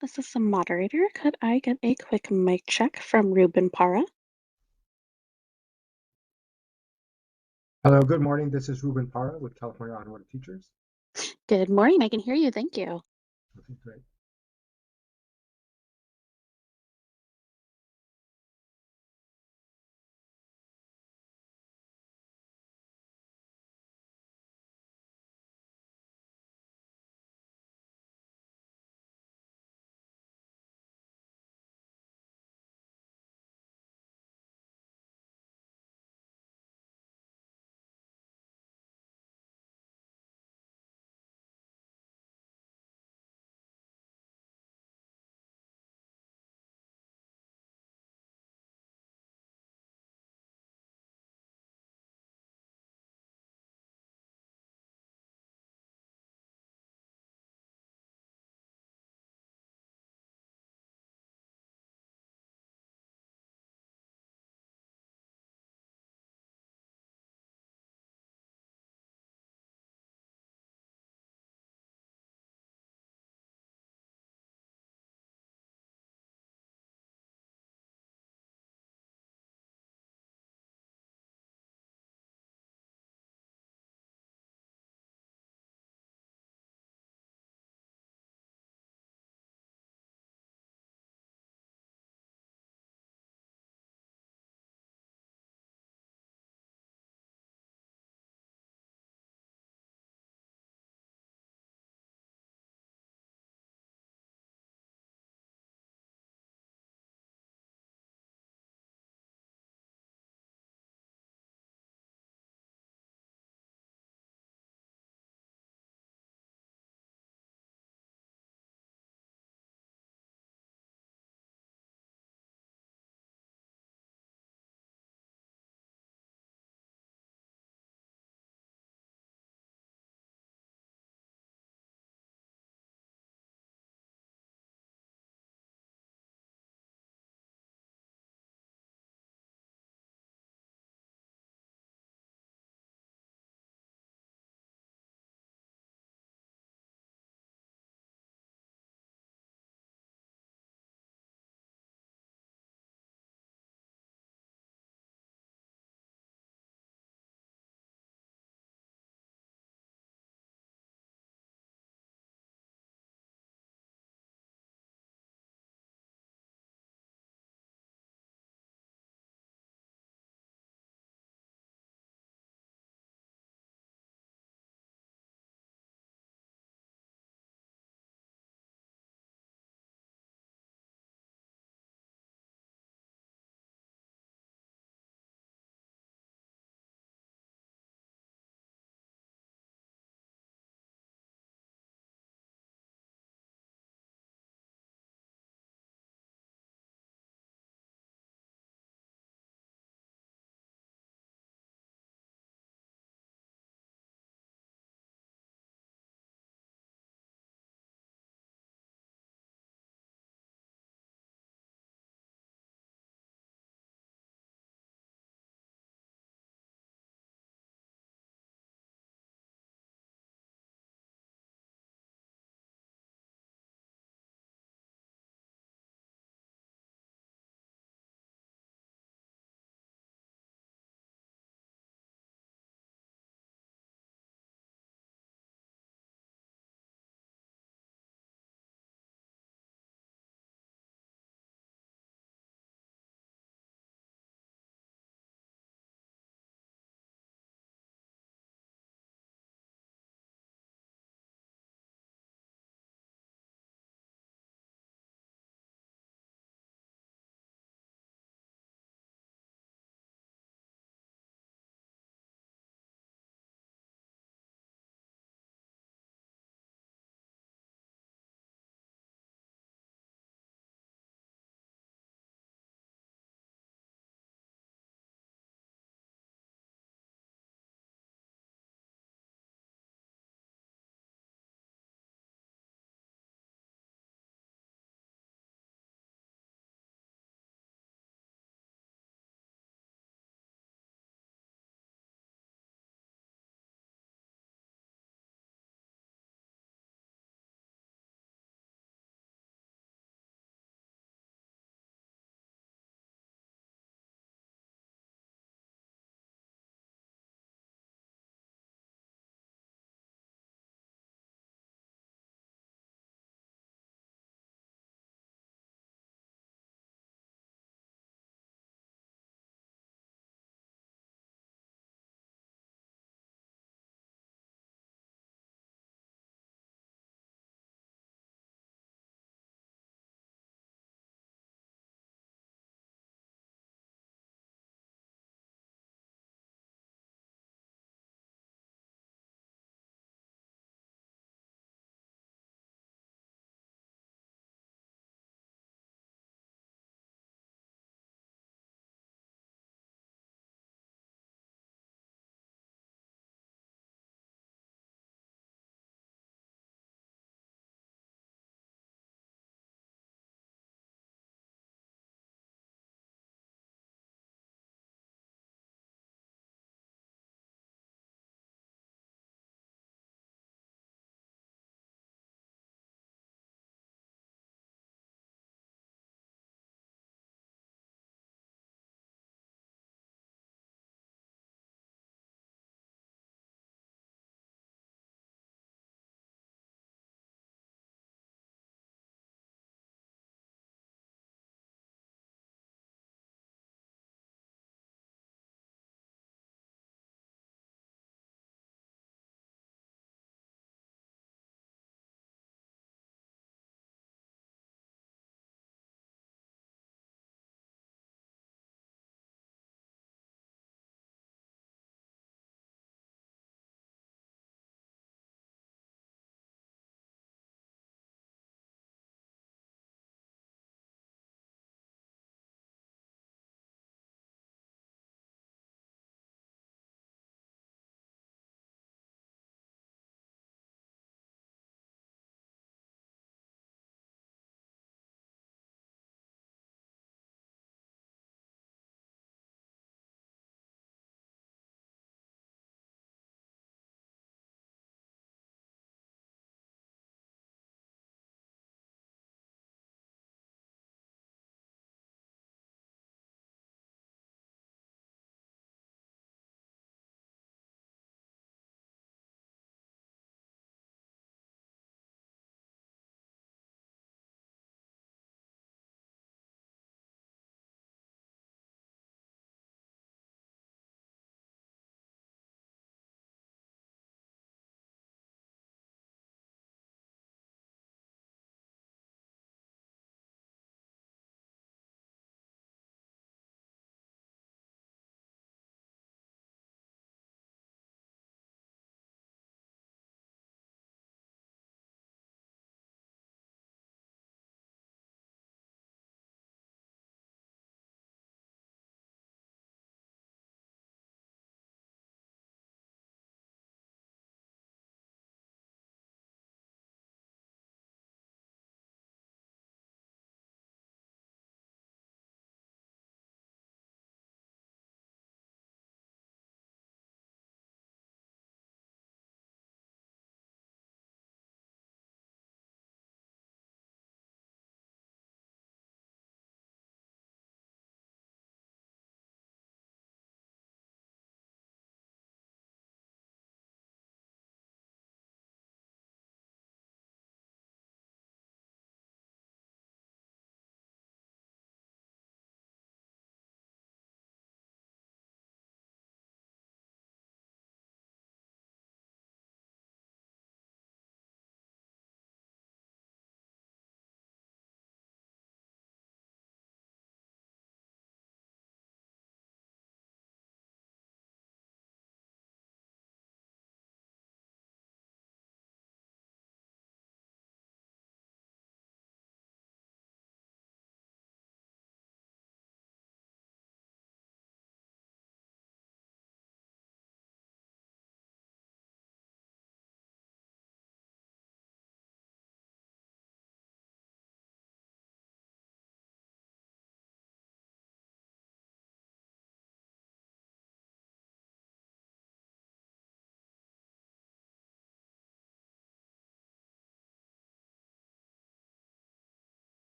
This is the moderator. Could I get a quick mic check from Ruben Para? Hello, good morning. This is Ruben Parra with California Automotive Teachers. Good morning. I can hear you. Thank you. Okay, great.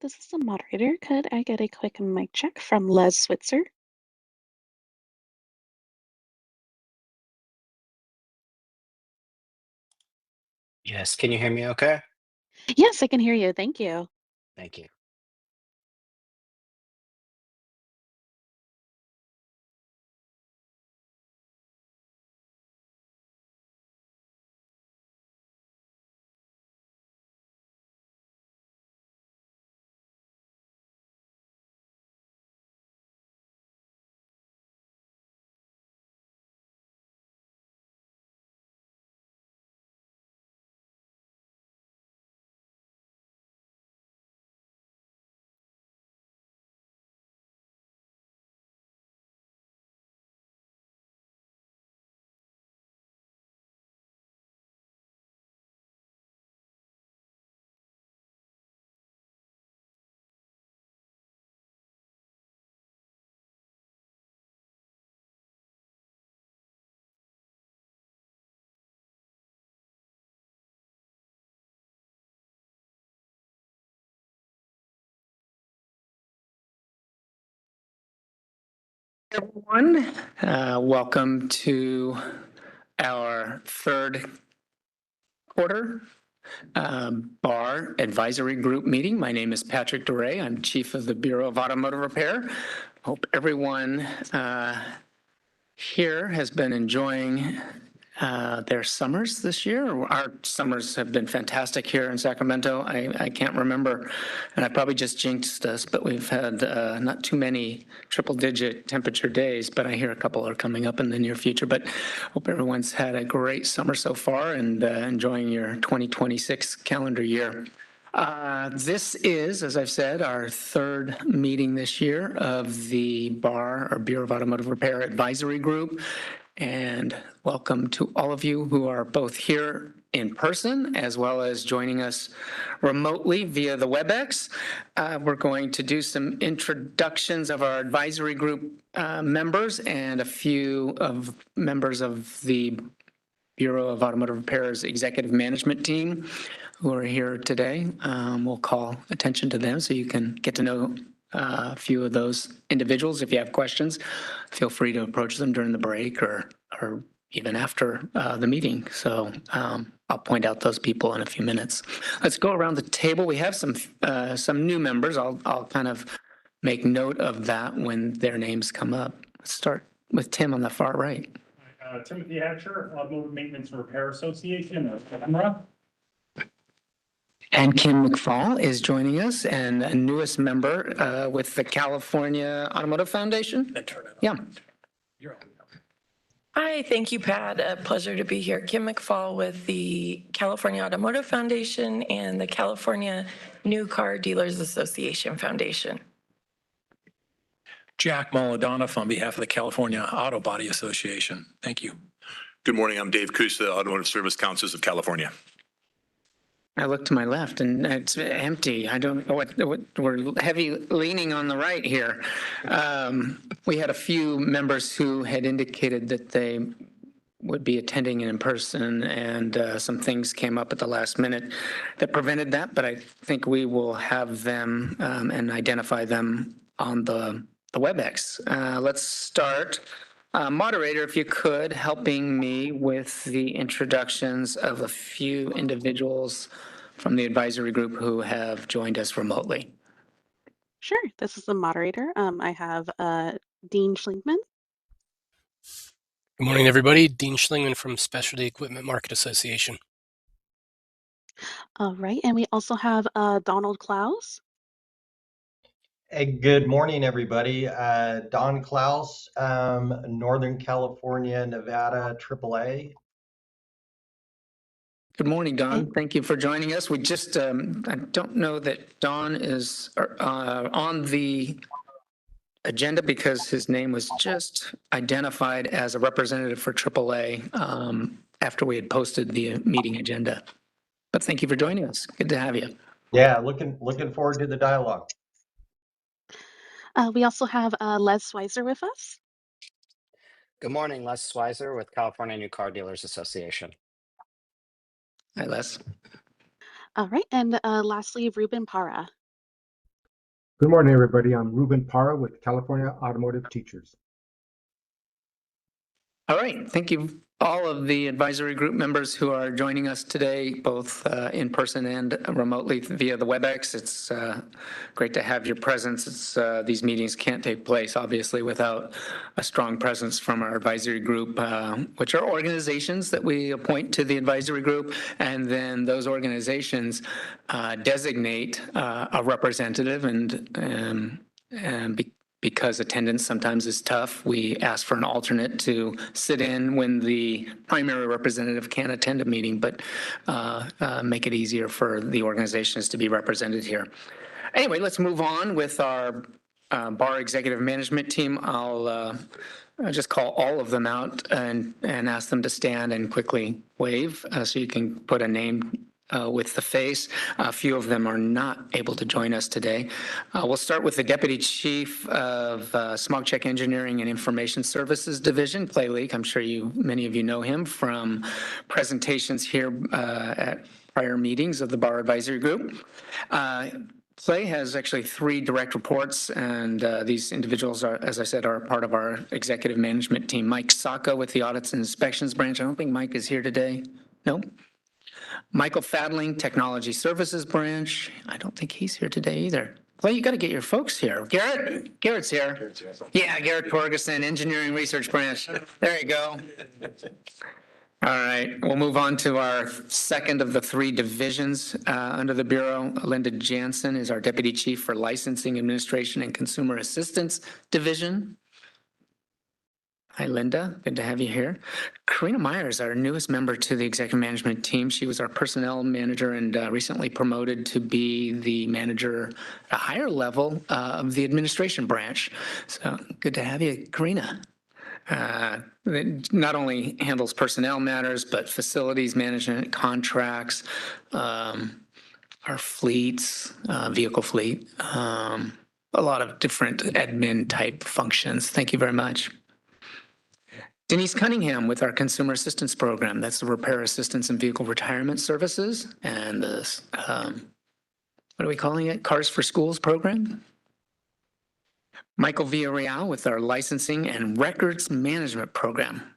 this is the moderator. Could I get a quick mic check from Les Switzer? Yes, can you hear me okay? Yes, I can hear you. Thank you. Thank you. Everyone, welcome to our third quarter bar advisory group meeting. My name is Patrick Duray. I'm chief of the Bureau of Automotive Repair. Hope everyone here has been enjoying their summers this year. Our summers have been fantastic here in Sacramento. I can't remember, and I probably just jinxed us, but we've had not too many triple-digit temperature days, but I hear a couple are coming up in the near future. But hope everyone's had a great summer so far and enjoying your 2026 calendar year. This is, as I've said, our third meeting this year of the BAR, or Bureau of Automotive Repair Advisory Group. And welcome to all of you who are both here in person as well as joining us remotely via the WebEx. We're going to do some introductions of our advisory group members and a few of members of the Bureau of Automotive Repair's executive management team who are here today. We'll call attention to them so you can get to know a few of those individuals. If you have questions, feel free to approach them during the break or even after the meeting. So I'll point out those people in a few minutes. Let's go around the table. We have some new members. I'll kind of make note of that when their names come up. Let's start with Tim on the far right. Timothy Hatcher, Automotive Maintenance and Repair Association of Edinburgh. And Kim McFall is joining us, and a newest member with the California Automotive Foundation. Yeah. Hi, thank you, Pat. A pleasure to be here. Kim McFall with the California Automotive Foundation and the California New Car Dealers Association Foundation. Jack Molodanoff on behalf of the California Auto Body Association. Thank you. Good morning. I'm Dave Kusa, Automotive Service Councils of California. I look to my left and it's empty. I don't know what we're heavy leaning on the right here. We had a few members who had indicated that they would be attending in person, and some things came up at the last minute that prevented that, but I think we will have them and identify them on the WebEx. Let's start. Moderator, if you could, helping me with the introductions of a few individuals from the advisory group who have joined us remotely. Sure, this is the moderator. I have Dean Schlingman. Good morning, everybody. Dean Schlingman from Specialty Equipment Market Association. All right, and we also have Donald Klaus. Hey, good morning, everybody. Don Klaus, Northern California, Nevada, AAA. Good morning, Don. Thank you for joining us. We just, I don't know that Don is on the agenda because his name was just identified as a representative for AAA after we had posted the meeting agenda. But thank you for joining us. Good to have you. Yeah, looking forward to the dialogue. We also have Les Switzer with us. Good morning, Les Switzer with California New Car Dealers Association. Hi, Les. All right, and lastly, Ruben Para. Good morning, everybody. I'm Ruben Parra with California Automotive Teachers. All right, thank you all of the advisory group members who are joining us today, both in person and remotely via the WebEx. It's great to have your presence. These meetings can't take place, obviously, without a strong presence from our advisory group, which are organizations that we appoint to the advisory group, and then those organizations designate a representative because attendance sometimes is tough, we ask for an alternate to sit in when the primary representative can't attend a meeting, but make it easier for the organizations to be represented here. Anyway, let's move on with our bar executive management team. I'll just call all of them out and ask them to stand and quickly wave so you can put a name with the face. A few of them are not able to join us today. We'll start with the Deputy Chief of Smog Check Engineering and Information Services Division, Clay Leak. I'm sure many of you know him from presentations here at prior meetings of the Bar Advisory Group. Clay has actually 3 direct reports, and these individuals are, as I said, are part of our executive management team. Mike Saka with the Audits and Inspections Branch. I don't think Mike is here today. No? Michael Fadling, Technology Services Branch. I don't think he's here today either. Well, you got to get your folks here. Garrett's here. Yeah, Garrett Torgerson, Engineering Research Branch. There you go. All right, we'll move on to our second of the 3 divisions under the Bureau. Linda Jansen is our Deputy Chief for Licensing Administration and Consumer Assistance Division. Hi, Linda. Good to have you here. Karina Myers, our newest member to the executive management team. She was our personnel manager and recently promoted to be the manager at a higher level of the administration branch. So good to have you, Karina. That not only handles personnel matters, but facilities management, contracts, our fleets, vehicle fleet, a lot of different admin type functions. Thank you very much. Denise Cunningham with our Consumer Assistance Program. That's the Repair Assistance and Vehicle Retirement Services and the, what are we calling it? Cars for Schools program. Michael Villarreal with our Licensing and Records Management Program.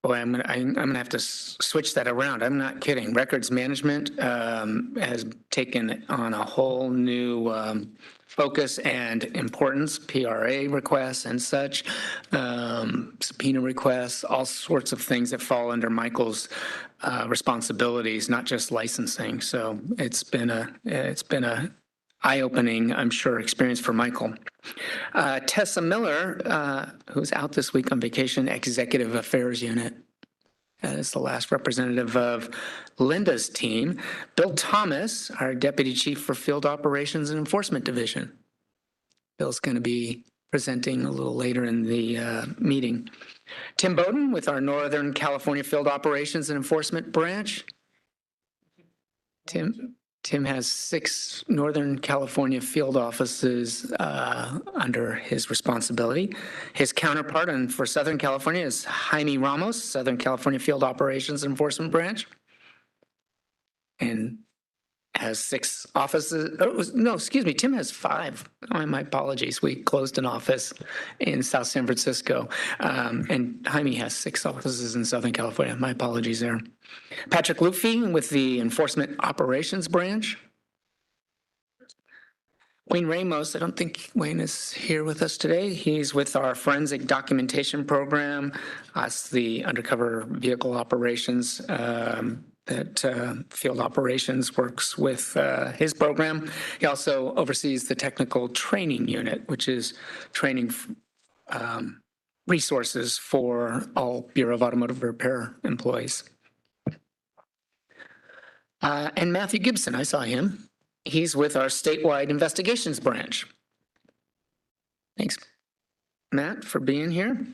Boy, I'm gonna have to switch that around. I'm not kidding. Records management has taken on a whole new focus and importance. PRA requests and such, subpoena requests, all sorts of things that fall under Michael's responsibilities, not just licensing. So it's been a eye-opening, I'm sure, experience for Michael. Tessa Miller, who's out this week on vacation, Executive Affairs Unit. That is the last representative of Linda's team. Bill Thomas, our Deputy Chief for Field Operations and Enforcement Division. Bill's going to be presenting a little later in the meeting. Tim Bowden with our Northern California Field Operations and Enforcement Branch. Tim has 6 Northern California field offices under his responsibility. His counterpart for Southern California is Jaime Ramos, Southern California Field Operations Enforcement Branch, and has 6 offices. Oh, no, excuse me, Tim has 5. Oh, my apologies. We closed an office in South San Francisco, and Jaime has 6 offices in Southern California. My apologies there. Patrick Lufy with the Enforcement Operations Branch. Wayne Ramos, I don't think Wayne is here with us today. He's with our Forensic Documentation Program. That's the undercover vehicle operations that Field Operations works with his program. He also oversees the Technical Training Unit, which is training resources for all Bureau of Automotive Repair employees. And Matthew Gibson, I saw him. He's with our statewide investigations branch. Thanks, Matt, for being here.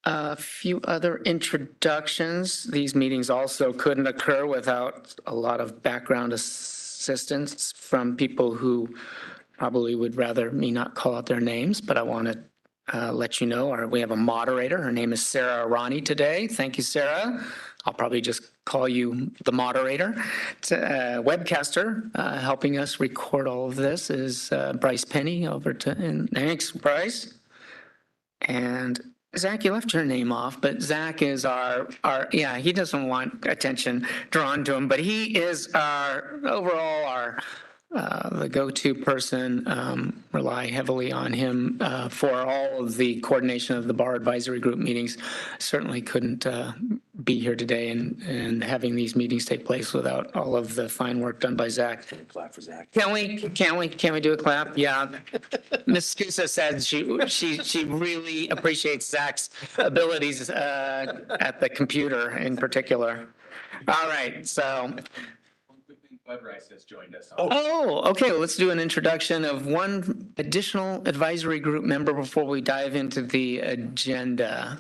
A few other introductions. These meetings also couldn't occur without a lot of background assistance from people who probably would rather me not call out their names, but I want to let you know we have a moderator. Her name is Sarah Arani today. Thank you, Sarah. I'll probably just call you the moderator. Webcaster helping us record all of this is Bryce Penny over to, and thanks, Bryce. And Zach, you left your name off, but Zach is yeah, he doesn't want attention drawn to him, but he is the go-to person. Rely heavily on him for all of the coordination of the bar advisory group meetings. Certainly couldn't be here today and having these meetings take place without all of the fine work done by Zach. Clap for Zach. Can we do a clap? Yeah. Ms. Scusa said she really appreciates Zach's abilities at the computer in particular. All right, so. Bud Rice has joined us. Oh, okay. Well, let's do an introduction of one additional advisory group member before we dive into the agenda.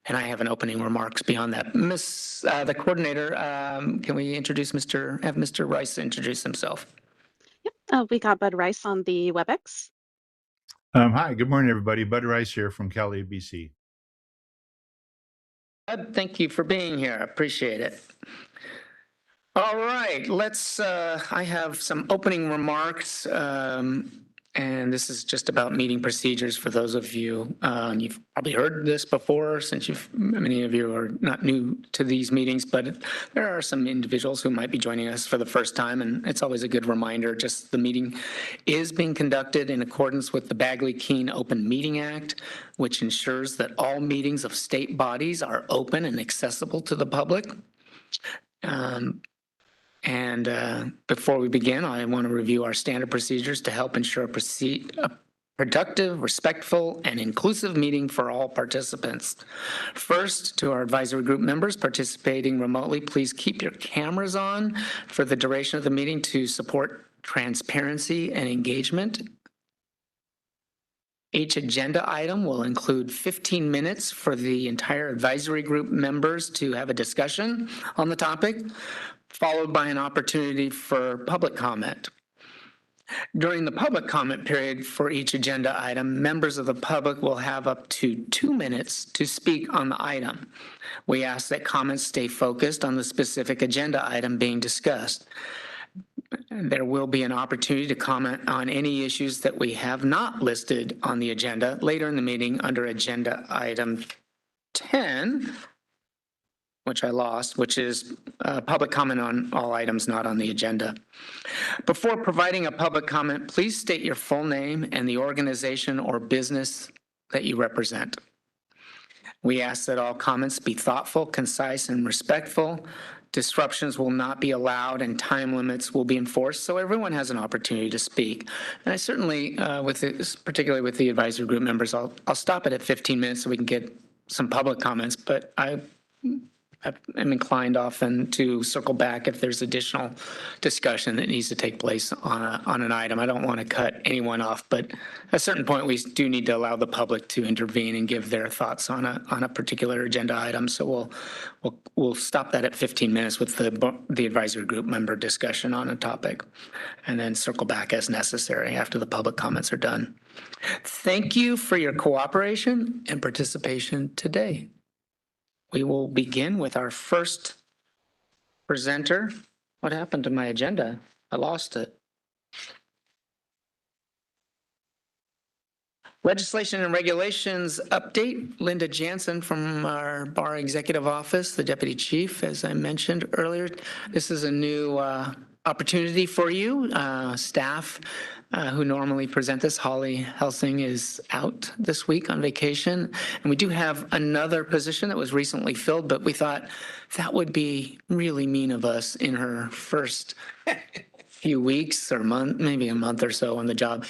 And I have an opening remarks beyond that. The coordinator, can we have Mr. Rice introduce himself? Yep. We got Bud Rice on the WebEx. Hi, good morning, everybody. Bud Rice here from Cali, BC. Bud, thank you for being here. I appreciate it. All right, I have some opening remarks, and this is just about meeting procedures for those of you. You've probably heard this before since many of you are not new to these meetings, but there are some individuals who might be joining us for the first time, and it's always a good reminder, just the meeting is being conducted in accordance with the Bagley-Keene Open Meeting Act, which ensures that all meetings of state bodies are open and accessible to the public. Before we begin, I want to review our standard procedures to help ensure a productive, respectful, and inclusive meeting for all participants. First, to our advisory group members participating remotely, please keep your cameras on for the duration of the meeting to support transparency and engagement. Each agenda item will include 15 minutes for the entire advisory group members to have a discussion on the topic, followed by an opportunity for public comment. During the public comment period for each agenda item, members of the public will have up to 2 minutes to speak on the item. We ask that comments stay focused on the specific agenda item being discussed. There will be an opportunity to comment on any issues that we have not listed on the agenda later in the meeting under agenda item 10, which I lost, which is public comment on all items not on the agenda. Before providing a public comment, please state your full name and the organization or business that you represent. We ask that all comments be thoughtful, concise, and respectful. Disruptions will not be allowed and time limits will be enforced so everyone has an opportunity to speak. And I certainly, particularly with the advisory group members, I'll stop it at 15 minutes so we can get some public comments, but I'm inclined often to circle back if there's additional discussion that needs to take place on an item. I don't want to cut anyone off, but at a certain point we do need to allow the public to intervene and give their thoughts on a particular agenda item. So we'll stop that at 15 minutes with the advisory group member discussion on a topic, and then circle back as necessary after the public comments are done. Thank you for your cooperation and participation today. We will begin with our first presenter. What happened to my agenda? I lost it. Legislation and regulations update. Linda Jansen from our Bar Executive Office, the Deputy Chief, as I mentioned earlier. This is a new opportunity for you. Staff who normally present this, Holly Helsing, is out this week on vacation. And we do have another position that was recently filled, but we thought that would be really mean of us in her first few weeks or maybe a month or so on the job.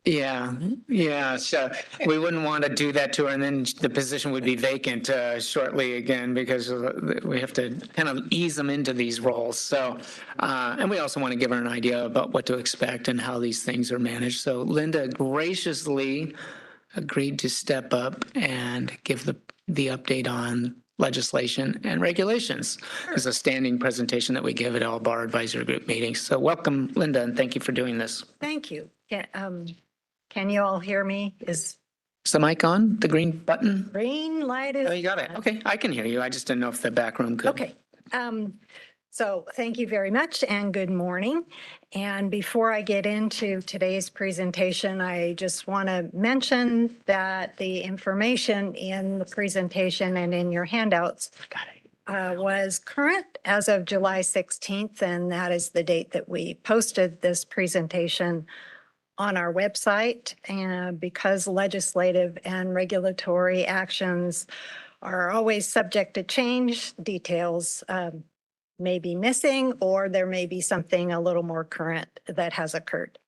Yeah. So we wouldn't want to do that to her, and then the position would be vacant shortly again because we have to kind of ease them into these roles. So, and we also want to give her an idea about what to expect and how these things are managed. So Linda graciously agreed to step up and give the update on legislation and regulations as a standing presentation that we give at all bar advisory group meetings. So welcome, Linda, and thank you for doing this. Thank you. Can you all hear me? Is the mic on, the green button? Green light is. Oh, you got it. Okay, I can hear you. I just didn't know if the back room could. Okay. So thank you very much and good morning. And before I get into today's presentation, I just want to mention that the information in the presentation and in your handouts was current as of July 16th, and that is the date that we posted this presentation on our website. And because legislative and regulatory actions are always subject to change, details may be missing, or there may be something a little more current that has occurred.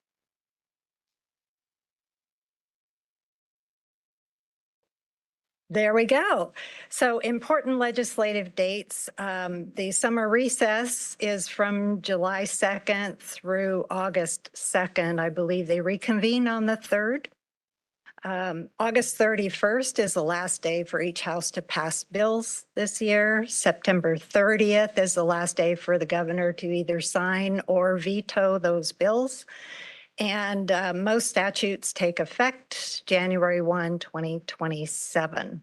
There we go. So important legislative dates. The summer recess is from July 2nd through August 2nd. I believe they reconvene on the 3rd. August 31st is the last day for each house to pass bills this year. September 30th is the last day for the governor to either sign or veto those bills. And most statutes take effect January 1, 2027.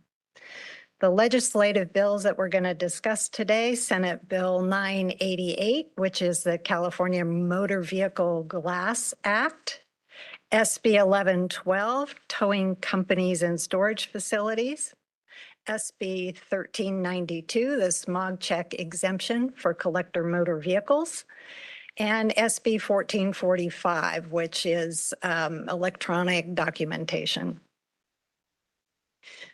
The legislative bills that we're going to discuss today, Senate Bill 988, which is the California Motor Vehicle Glass Act, SB 1112, towing companies and storage facilities, SB 1392, the smog check exemption for collector motor vehicles, and SB 1445, which is electronic documentation.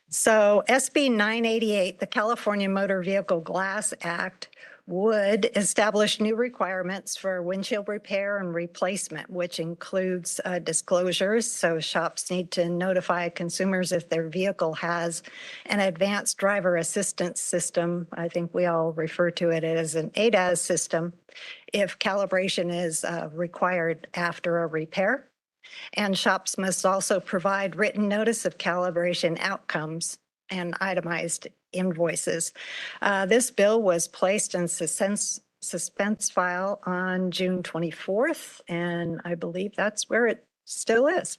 So SB 988, the California Motor Vehicle Glass Act, would establish new requirements for windshield repair and replacement, which includes disclosures. So shops need to notify consumers if their vehicle has an advanced driver assistance system. I think we all refer to it as an ADAS system, if calibration is required after a repair. And shops must also provide written notice of calibration outcomes and itemized invoices. This bill was placed in suspense file on June 24th, and I believe that's where it still is.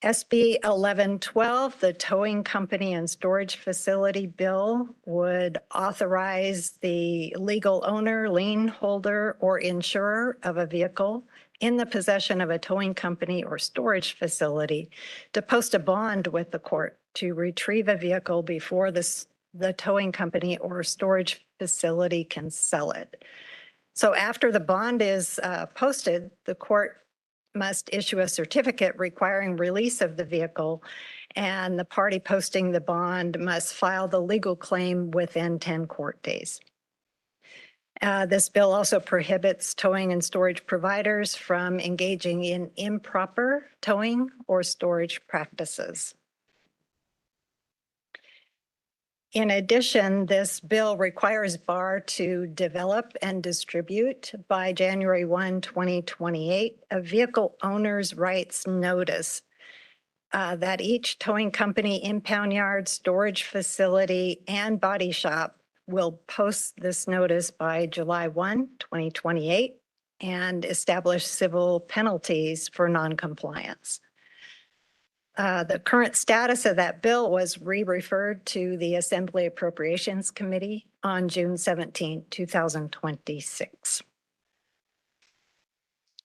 SB 1112, the towing company and storage facility bill, would authorize the legal owner, lien holder, or insurer of a vehicle in the possession of a towing company or storage facility to post a bond with the court to retrieve a vehicle before the towing company or storage facility can sell it. So after the bond is posted, the court must issue a certificate requiring release of the vehicle, and the party posting the bond must file the legal claim within 10 court days. This bill also prohibits towing and storage providers from engaging in improper towing or storage practices. In addition, this bill requires BAR to develop and distribute by January 1, 2028, a vehicle owner's rights notice that each towing company, impound yard, storage facility, and body shop will post this notice by July 1, 2028, and establish civil penalties for noncompliance. The current status of that bill was re-referred to the Assembly Appropriations Committee on June 17, 2026.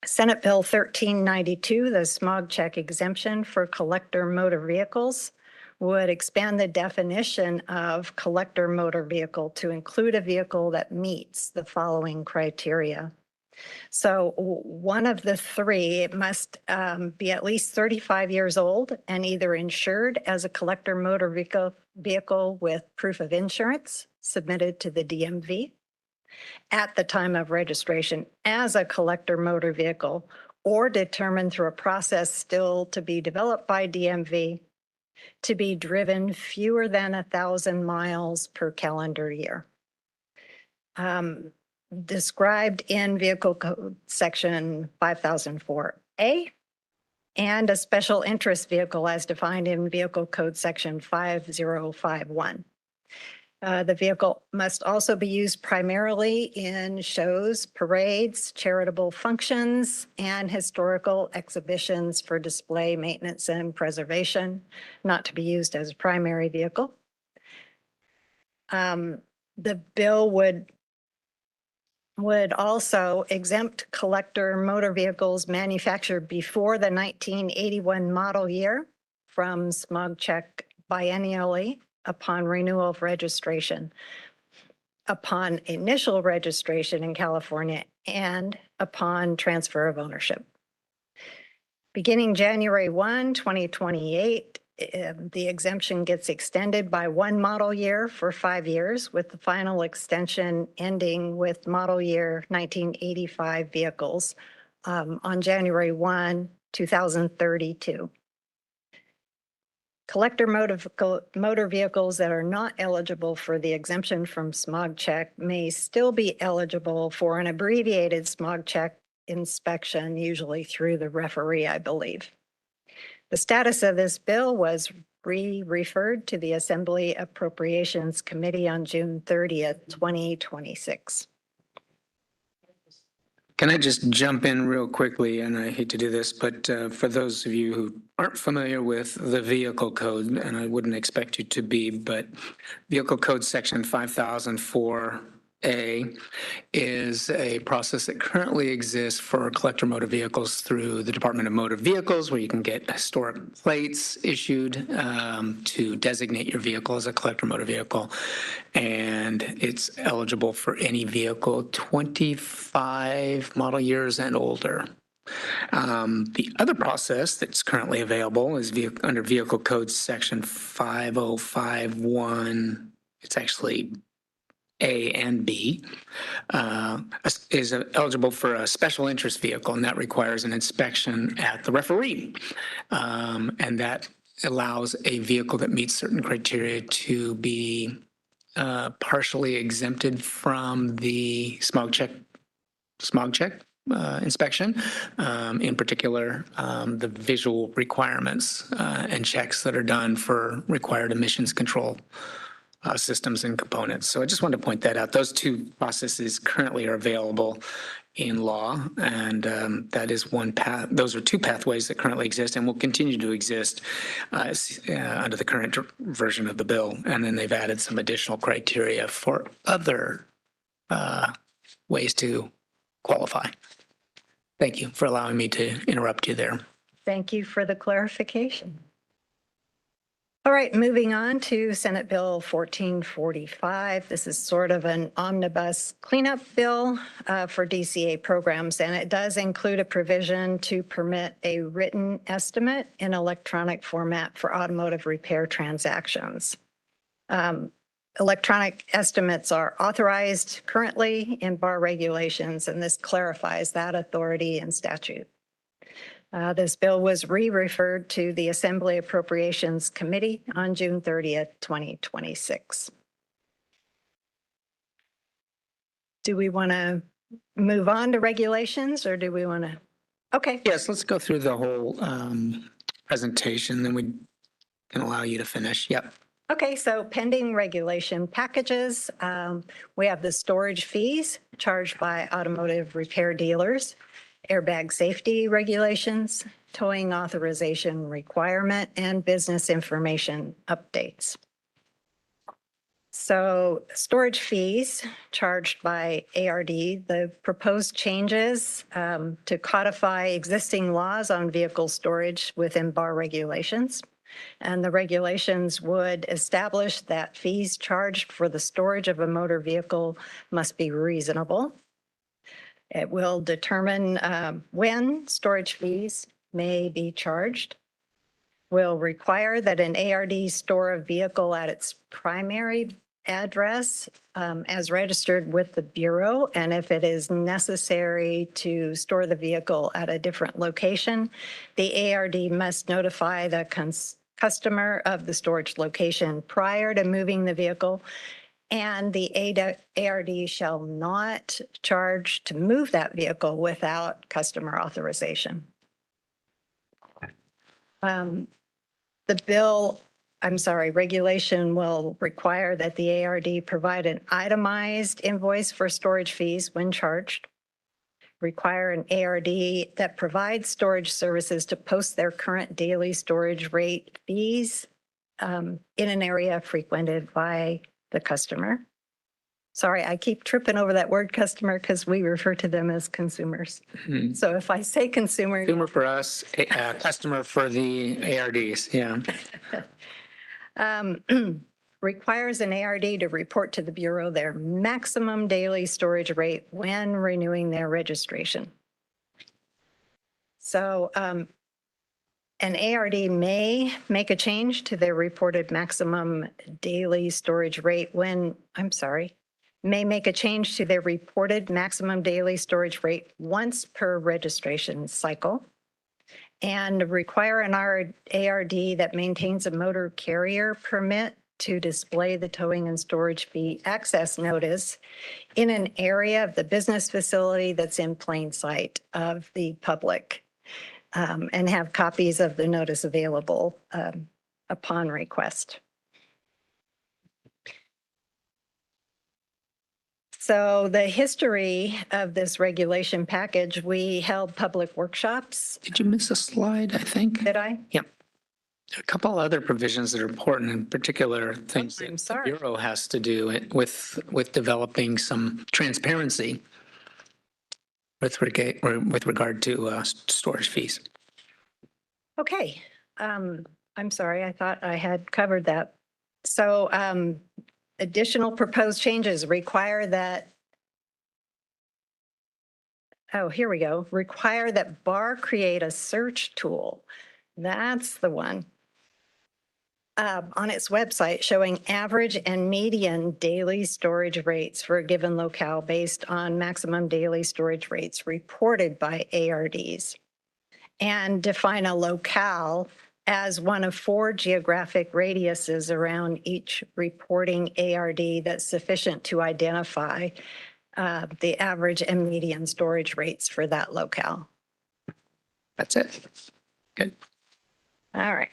Senate Bill 1392, the smog check exemption for collector motor vehicles, would expand the definition of collector motor vehicle to include a vehicle that meets the following criteria. So one of the three, it must be at least 35 years old and either insured as a collector motor vehicle with proof of insurance submitted to the DMV at the time of registration as a collector motor vehicle, or determined through a process still to be developed by DMV to be driven fewer than 1,000 miles per calendar year. Described in Vehicle Code Section 5004A, and a special interest vehicle as defined in Vehicle Code Section 5051. The vehicle must also be used primarily in shows, parades, charitable functions, and historical exhibitions for display, maintenance, and preservation, not to be used as a primary vehicle. The bill would also exempt collector motor vehicles manufactured before the 1981 model year from smog check biennially upon renewal of registration, upon initial registration in California, and upon transfer of ownership. Beginning January 1, 2028, the exemption gets extended by one model year for 5 years, with the final extension ending with model year 1985 vehicles on January 1, 2032. Collector motor vehicles that are not eligible for the exemption from smog check may still be eligible for an abbreviated smog check inspection, usually through the referee, I believe. The status of this bill was referred to the Assembly Appropriations Committee on June 30th, 2026. Can I just jump in real quickly? And I hate to do this, but for those of you who aren't familiar with the vehicle code, and I wouldn't expect you to be, but Vehicle Code Section 5004A is a process that currently exists for collector motor vehicles through the Department of Motor Vehicles, where you can get historic plates issued to designate your vehicle as a collector motor vehicle. And it's eligible for any vehicle 25 model years and older. The other process that's currently available is under Vehicle Code Section 5051. It's actually A and B, is eligible for a special interest vehicle, and that requires an inspection at the referee. And that allows a vehicle that meets certain criteria to be partially exempted from the smog check inspection, in particular, the visual requirements and checks that are done for required emissions control systems and components. So I just wanted to point that out. Those two processes currently are available in law, and that is one path. Those are two pathways that currently exist and will continue to exist under the current version of the bill. And then they've added some additional criteria for other ways to qualify. Thank you for allowing me to interrupt you there. Thank you for the clarification. All right, moving on to Senate Bill 1445. This is sort of an omnibus cleanup bill for DCA programs, and it does include a provision to permit a written estimate in electronic format for automotive repair transactions. Electronic estimates are authorized currently in bar regulations, and this clarifies that authority in statute. This bill was referred to the Assembly Appropriations Committee on June 30th, 2026. Do we want to move on to regulations, or do we want to? Okay. Yes, let's go through the whole presentation, then we can allow you to finish. Yep. Okay, so pending regulation packages, we have the storage fees charged by automotive repair dealers, airbag safety regulations, towing authorization requirement, and business information updates. So storage fees charged by ARD, the proposed changes to codify existing laws on vehicle storage within bar regulations. And the regulations would establish that fees charged for the storage of a motor vehicle must be reasonable. It will determine when storage fees may be charged. Will require that an ARD store a vehicle at its primary address as registered with the Bureau, and if it is necessary to store the vehicle at a different location, the ARD must notify the customer of the storage location prior to moving the vehicle, and the ARD shall not charge to move that vehicle without customer authorization. The bill regulation will require that the ARD provide an itemized invoice for storage fees when charged. Require an ARD that provides storage services to post their current daily storage rate fees in an area frequented by the customer. Sorry, I keep tripping over that word customer because we refer to them as consumers. So if I say consumer. Consumer for us, customer for the ARDs, yeah. Requires an ARD to report to the Bureau their maximum daily storage rate when renewing their registration. So an ARD may make a change to their reported maximum daily storage rate may make a change to their reported maximum daily storage rate once per registration cycle, and require an ARD that maintains a motor carrier permit to display the towing and storage fee access notice in an area of the business facility that's in plain sight of the public, and have copies of the notice available upon request. So the history of this regulation package, we held public workshops. Did you miss a slide, I think? Did I? Yep. A couple other provisions that are important, in particular things that the Bureau has to do with developing some transparency with regard to storage fees. Okay. I'm sorry, I thought I had covered that. So additional proposed changes require that, here we go, require that BAR create a search tool. That's the one. On its website showing average and median daily storage rates for a given locale based on maximum daily storage rates reported by ARDs, and define a locale as one of 4 geographic radiuses around each reporting ARD that's sufficient to identify the average and median storage rates for that locale. That's it. Good. All right.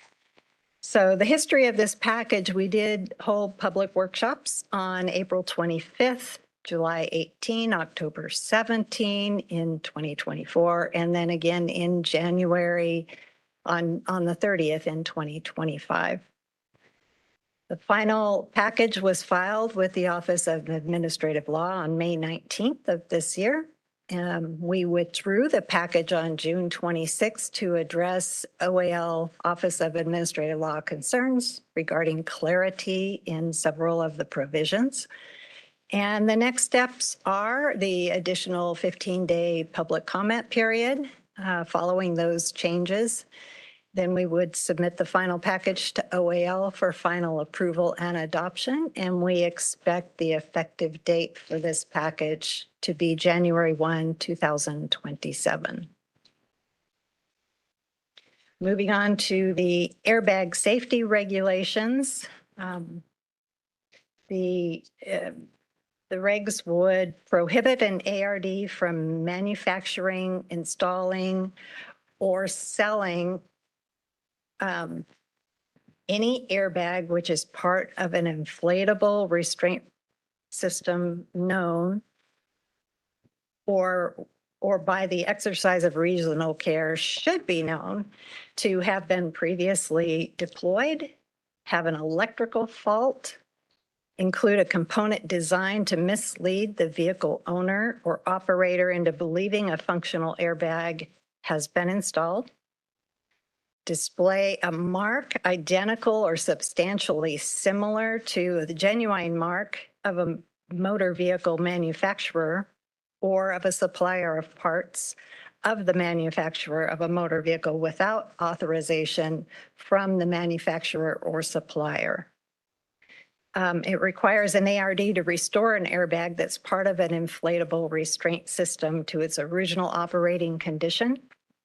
So the history of this package, we did hold public workshops on April 25th, July 18, October 17 in 2024, and then again in January on the 30th in 2025. The final package was filed with the Office of Administrative Law on May 19th of this year. We withdrew the package on June 26th to address OAL Office of Administrative Law concerns regarding clarity in several of the provisions. And the next steps are the additional 15-day public comment period following those changes. Then we would submit the final package to OAL for final approval and adoption, and we expect the effective date for this package to be January 1, 2027. Moving on to the airbag safety regulations. The regs would prohibit an ARD from manufacturing, installing, or selling any airbag which is part of an inflatable restraint system known or by the exercise of reasonable care should be known to have been previously deployed, have an electrical fault, include a component designed to mislead the vehicle owner or operator into believing a functional airbag has been installed, display a mark identical or substantially similar to the genuine mark of a motor vehicle manufacturer or of a supplier of parts of the manufacturer of a motor vehicle without authorization from the manufacturer or supplier. It requires an ARD to restore an airbag that's part of an inflatable restraint system to its original operating condition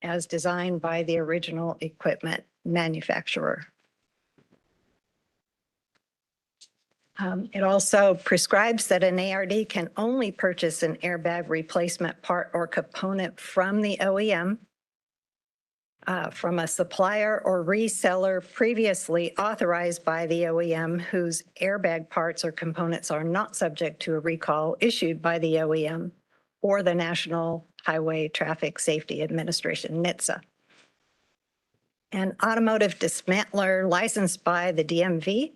as designed by the original equipment manufacturer. It also prescribes that an ARD can only purchase an airbag replacement part or component from the OEM from a supplier or reseller previously authorized by the OEM whose airbag parts or components are not subject to a recall issued by the OEM or the National Highway Traffic Safety Administration, NHTSA. An automotive dismantler licensed by the DMV,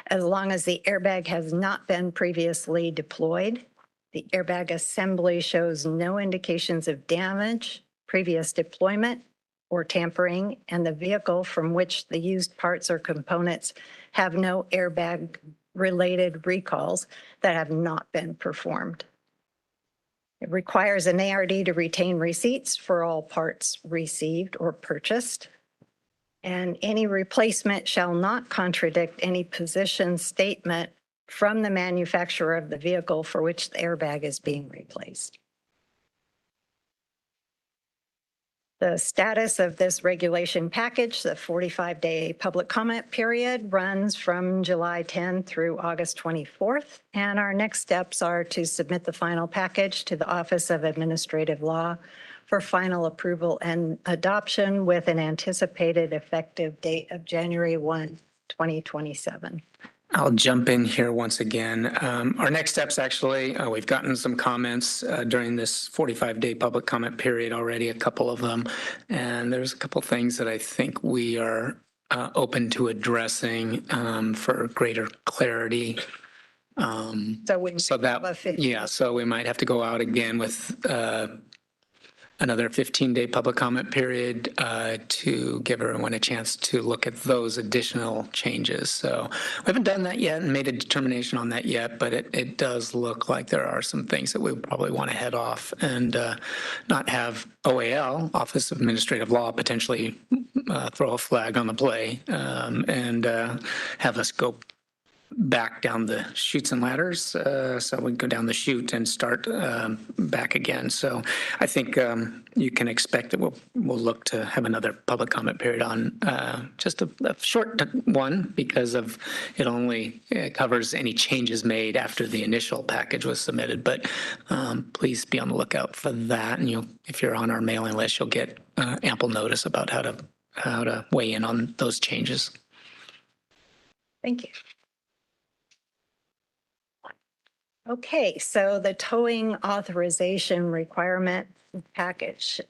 as long as the airbag has not been previously deployed. The airbag assembly shows no indications of damage, previous deployment, or tampering, and the vehicle from which the used parts or components have no airbag-related recalls that have not been performed. It requires an ARD to retain receipts for all parts received or purchased. And any replacement shall not contradict any position statement from the manufacturer of the vehicle for which the airbag is being replaced. The status of this regulation package, the 45-day public comment period, runs from July 10 through August 24th. And our next steps are to submit the final package to the Office of Administrative Law for final approval and adoption with an anticipated effective date of January 1, 2027. I'll jump in here once again. Our next steps, actually, we've gotten some comments during this 45-day public comment period already, a couple of them. And there's a couple things that I think we are open to addressing for greater clarity. So we might have to go out again with another 15-day public comment period to give everyone a chance to look at those additional changes. So we haven't done that yet and made a determination on that yet, but it does look like there are some things that we probably want to head off and not have OAL, Office of Administrative Law, potentially throw a flag on the play and have us go back down the chutes and ladders. So we go down the chute and start back again. So I think you can expect that we'll look to have another public comment period on just a short one because of it only covers any changes made after the initial package was submitted. But please be on the lookout for that. And if you're on our mailing list, you'll get ample notice about how to weigh in on those changes. Thank you. Okay, so the towing authorization requirement package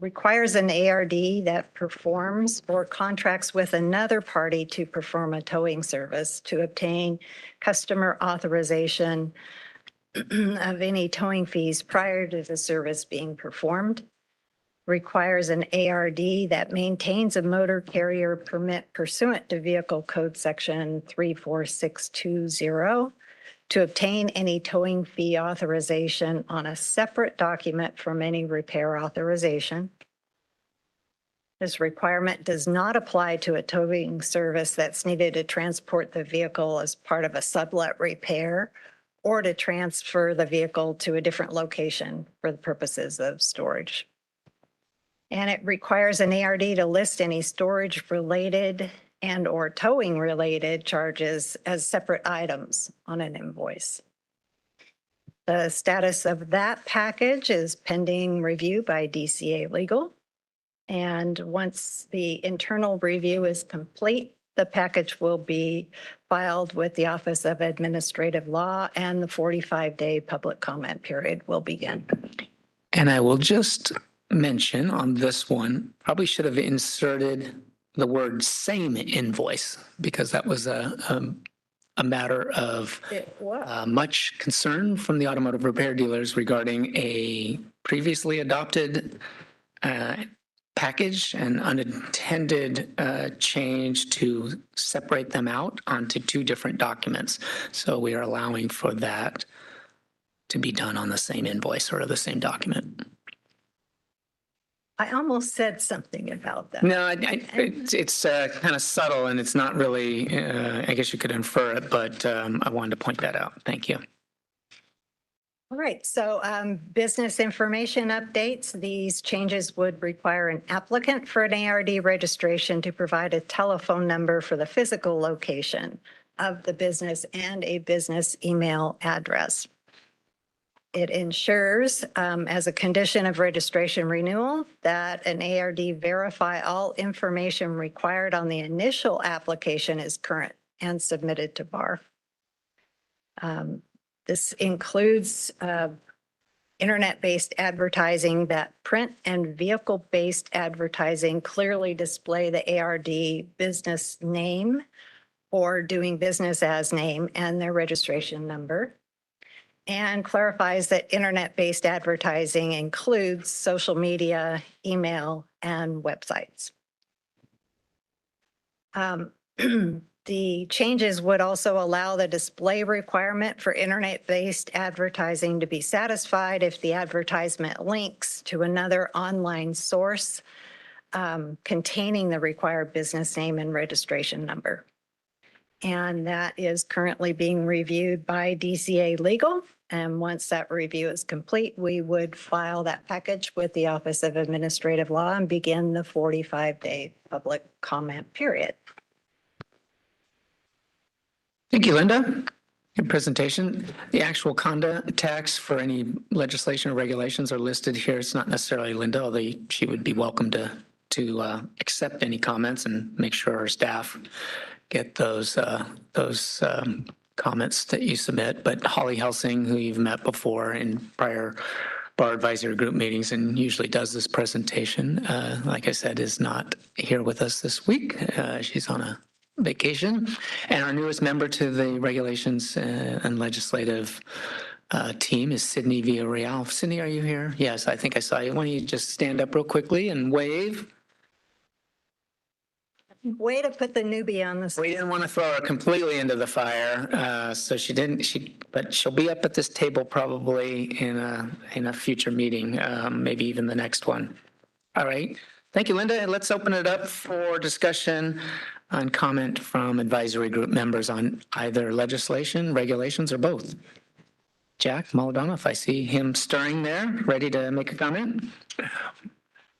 requires an ARD that performs or contracts with another party to perform a towing service to obtain customer authorization of any towing fees prior to the service being performed. Requires an ARD that maintains a motor carrier permit pursuant to Vehicle Code Section 34620. To obtain any towing fee authorization on a separate document from any repair authorization. This requirement does not apply to a towing service that's needed to transport the vehicle as part of a sublet repair or to transfer the vehicle to a different location for the purposes of storage. And it requires an ARD to list any storage-related and or towing-related charges as separate items on an invoice. The status of that package is pending review by DCA Legal. And once the internal review is complete, the package will be filed with the Office of Administrative Law and the 45-day public comment period will begin. And I will just mention on this one, probably should have inserted the word same invoice because that was a matter of much concern from the automotive repair dealers regarding a previously adopted package and unintended change to separate them out onto two different documents. So we are allowing for that to be done on the same invoice or the same document. I almost said something about that. No, it's kind of subtle and it's not really, I guess you could infer it, but I wanted to point that out. Thank you. All right, so business information updates. These changes would require an applicant for an ARD registration to provide a telephone number for the physical location of the business and a business email address. It ensures, as a condition of registration renewal, that an ARD verify all information required on the initial application is current and submitted to BAR. This includes internet-based advertising, that print and vehicle-based advertising clearly display the ARD business name or doing business as name and their registration number, and clarifies that internet-based advertising includes social media, email, and websites. The changes would also allow the display requirement for internet-based advertising to be satisfied if the advertisement links to another online source containing the required business name and registration number. And that is currently being reviewed by DCA Legal. And once that review is complete, we would file that package with the Office of Administrative Law and begin the 45-day public comment period. Thank you, Linda. Good presentation. The actual conduct tax for any legislation or regulations are listed here. It's not necessarily Linda, although she would be welcome to accept any comments and make sure our staff get those comments that you submit. But Holly Helsing, who you've met before in prior Bar Advisory Group meetings and usually does this presentation, like I said, is not here with us this week. She's on a vacation. And our newest member to the regulations and legislative team is Sydney Villarreal. Sydney, are you here? Yes, I think I saw you. Why don't you just stand up real quickly and wave? Way to put the newbie on this. We didn't want to throw her completely into the fire, so she didn't. But she'll be up at this table probably in a future meeting, maybe even the next one. All right. Thank you, Linda. And let's open it up for discussion on comment from advisory group members on either legislation, regulations, or both. Jack Maladona, if I see him stirring there, ready to make a comment.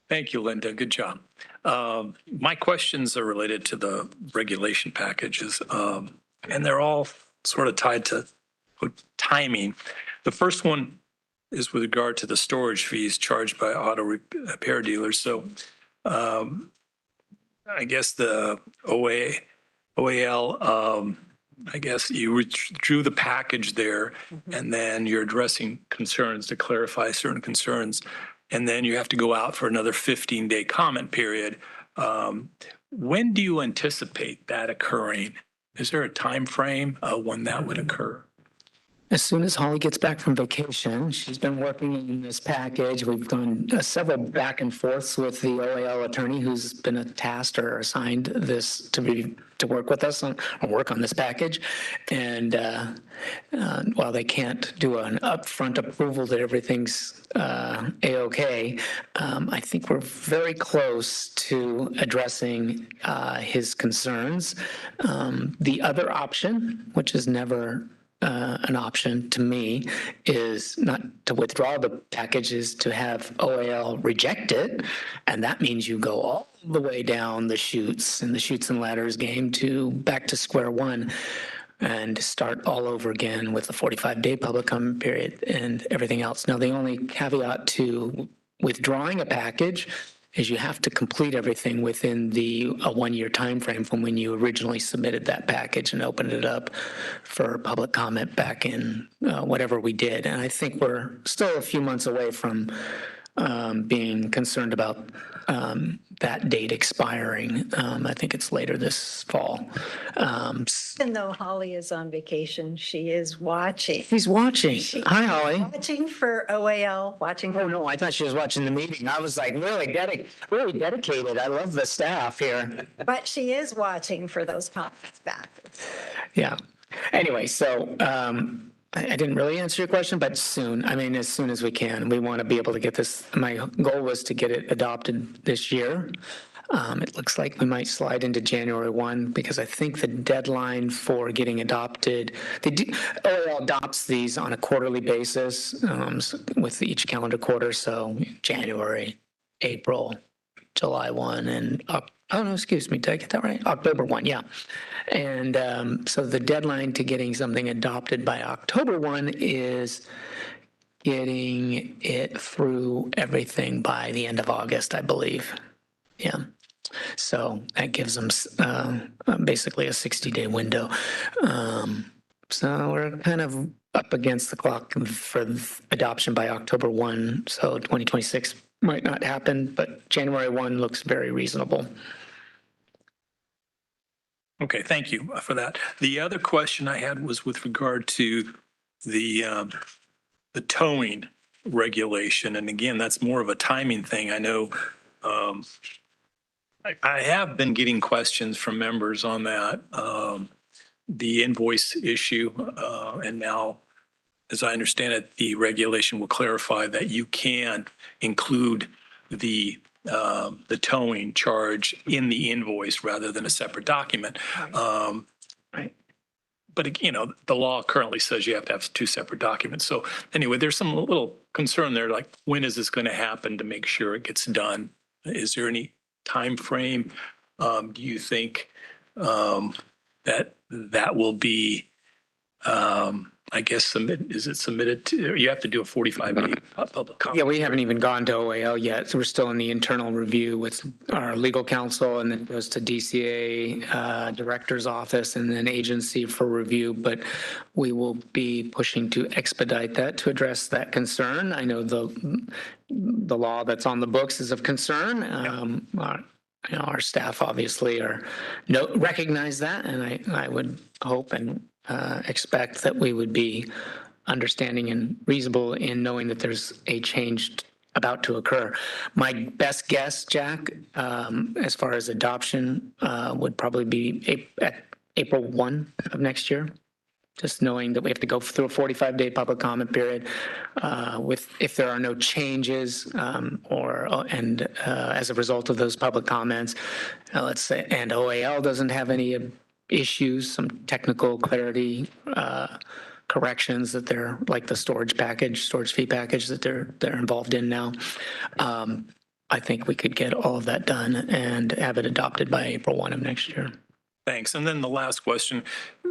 Thank you, Linda. Good job. My questions are related to the regulation packages, and they're all sort of tied to timing. The first one is with regard to the storage fees charged by auto repair dealers. So I guess the OAL, I guess you withdrew the package there, and then you're addressing concerns to clarify certain concerns. And then you have to go out for another 15-day comment period. When do you anticipate that occurring? Is there a time frame when that would occur? As soon as Holly gets back from vacation, she's been working in this package. We've done several back and forths with the OAL attorney who's been tasked or assigned this to work with us or work on this package. And while they can't do an upfront approval that everything's A-okay, I think we're very close to addressing his concerns. The other option, which is never an option to me, is not to withdraw the package, is to have OAL reject it. And that means you go all the way down the chutes and ladders game to back to square one and start all over again with the 45-day public comment period and everything else. Now, the only caveat to withdrawing a package is you have to complete everything within a one-year time frame from when you originally submitted that package and opened it up for public comment back in whatever we did. And I think we're still a few months away from being concerned about that date expiring. I think it's later this fall. Even though Holly is on vacation, she is watching. She's watching. Hi, Holly. Watching for OAL, watching. Oh, no, I thought she was watching the meeting. I was like really dedicated. I love the staff here. But she is watching for those comments back. Yeah. Anyway, so I didn't really answer your question, but soon. I mean, as soon as we can. We want to be able to get this. My goal was to get it adopted this year. It looks like we might slide into January 1 because I think the deadline for getting adopted, OAL adopts these on a quarterly basis with each calendar quarter. So January, April, July 1, and oh, no, excuse me. Did I get that right? October 1, yeah. And so the deadline to getting something adopted by October 1 is getting it through everything by the end of August, I believe. Yeah. So that gives them basically a 60-day window. So we're kind of up against the clock for adoption by October 1. So 2026 might not happen, but January 1 looks very reasonable. Okay, thank you for that. The other question I had was with regard to the towing regulation. And again, that's more of a timing thing. I know I have been getting questions from members on that, the invoice issue. And now, as I understand it, the regulation will clarify that you can include the towing charge in the invoice rather than a separate document. Right. But, you know, the law currently says you have to have two separate documents. So anyway, there's some little concern there, like when is this going to happen to make sure it gets done? Is there any time frame? Do you think that will be, I guess, is it submitted to, you have to do a 45-day public comment? Yeah, we haven't even gone to OAL yet, so we're still in the internal review with our legal counsel, and then it goes to DCA director's office and then agency for review. But we will be pushing to expedite that to address that concern. I know the law that's on the books is of concern. Our staff obviously recognize that, and I would hope and expect that we would be understanding and reasonable in knowing that there's a change about to occur. My best guess, Jack, as far as adoption, would probably be April 1 of next year. Just knowing that we have to go through a 45-day public comment period if there are no changes as a result of those public comments, let's say, and OAL doesn't have any issues, some technical clarity corrections that they're like the storage fee package that they're involved in now. I think we could get all of that done and have it adopted by April 1 of next year. Thanks. And then the last question,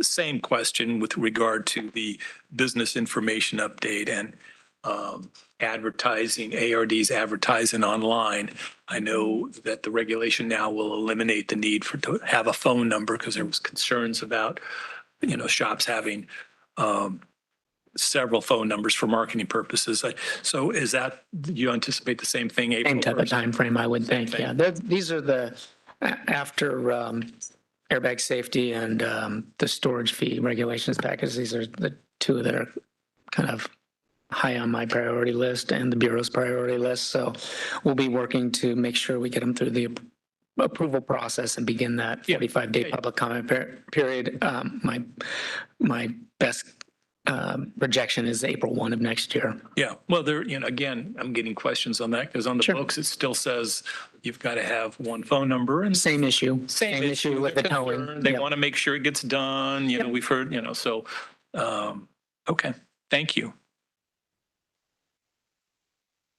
same question with regard to the business information update and advertising, ARD's advertising online. I know that the regulation now will eliminate the need to have a phone number because there was concerns about, shops having several phone numbers for marketing purposes. So do you anticipate the same thing? Same type of time frame, I would think. Yeah, these are after airbag safety and the storage fee regulations package. These are the two that are kind of high on my priority list and the Bureau's priority list. So we'll be working to make sure we get them through the approval process and begin that 45-day public comment period. My best projection is April 1 of next year. Yeah. Well, again, I'm getting questions on that because on the books, it still says you've got to have one phone number and same issue with the towing. They want to make sure it gets done. We've heard, so, okay. Thank you.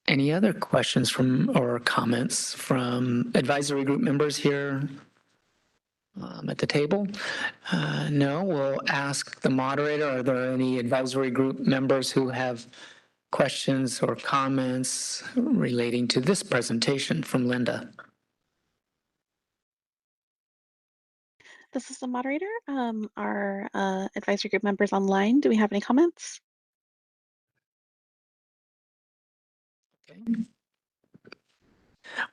Any other questions or comments from advisory group members here at the table? No, we'll ask the moderator, are there any advisory group members who have questions or comments relating to this presentation from Linda? This is the moderator. Our advisory group members online, do we have any comments? Okay.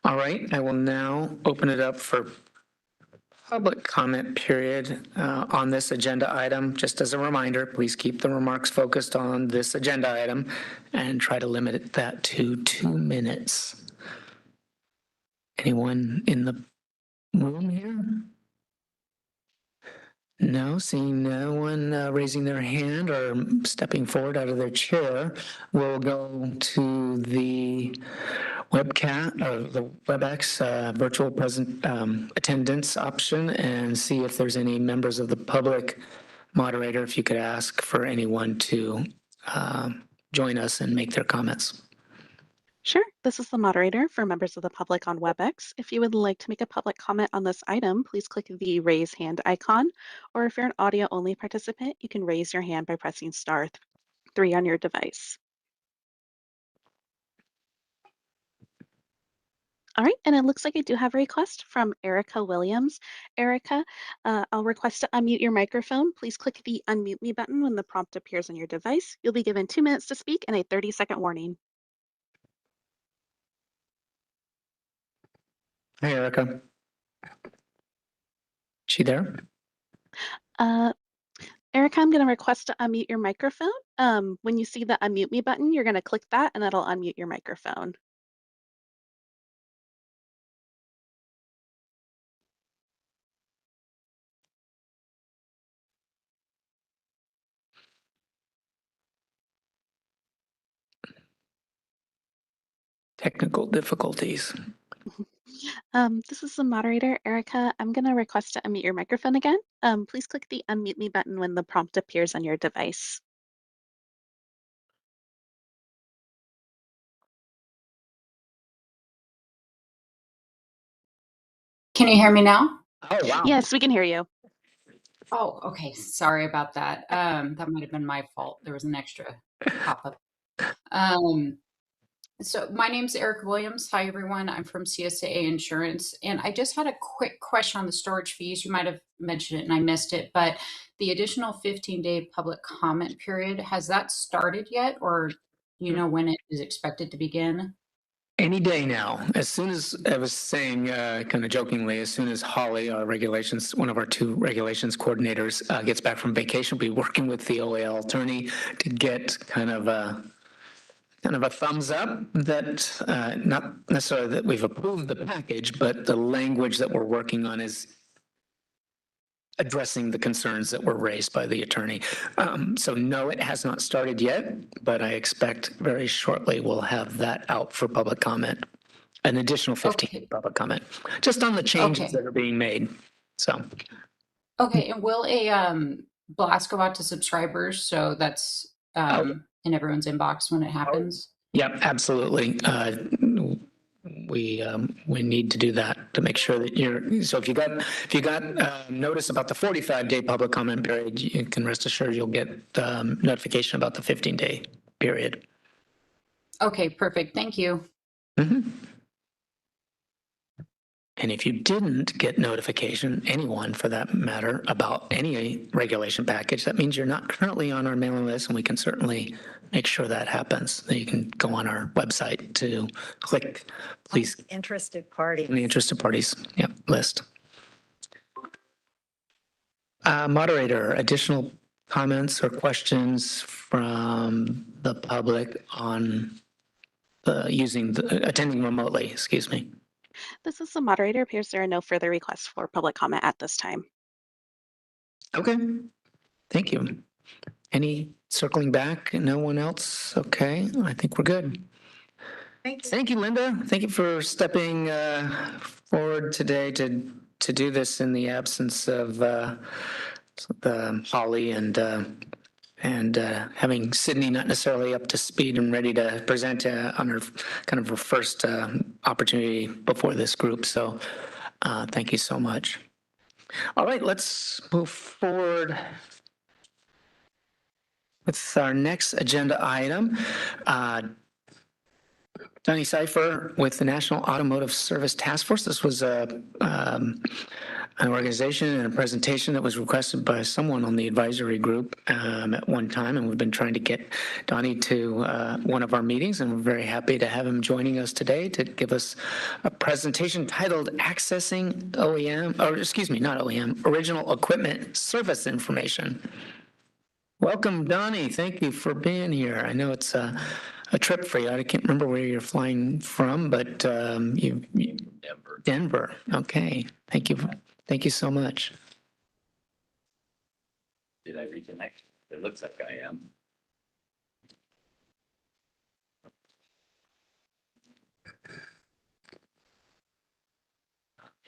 All right, I will now open it up for public comment period on this agenda item. Just as a reminder, please keep the remarks focused on this agenda item and try to limit that to 2 minutes. Anyone in the room here? No, seeing no one raising their hand or stepping forward out of their chair, we'll go to the webcast or the WebEx virtual attendance option and see if there's any members of the public. Moderator, if you could ask for anyone to join us and make their comments. Sure. This is the moderator for members of the public on WebEx. If you would like to make a public comment on this item, please click the raise hand icon, or if you're an audio only participant, you can raise your hand by pressing *3 on your device. All right, and it looks like I do have a request from Erica Williams. Erica, I'll request to unmute your microphone. Please click the unmute me button when the prompt appears on your device. You'll be given 2 minutes to speak and a 30-second warning. Hey, Erica. She there? Uh, Erica, I'm going to request to unmute your microphone. When you see the unmute me button, you're going to click that and that'll unmute your microphone. Technical difficulties. This is the moderator, Erica. I'm going to request to unmute your microphone again. Please click the unmute me button when the prompt appears on your device. Can you hear me now? Oh, wow. Yes, we can hear you. Oh, okay. Sorry about that. That might have been my fault. There was an extra pop-up. So my name's Eric Williams. Hi, everyone. I'm from CSAA Insurance, and I just had a quick question on the storage fees. You might have mentioned it and I missed it, but the additional 15-day public comment period, has that started yet, or do you know when it is expected to begin? Any day now. As soon as I was saying, kind of jokingly, as soon as Holly, our regulations, one of our two regulations coordinators, gets back from vacation, we'll be working with the OAL attorney to get kind of a thumbs up that not necessarily that we've approved the package, but the language that we're working on is addressing the concerns that were raised by the attorney. So no, it has not started yet, but I expect very shortly we'll have that out for public comment, an additional 15 public comment, just on the changes that are being made. So. Okay, and will a blast go out to subscribers so that's in everyone's inbox when it happens? Yep, absolutely. We need to do that to make sure that so if you got notice about the 45-day public comment period, you can rest assured you'll get notification about the 15-day period. Okay, perfect. Thank you. Mm-hmm. And if you didn't get notification, anyone for that matter, about any regulation package, that means you're not currently on our mailing list, and we can certainly make sure that happens. You can go on our website to click, please. Interested parties. In the interested parties, yep, list. Moderator, additional comments or questions from the public on attending remotely, excuse me. This is the moderator. Appears there are no further requests for public comment at this time. Okay, thank you. Any circling back? No one else? Okay, I think we're good. Thank you, Linda. Thank you for stepping forward today to do this in the absence of Holly and having Sydney not necessarily up to speed and ready to present on her kind of her first opportunity before this group. So thank you so much. All right, let's move forward with our next agenda item. Donnie Cipher with the National Automotive Service Task Force. This was an organization and a presentation that was requested by someone on the advisory group at one time, and we've been trying to get Donnie to one of our meetings, and we're very happy to have him joining us today to give us a presentation titled Accessing OEM, or excuse me, not OEM, Original Equipment Service Information. Welcome, Donnie. Thank you for being here. I know it's a trip for you. I can't remember where you're flying from, but Denver. Okay. Thank you. Thank you so much. Did I reconnect? It looks like I am.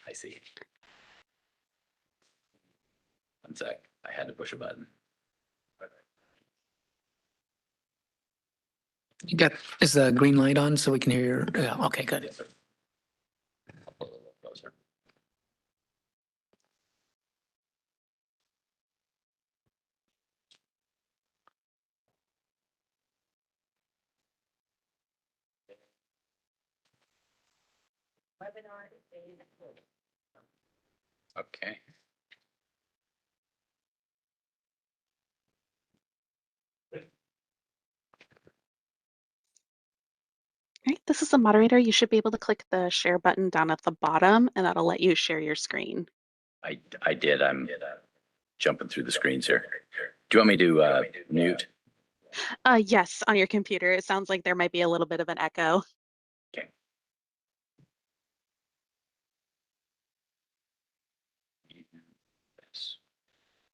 I see. One sec. I had to push a button. Is the green light on so we can hear your, yeah, okay, good. Yes, sir. I'll pull it a little closer. Okay. All right, this is the moderator. You should be able to click the share button down at the bottom, and that'll let you share your screen. I did. I'm jumping through the screens here. Do you want me to mute? Yes, on your computer. It sounds like there might be a little bit of an echo. Okay.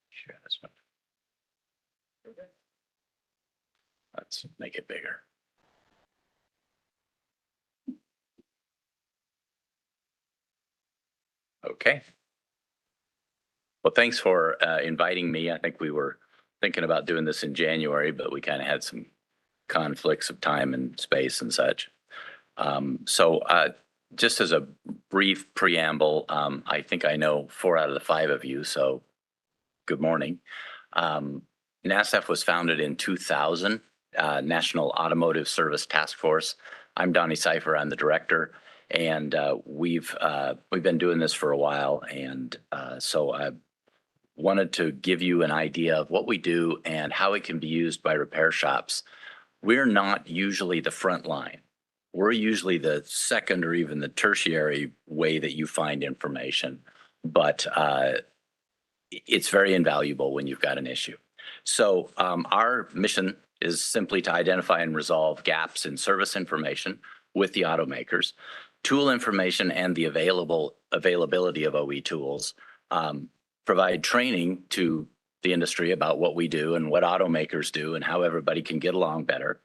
Share this one. Let's make it bigger. Okay. Well, thanks for inviting me. I think we were thinking about doing this in January, but we kind of had some conflicts of time and space and such. So just as a brief preamble, I think I know 4 out of the 5 of you, so good morning. NASF was founded in 2000, National Automotive Service Task Force. I'm Donnie Cipher, I'm the director, and we've been doing this for a while, and so I wanted to give you an idea of what we do and how it can be used by repair shops. We're not usually the front line. We're usually the second or even the tertiary way that you find information, but it's very invaluable when you've got an issue. So our mission is simply to identify and resolve gaps in service information with the automakers, tool information and the availability of OE tools, provide training to the industry about what we do and what automakers do and how everybody can get along better.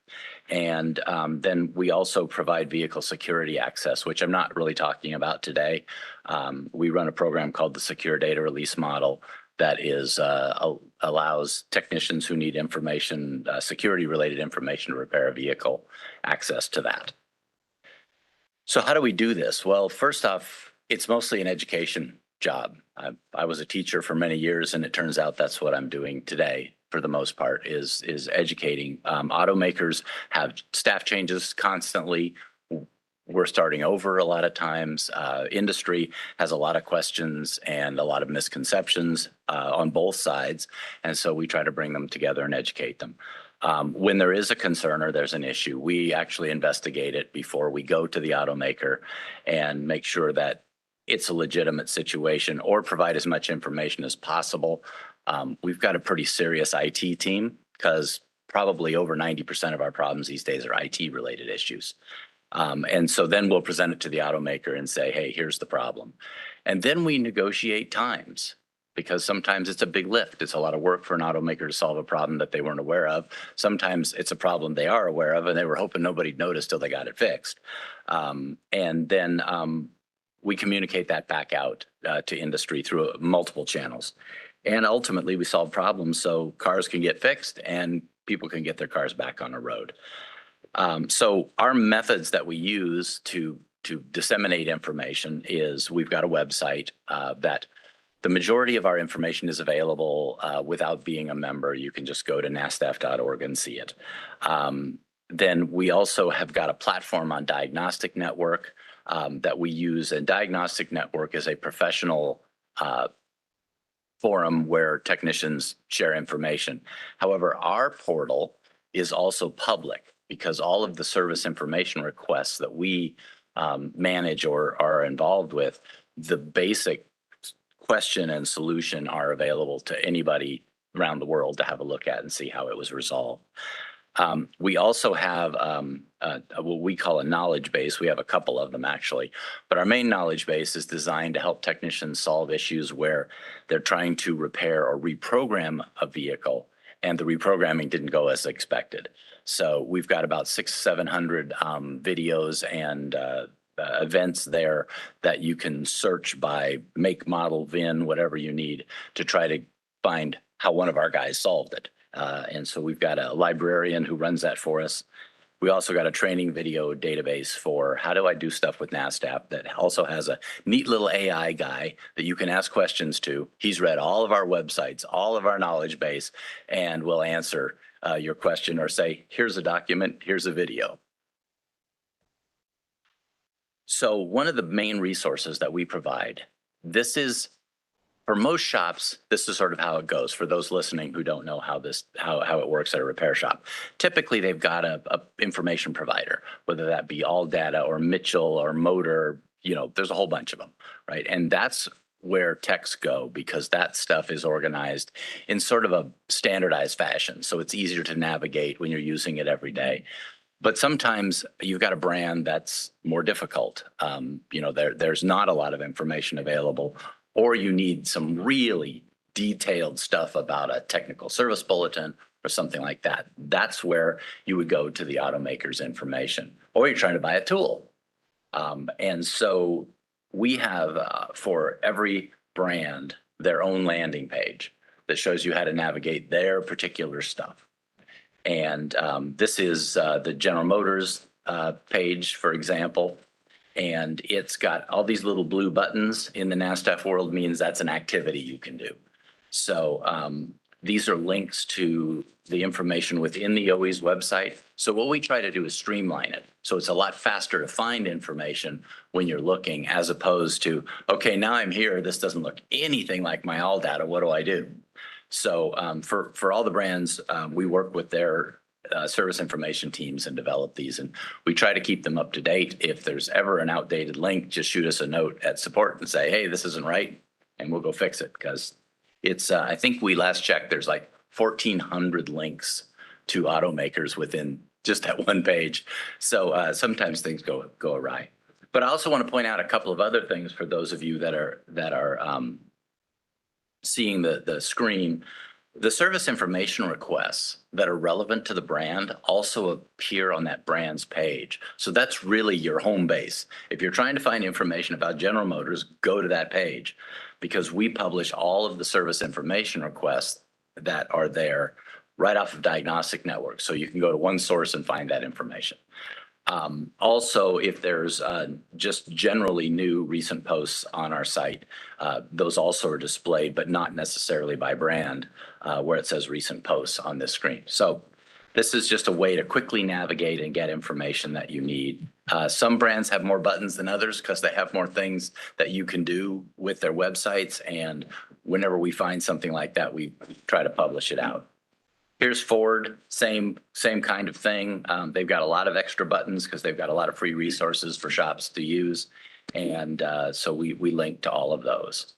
And then we also provide vehicle security access, which I'm not really talking about today. We run a program called the Secure Data Release Model that is allows technicians who need information, security-related information to repair a vehicle, access to that. So how do we do this? Well, first off, it's mostly an education job. I was a teacher for many years, and it turns out that's what I'm doing today for the most part, is educating. Automakers have staff changes constantly. We're starting over a lot of times. Industry has a lot of questions and a lot of misconceptions on both sides. And so we try to bring them together and educate them. When there is a concern or there's an issue, we actually investigate it before we go to the automaker and make sure that it's a legitimate situation or provide as much information as possible. We've got a pretty serious IT team because probably over 90% of our problems these days are IT related issues. And so then we'll present it to the automaker and say, hey, here's the problem. And then we negotiate times because sometimes it's a big lift. It's a lot of work for an automaker to solve a problem that they weren't aware of. Sometimes it's a problem they are aware of and they were hoping nobody'd notice till they got it fixed. And then we communicate that back out to industry through multiple channels. And ultimately we solve problems so cars can get fixed and people can get their cars back on the road. So our methods that we use to disseminate information is we've got a website that the majority of our information is available without being a member. You can just go to nasdaf.org and see it. Then we also have got a platform on Diagnostic Network that we use. And Diagnostic Network is a professional forum where technicians share information. However, our portal is also public because all of the service information requests that we manage or are involved with, the basic question and solution are available to anybody around the world to have a look at and see how it was resolved. We also have what we call a knowledge base. We have a couple of them actually, but our main knowledge base is designed to help technicians solve issues where they're trying to repair or reprogram a vehicle and the reprogramming didn't go as expected. So we've got about 600-700 videos and events there that you can search by make, model, VIN, whatever you need to try to find how one of our guys solved it. And so we've got a librarian who runs that for us. We also got a training video database for how do I do stuff with NASDAP that also has a neat little AI guy that you can ask questions to. He's read all of our websites, all of our knowledge base, and will answer your question or say, here's a document, here's a video. So one of the main resources that we provide, this is, for most shops, this is sort of how it goes. For those listening who don't know how it works at a repair shop, typically they've got a information provider, whether that be All Data or Mitchell or Motor. There's a whole bunch of them, right? And that's where techs go, because that stuff is organized in sort of a standardized fashion. So it's easier to navigate when you're using it every day. But sometimes you've got a brand that's more difficult. There's not a lot of information available, or you need some really detailed stuff about a technical service bulletin or something like that. That's where you would go to the automaker's information, or you're trying to buy a tool. And so we have, for every brand, their own landing page that shows you how to navigate their particular stuff. And this is the General Motors page, for example. And it's got all these little blue buttons. In the NASDAQ world means that's an activity you can do. So these are links to the information within the OE's website. So what we try to do is streamline it. So it's a lot faster to find information when you're looking, as opposed to, okay, now I'm here. This doesn't look anything like my All Data. What do I do? So for all the brands, we work with their service information teams and develop these, and we try to keep them up to date. If there's ever an outdated link, just shoot us a note at support and say, hey, this isn't right, and we'll go fix it, because it's, I think we last checked, there's like 1,400 links to automakers within just that one page. So sometimes things go awry. But I also want to point out a couple of other things for those of you that are seeing the screen. The service information requests that are relevant to the brand also appear on that brand's page. So that's really your home base. If you're trying to find information about General Motors, go to that page, because we publish all of the service information requests that are there right off of Diagnostic Network. So you can go to one source and find that information. Also, if there's just generally new recent posts on our site, those also are displayed, but not necessarily by brand, where it says recent posts on this screen. So this is just a way to quickly navigate and get information that you need. Some brands have more buttons than others because they have more things that you can do with their websites. And whenever we find something like that, we try to publish it out. Here's Ford, same kind of thing. They've got a lot of extra buttons because they've got a lot of free resources for shops to use. And so we link to all of those.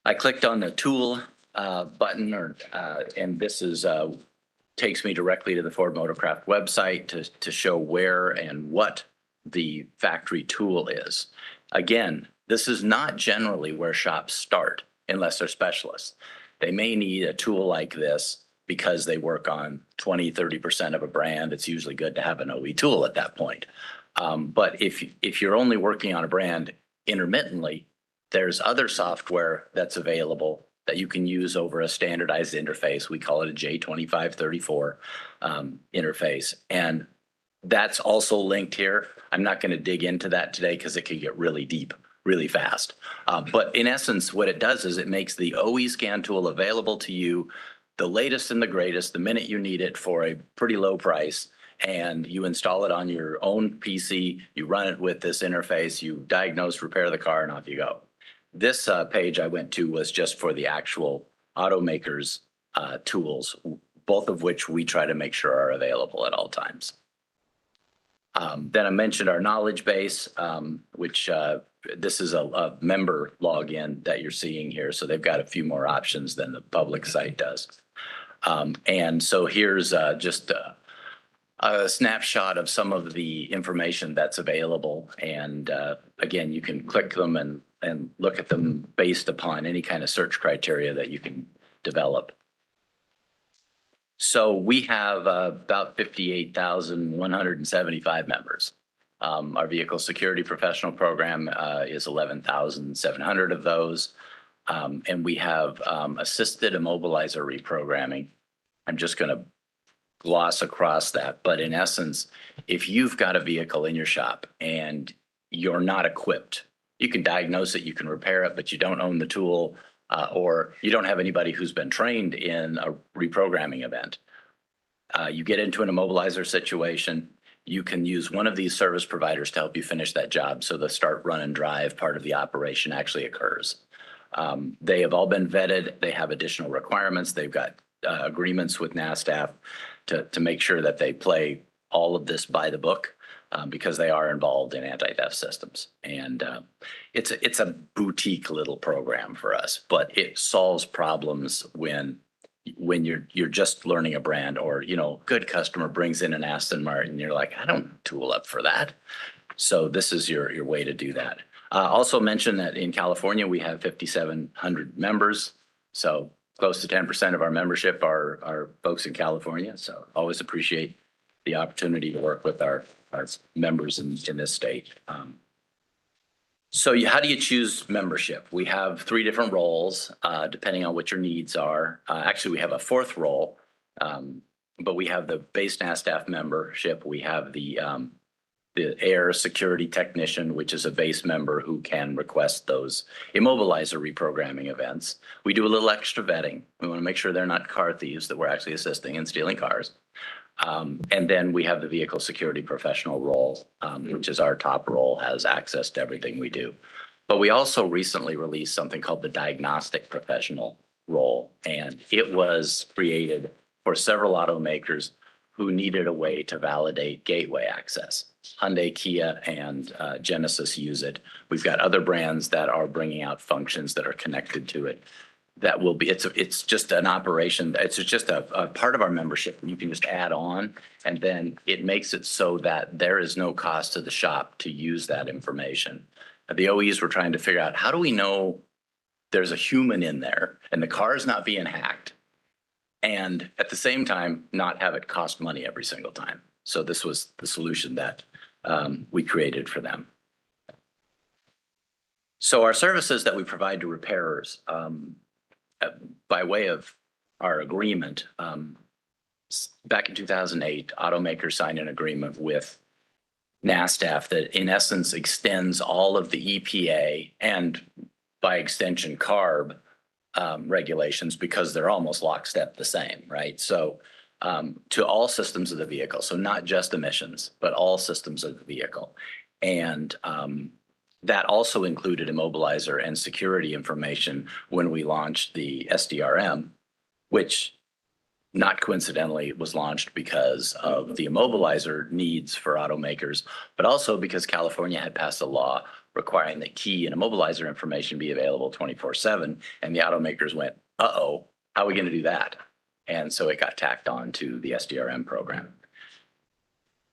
I clicked on the tool button, and this is takes me directly to the Ford Motorcraft website to show where and what the factory tool is. Again, this is not generally where shops start unless they're specialists. They may need a tool like this because they work on 20–30% of a brand. It's usually good to have an OE tool at that point. But if you're only working on a brand intermittently, there's other software that's available that you can use over a standardized interface. We call it a J2534 interface. And that's also linked here. I'm not going to dig into that today because it could get really deep really fast. But in essence, what it does is it makes the OE scan tool available to you, the latest and the greatest, the minute you need it for a pretty low price. And you install it on your own PC, you run it with this interface, you diagnose, repair the car, and off you go. This page I went to was just for the actual automakers' tools, both of which we try to make sure are available at all times. Then I mentioned our knowledge base, which this is a member login that you're seeing here. So they've got a few more options than the public site does. And so here's just a snapshot of some of the information that's available. And again, you can click them and look at them based upon any kind of search criteria that you can develop. So we have about 58,175 members. Our vehicle security professional program is 11,700 of those. And we have assisted immobilizer reprogramming. I'm just going to gloss across that. But in essence, if you've got a vehicle in your shop and you're not equipped, you can diagnose it, you can repair it, but you don't own the tool, or you don't have anybody who's been trained in a reprogramming event. You get into an immobilizer situation, you can use one of these service providers to help you finish that job. So the start, run, and drive part of the operation actually occurs. They have all been vetted. They have additional requirements. They've got agreements with NASTAF to make sure that they play all of this by the book because they are involved in anti-theft systems. And it's a boutique little program for us, but it solves problems when you're just learning a brand, or, you know, good customer brings in an Aston Martin, you're like, I don't tool up for that. So this is your way to do that. Also mention that in California, we have 5,700 members. So close to 10% of our membership are folks in California. So always appreciate the opportunity to work with our members in this state. So how do you choose membership? We have 3 different roles, depending on what your needs are. Actually, we have a 4th role, but we have the base NASTAF membership. We have the air security technician, which is a base member who can request those immobilizer reprogramming events. We do a little extra vetting. We want to make sure they're not car thieves that we're actually assisting in stealing cars. And then we have the vehicle security professional role, which is our top role, has access to everything we do. But we also recently released something called the diagnostic professional role, and it was created for several automakers who needed a way to validate gateway access. Hyundai, Kia, and Genesis use it. We've got other brands that are bringing out functions that are connected to it. That will be, it's just an operation. It's just a part of our membership. You can just add on, and then it makes it so that there is no cost to the shop to use that information. The OEs were trying to figure out, how do we know there's a human in there and the car is not being hacked, and at the same time not have it cost money every single time. So this was the solution that we created for them. So our services that we provide to repairers, by way of our agreement, back in 2008, automakers signed an agreement with NASTAF that in essence extends all of the EPA and by extension CARB regulations, because they're almost lockstep the same, right? So to all systems of the vehicle, so not just emissions, but all systems of the vehicle. And that also included immobilizer and security information when we launched the SDRM, which not coincidentally was launched because of the immobilizer needs for automakers, but also because California had passed a law requiring that key and immobilizer information be available 24/7. And the automakers went, uh-oh, how are we going to do that? And so it got tacked on to the SDRM program.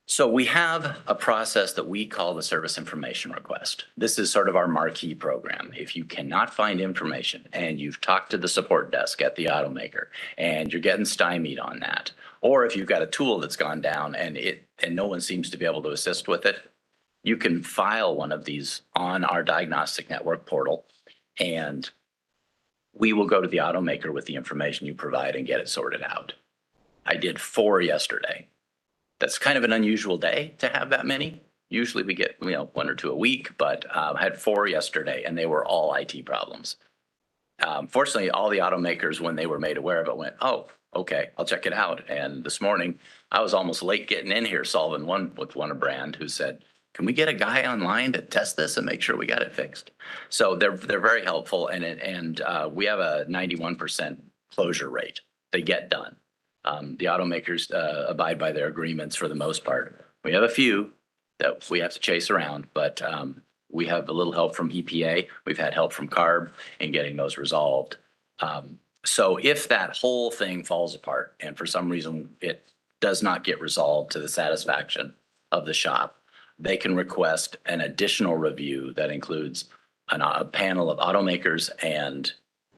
So we have a process that we call the service information request. This is sort of our marquee program. If you cannot find information and you've talked to the support desk at the automaker and you're getting stymied on that, or if you've got a tool that's gone down and no one seems to be able to assist with it, you can file one of these on our diagnostic network portal, and we will go to the automaker with the information you provide and get it sorted out. I did 4 yesterday. That's kind of an unusual day to have that many. Usually we get, 1 or 2 a week, but I had 4 yesterday, and they were all IT problems. Fortunately, all the automakers, when they were made aware of it, went, oh, okay, I'll check it out. And this morning, I was almost late getting in here solving one with one brand who said, can we get a guy online to test this and make sure we got it fixed? So they're very helpful, and we have a 91% closure rate. They get done. The automakers abide by their agreements for the most part. We have a few that we have to chase around, but we have a little help from EPA. We've had help from CARB in getting those resolved. So if that whole thing falls apart and for some reason it does not get resolved to the satisfaction of the shop, they can request an additional review that includes a panel of automakers and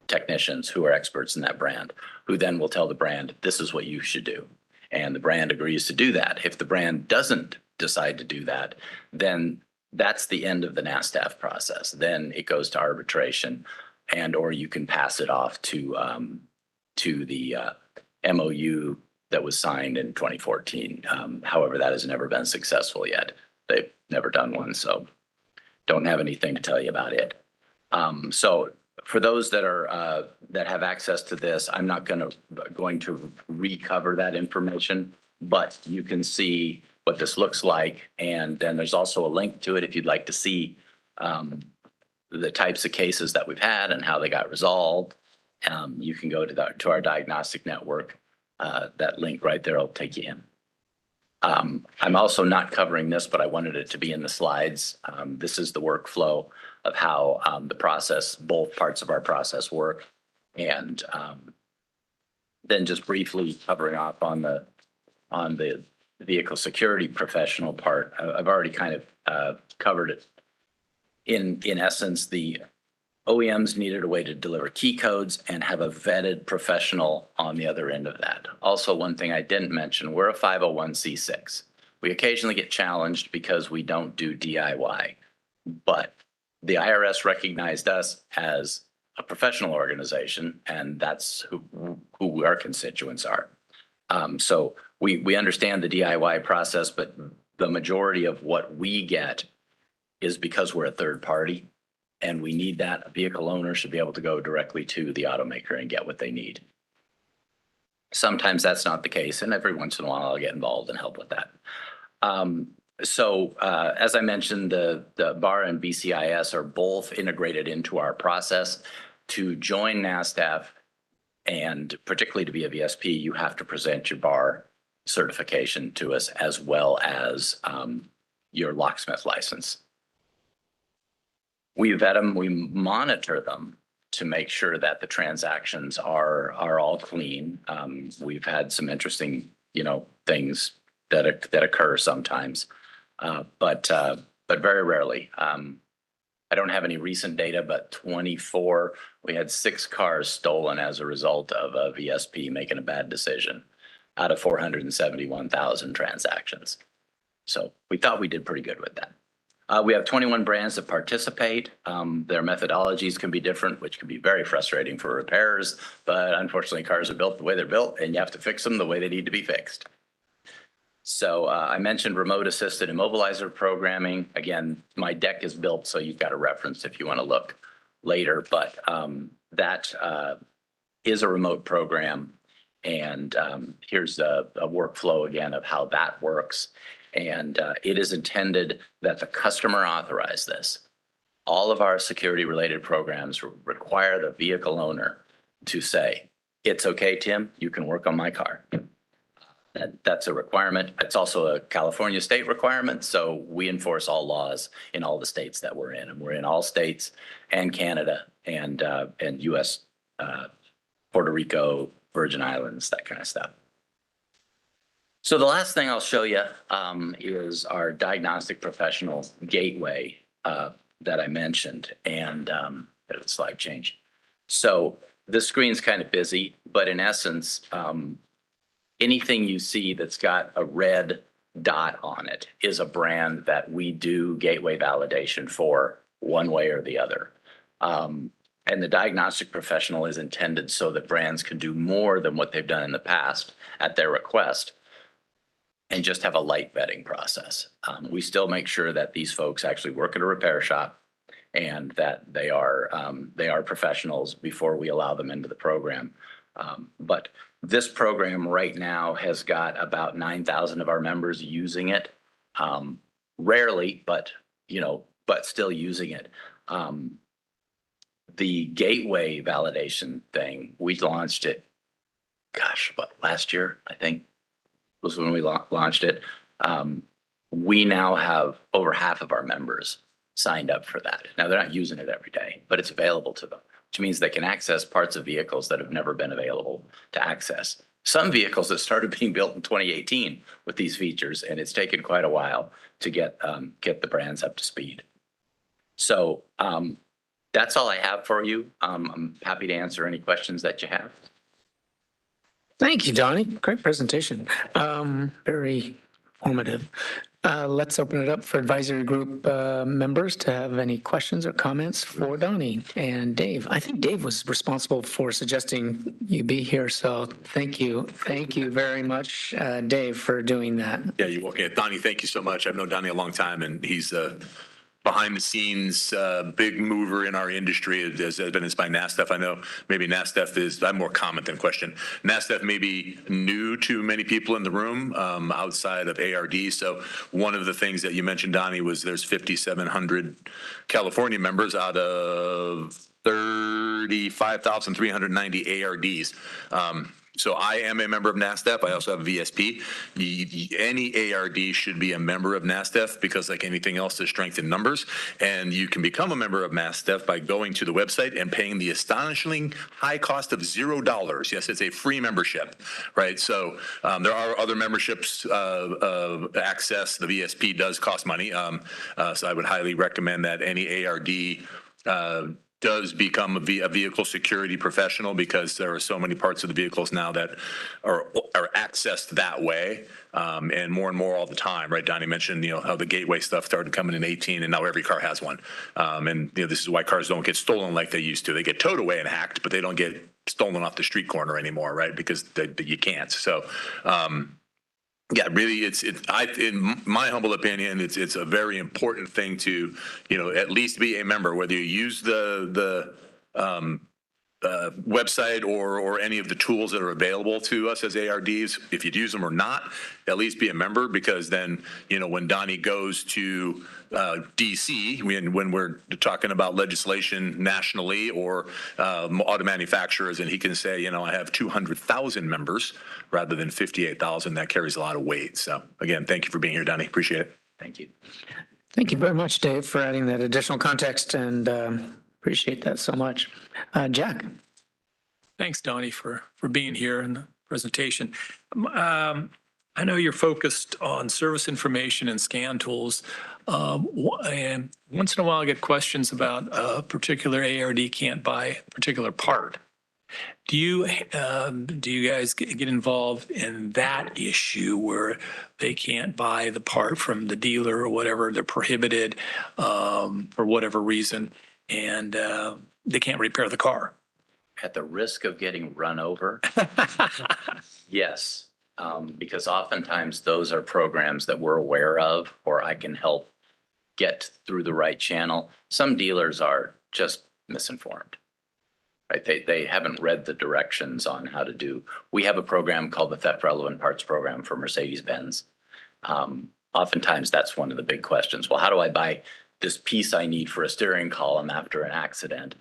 technicians who are experts in that brand, who then will tell the brand, this is what you should do. And the brand agrees to do that. If the brand doesn't decide to do that, then that's the end of the NASTAF process. Then it goes to arbitration, and or you can pass it off to the MOU that was signed in 2014. However, that has never been successful yet. They've never done one, so don't have anything to tell you about it. So for those that are that have access to this, I'm not going to recover that information, but you can see what this looks like. And then there's also a link to it if you'd like to see the types of cases that we've had and how they got resolved. You can go to our diagnostic network. That link right there will take you in. I'm also not covering this, but I wanted it to be in the slides. This is the workflow of how the process, both parts of our process work. And then just briefly covering off on the vehicle security professional part. I've already kind of covered it. In essence, the OEMs needed a way to deliver key codes and have a vetted professional on the other end of that. Also, one thing I didn't mention, we're a 501c6. We occasionally get challenged because we don't do DIY, but the IRS recognized us as a professional organization, and that's who our constituents are. So we understand the DIY process, but the majority of what we get is because we're a third party. And we need that. A vehicle owner should be able to go directly to the automaker and get what they need. Sometimes that's not the case, and every once in a while I'll get involved and help with that. As I mentioned, the BAR and BCIS are both integrated into our process. To join NASTAF, and particularly to be a VSP, you have to present your BAR certification to us as well as your locksmith license. We vet them, we monitor them to make sure that the transactions are all clean. We've had some interesting, things that occur sometimes, but very rarely. I don't have any recent data, but 24, we had 6 cars stolen as a result of a VSP making a bad decision out of 471,000 transactions. So we thought we did pretty good with that. We have 21 brands that participate. Their methodologies can be different, which can be very frustrating for repairers, but unfortunately cars are built the way they're built and you have to fix them the way they need to be fixed. So I mentioned remote assisted immobilizer programming. Again, my deck is built, so you've got a reference if you want to look later, but that is a remote program. And here's a workflow again of how that works. And it is intended that the customer authorize this. All of our security related programs require the vehicle owner to say, it's okay, Tim, you can work on my car. That's a requirement. It's also a California state requirement. So we enforce all laws in all the states that we're in. And we're in all states and Canada and US, Puerto Rico, Virgin Islands, that kind of stuff. So the last thing I'll show you is our diagnostic professional gateway that I mentioned, and the slide change. So the screen's kind of busy, but in essence, anything you see that's got a red dot on it is a brand that we do gateway validation for one way or the other. And the diagnostic professional is intended so that brands can do more than what they've done in the past at their request and just have a light vetting process. We still make sure that these folks actually work at a repair shop and that they are professionals before we allow them into the program. But this program right now has got about 9,000 of our members using it. Rarely, but still using it. The gateway validation thing, we launched it, last year, I think, was when we launched it. We now have over half of our members signed up for that. Now, they're not using it every day, but it's available to them, which means they can access parts of vehicles that have never been available to access. Some vehicles that started being built in 2018 with these features, and it's taken quite a while to get the brands up to speed. So that's all I have for you. I'm happy to answer any questions that you have. Thank you, Donnie. Great presentation. Very informative. Let's open it up for advisory group members to have any questions or comments for Donnie and Dave. I think Dave was responsible for suggesting you be here, so thank you. Thank you very much, Dave, for doing that. Yeah, you're welcome. Donnie, thank you so much. I've known Donnie a long time, and he's behind the scenes big mover in our industry, as evidenced by NASDAQ. I know maybe NASDAQ is, I'm more comment than question. NASDAQ may be new to many people in the room outside of ARD. So one of the things that you mentioned, Donnie, was there's 5,700 California members out of 35,390 ARDs. So I am a member of NASDAQ. I also have a VSP. Any ARD should be a member of NASDAQ because, like anything else, there's strength in numbers. And you can become a member of NASDAQ by going to the website and paying the astonishing high cost of $0. Yes, it's a free membership, right? So there are other memberships access. The VSP does cost money. So I would highly recommend that any ARD does become a vehicle security professional, because there are so many parts of the vehicles now that are accessed that way, and more all the time, right? Donnie mentioned, how the gateway stuff started coming in 18, and now every car has one. And this is why cars don't get stolen like they used to. They get towed away and hacked, but they don't get stolen off the street corner anymore, right? Because you can't. So, yeah, really, in my humble opinion, it's a very important thing to, at least be a member, whether you use the website or any of the tools that are available to us as ARDs. If you'd use them or not, at least be a member, because then, when Donnie goes to DC, when we're talking about legislation nationally or auto manufacturers, and he can say, I have 200,000 members rather than 58,000, that carries a lot of weight. So again, thank you for being here, Donnie. Appreciate it. Thank you. Thank you very much, Dave, for adding that additional context, and appreciate that so much. Jack. Thanks, Donnie, for being here in the presentation. I know you're focused on service information and scan tools. And once in a while I get questions about a particular ARD can't buy a particular part. Do you guys get involved in that issue where they can't buy the part from the dealer or whatever, they're prohibited for whatever reason, and they can't repair the car? At the risk of getting run over, yes, because oftentimes those are programs that we're aware of, or I can help get through the right channel. Some dealers are just misinformed. Right? They haven't read the directions on how to do. We have a program called the Theft Relevant Parts Program for Mercedes-Benz. Oftentimes that's one of the big questions. Well, how do I buy this piece I need for a steering column after an accident?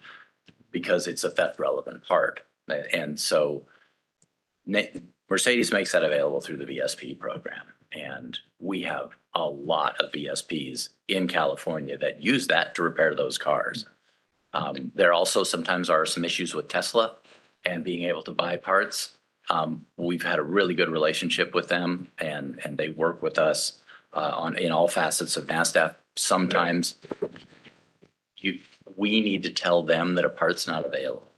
Because it's a theft relevant part. And so Mercedes makes that available through the VSP program. And we have a lot of VSPs in California that use that to repair those cars. There also sometimes are some issues with Tesla and being able to buy parts. We've had a really good relationship with them, and they work with us in all facets of NASDAQ. Sometimes we need to tell them that a part's not available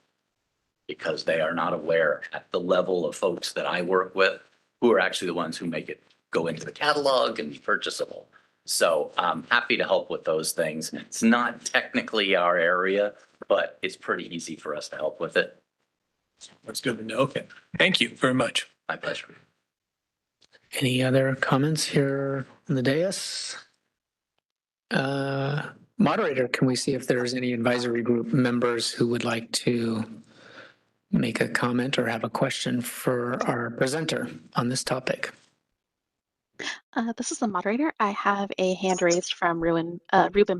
because they are not aware at the level of folks that I work with, who are actually the ones who make it go into the catalog and be purchasable. So I'm happy to help with those things. It's not technically our area, but it's pretty easy for us to help with it. That's good to know. Okay. Thank you very much. My pleasure. Any other comments here on the dais? Moderator, can we see if there's any advisory group members who would like to make a comment or have a question for our presenter on this topic? This is the moderator. I have a hand raised from Ruben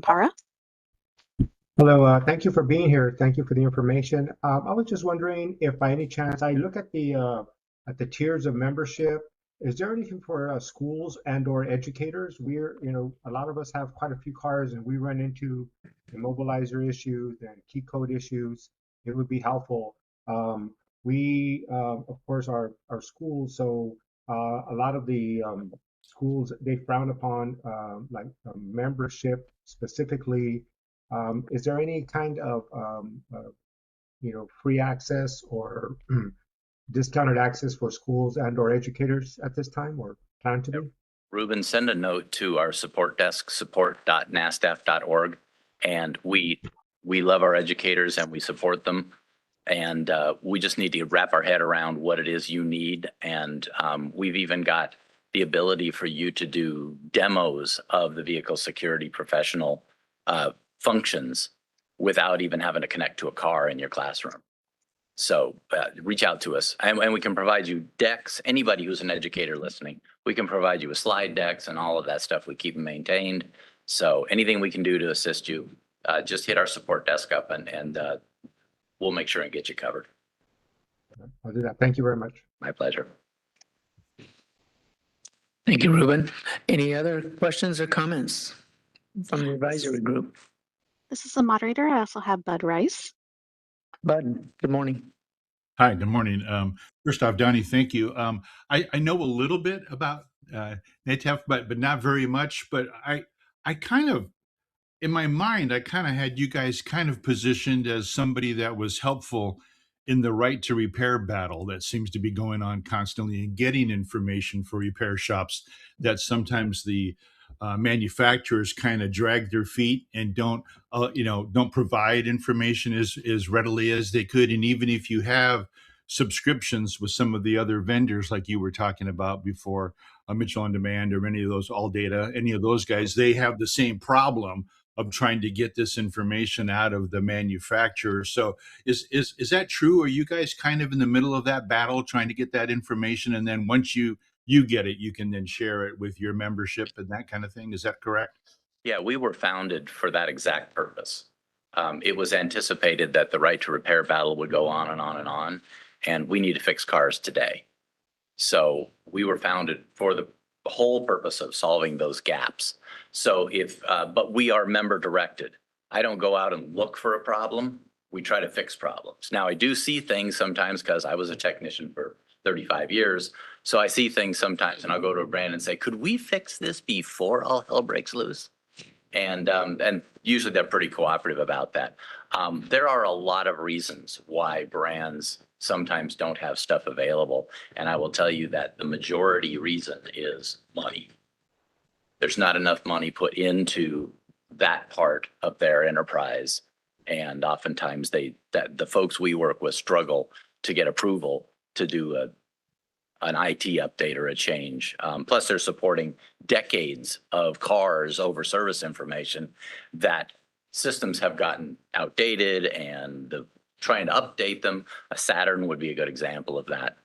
Para. Hello, thank you for being here. Thank you for the information. I was just wondering if by any chance I look at the tiers of membership. Is there anything for schools and or educators? We're, a lot of us have quite a few cars and we run into immobilizer issues and key code issues. It would be helpful. We, of course, are schools, so a lot of the schools, they frown upon membership specifically. Is there any kind of, free access or discounted access for schools and or educators at this time, or plan to be? Ruben, send a note to our support desk, support.nasdaq.org. And we love our educators and we support them. And we just need to wrap our head around what it is you need. And we've even got the ability for you to do demos of the vehicle security professional functions without even having to connect to a car in your classroom. So reach out to us, and we can provide you decks. Anybody who's an educator listening, we can provide you with slide decks and all of that stuff. We keep them maintained. So anything we can do to assist you, just hit our support desk up, and we'll make sure and get you covered. I'll do that. Thank you very much. My pleasure. Thank you, Ruben. Any other questions or comments from the advisory group? This is the moderator. I also have Bud Rice. Bud, good morning. Hi, good morning. First off, Donnie, thank you. I know a little bit about NATEF, but not very much. But I kind of, in my mind, I kind of had you guys kind of positioned as somebody that was helpful in the right to repair battle that seems to be going on constantly and getting information for repair shops that sometimes the manufacturers kind of drag their feet and don't provide information as readily as they could. And even if you have subscriptions with some of the other vendors like you were talking about before, Mitchell on Demand or any of those All Data, any of those guys, they have the same problem of trying to get this information out of the manufacturer. So is that true? Are you guys kind of in the middle of that battle trying to get that information, and then once you get it, you can then share it with your membership and that kind of thing? Is that correct? Yeah, we were founded for that exact purpose. It was anticipated that the right to repair battle would go on and on and on, and we need to fix cars today. So we were founded for the whole purpose of solving those gaps. So but we are member directed. I don't go out and look for a problem. We try to fix problems. Now, I do see things sometimes because I was a technician for 35 years. So I see things sometimes and I'll go to a brand and say, could we fix this before all hell breaks loose? And usually they're pretty cooperative about that. There are a lot of reasons why brands sometimes don't have stuff available. And I will tell you that the majority reason is money. There's not enough money put into that part of their enterprise. And oftentimes the folks we work with struggle to get approval to do an IT update or a change. Plus they're supporting decades of cars over service information that systems have gotten outdated, and trying to update them. A Saturn would be a good example of that.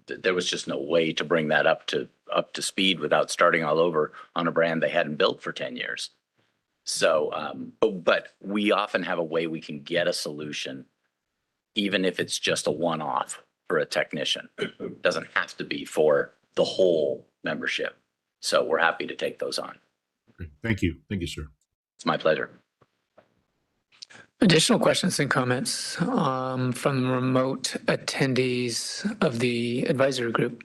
There was just no way to bring that up to speed without starting all over on a brand they hadn't built for 10 years. So, but we often have a way we can get a solution, even if it's just a one-off for a technician. It doesn't have to be for the whole membership. So we're happy to take those on. Okay. Thank you. Thank you, sir. It's my pleasure. Additional questions and comments from remote attendees of the advisory group?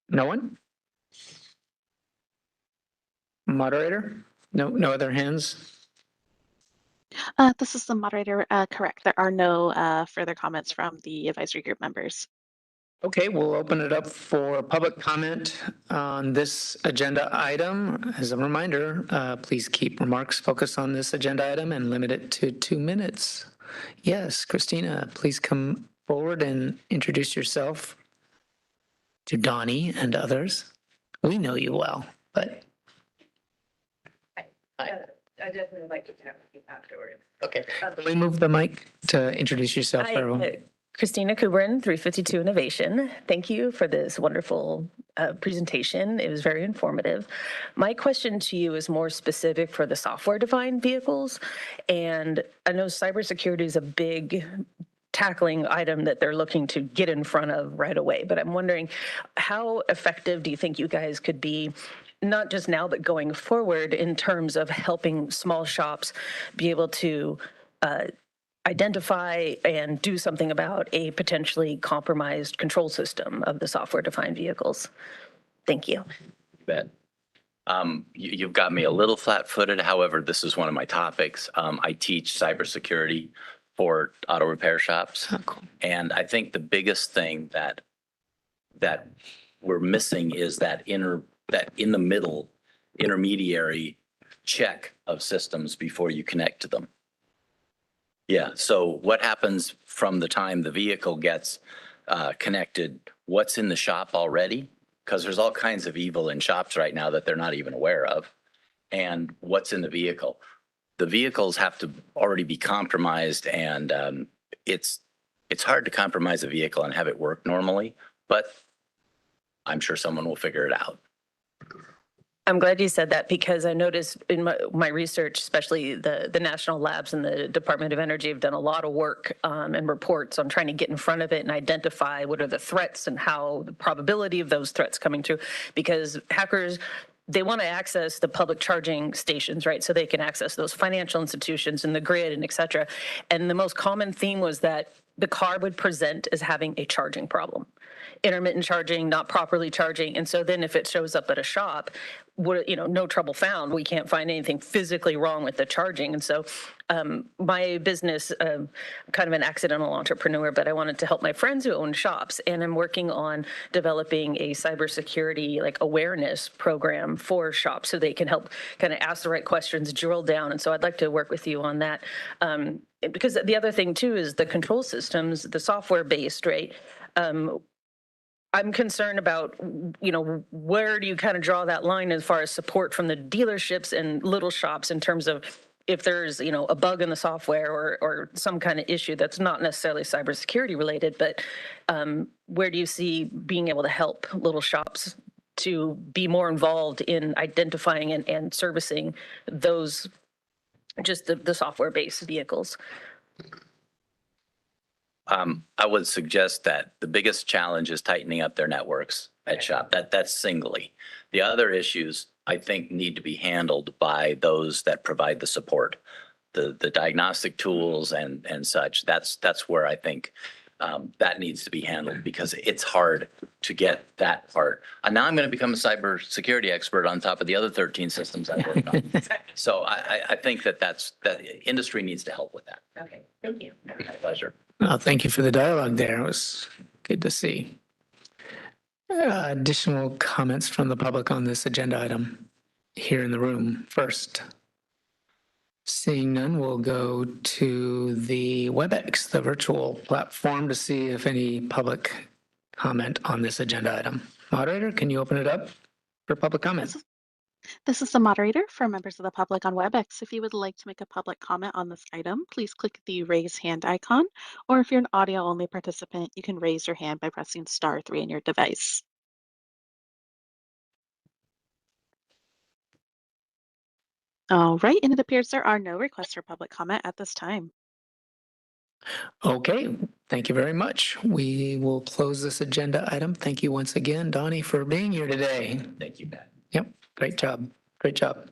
No one? Moderator? No other hands? This is the moderator. Correct. There are no further comments from the advisory group members. Okay, we'll open it up for public comment on this agenda item. As a reminder, please keep remarks focused on this agenda item and limit it to 2 minutes. Yes, Christina, please come forward and introduce yourself to Donnie and others. We know you well, but. I definitely like to chat with you afterwards. Okay. Can we move the mic to introduce yourself, everyone? Christina Kubrin, 352 Innovation. Thank you for this wonderful presentation. It was very informative. My question to you is more specific for the software-defined vehicles. And I know cybersecurity is a big tackling item that they're looking to get in front of right away. But I'm wondering, how effective do you think you guys could be, not just now, but going forward, in terms of helping small shops be able to identify and do something about a potentially compromised control system of the software-defined vehicles? Thank you. You bet. You've got me a little flat-footed. However, this is one of my topics. I teach cybersecurity for auto repair shops. Oh, cool. And I think the biggest thing that we're missing is that in the middle intermediary check of systems before you connect to them. Yeah, so what happens from the time the vehicle gets connected? What's in the shop already? Because there's all kinds of evil in shops right now that they're not even aware of. And what's in the vehicle? The vehicles have to already be compromised, and it's hard to compromise a vehicle and have it work normally, but I'm sure someone will figure it out. I'm glad you said that, because I noticed in my research, especially the national labs and the Department of Energy have done a lot of work and reports on trying to get in front of it and identify what are the threats and how the probability of those threats coming true, because hackers, they want to access the public charging stations, right? So they can access those financial institutions and the grid and et cetera. And the most common theme was that the car would present as having a charging problem, intermittent charging, not properly charging. And so then if it shows up at a shop, no trouble found, we can't find anything physically wrong with the charging. And so my business, I'm kind of an accidental entrepreneur, but I wanted to help my friends who own shops. And I'm working on developing a cybersecurity awareness program for shops so they can help kind of ask the right questions, drill down. And so I'd like to work with you on that. Because the other thing too is the control systems, the software based, right? I'm concerned about, where do you kind of draw that line as far as support from the dealerships and little shops in terms of if there's, a bug in the software or some kind of issue that's not necessarily cybersecurity related, but where do you see being able to help little shops to be more involved in identifying and servicing those, just the software-based vehicles? I would suggest that the biggest challenge is tightening up their networks at shop. That's singly. The other issues, I think, need to be handled by those that provide the support, the diagnostic tools and such. That's where I think that needs to be handled, because it's hard to get that part. And now I'm going to become a cybersecurity expert on top of the other 13 systems I work on. So I think that industry needs to help with that. Okay, thank you. My pleasure. Well, thank you for the dialogue there. It was good to see. Additional comments from the public on this agenda item here in the room first. Seeing none, we'll go to the WebEx, the virtual platform, to see if any public comment on this agenda item. Moderator, can you open it up for public comment? This is the moderator for members of the public on WebEx. If you would like to make a public comment on this item, please click the raise hand icon, or if you're an audio-only participant, you can raise your hand by pressing *3 on your device. All right, and it appears there are no requests for public comment at this time. Okay, thank you very much. We will close this agenda item. Thank you once again, Donnie, for being here today. Thank you, Pat. Yep, great job. Great job.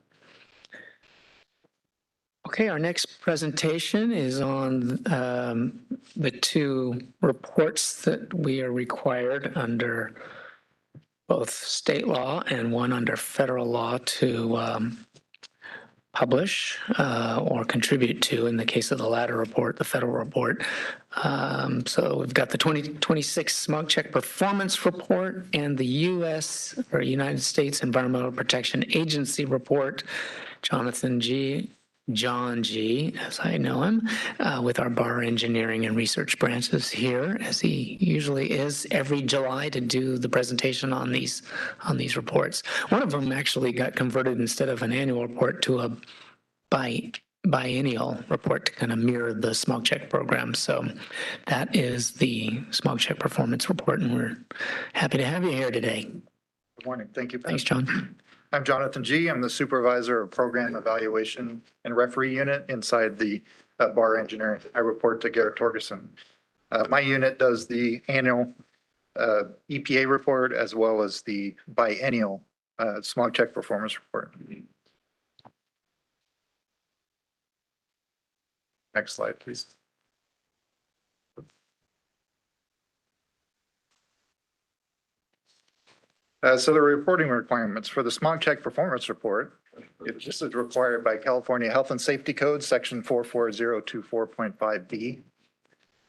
Okay, our next presentation is on the two reports that we are required under both state law and one under federal law to publish or contribute to, in the case of the latter report, the federal report. So we've got the 2026 Smog Check Performance Report and the U.S. or United States Environmental Protection Agency report. John G., as I know him, with our bar engineering and research branches here, as he usually is every July to do the presentation on these reports. One of them actually got converted, instead of an annual report, to a biennial report to kind of mirror the Smog Check program. So that is the Smog Check Performance Report, and we're happy to have you here today. Good morning. Thank you, Pat. Thanks, John. I'm Jonathan G. I'm the supervisor of program evaluation and referee unit inside the bar engineering. I report to Garrett Torgerson. My unit does the annual EPA report as well as the biennial Smog Check Performance Report. Next slide, please. So the reporting requirements for the Smog Check Performance Report, this is required by California Health and Safety Code, section 44024.5B.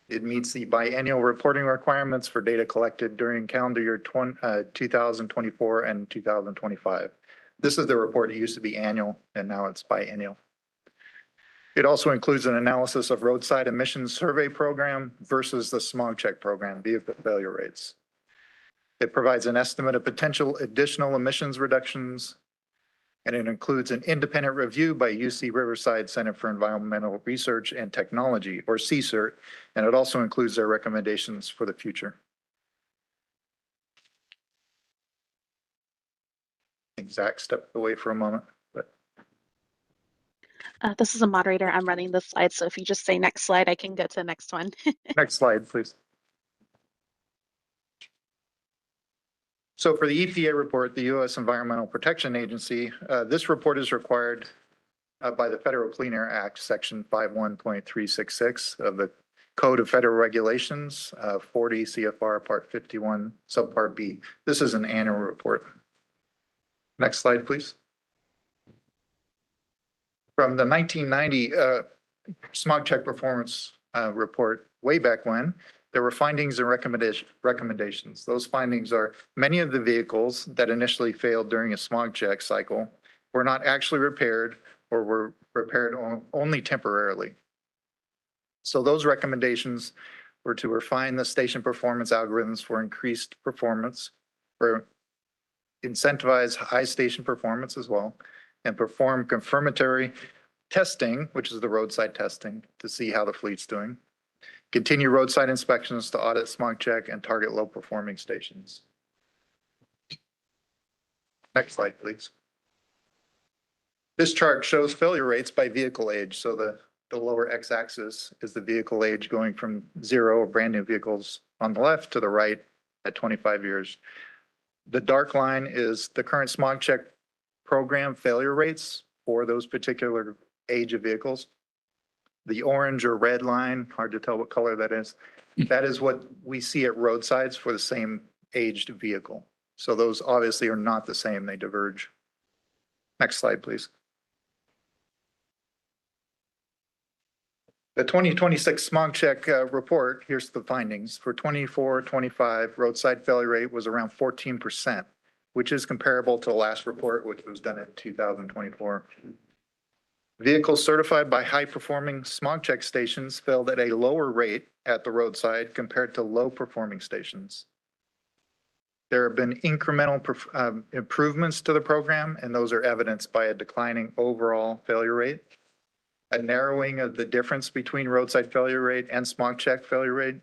It meets the biennial reporting requirements for data collected during calendar year 2024 and 2025. This is the report. It used to be annual, and now it's biennial. It also includes an analysis of roadside emissions survey program versus the smog check program, vehicle failure rates. It provides an estimate of potential additional emissions reductions, and it includes an independent review by UC Riverside Center for Environmental Research and Technology, or CSERT, and it also includes their recommendations for the future. Zach stepped away for a moment, but This is a moderator. I'm running the slide, so if you just say next slide, I can go to the next one. next slide, please. So for the EPA report, the U.S. Environmental Protection Agency, this report is required by the Federal Clean Air Act, Section 51.366 of the Code of Federal Regulations, 40 CFR Part 51, Subpart B. This is an annual report. Next slide, please. From the 1990 smog check performance report way back when, there were findings and recommendations. Those findings are many of the vehicles that initially failed during a smog check cycle were not actually repaired or were repaired only temporarily. So those recommendations were to refine the station performance algorithms for increased performance, or incentivize high station performance as well, and perform confirmatory testing, which is the roadside testing, to see how the fleet's doing. Continue roadside inspections to audit smog check and target low performing stations. Next slide, please. This chart shows failure rates by vehicle age. So the lower x-axis is the vehicle age going from 0 or brand new vehicles on the left to the right at 25 years. The dark line is the current smog check program failure rates for those particular age of vehicles. The orange or red line, hard to tell what color that is what we see at roadsides for the same aged vehicle. So those obviously are not the same, they diverge. Next slide, please. The 2026 smog check report, here's the findings. For 24-25, roadside failure rate was around 14%, which is comparable to the last report, which was done in 2024. Vehicles certified by high-performing smog check stations failed at a lower rate at the roadside compared to low-performing stations. There have been incremental improvements to the program, and those are evidenced by a declining overall failure rate, a narrowing of the difference between roadside failure rate and smog check failure rate,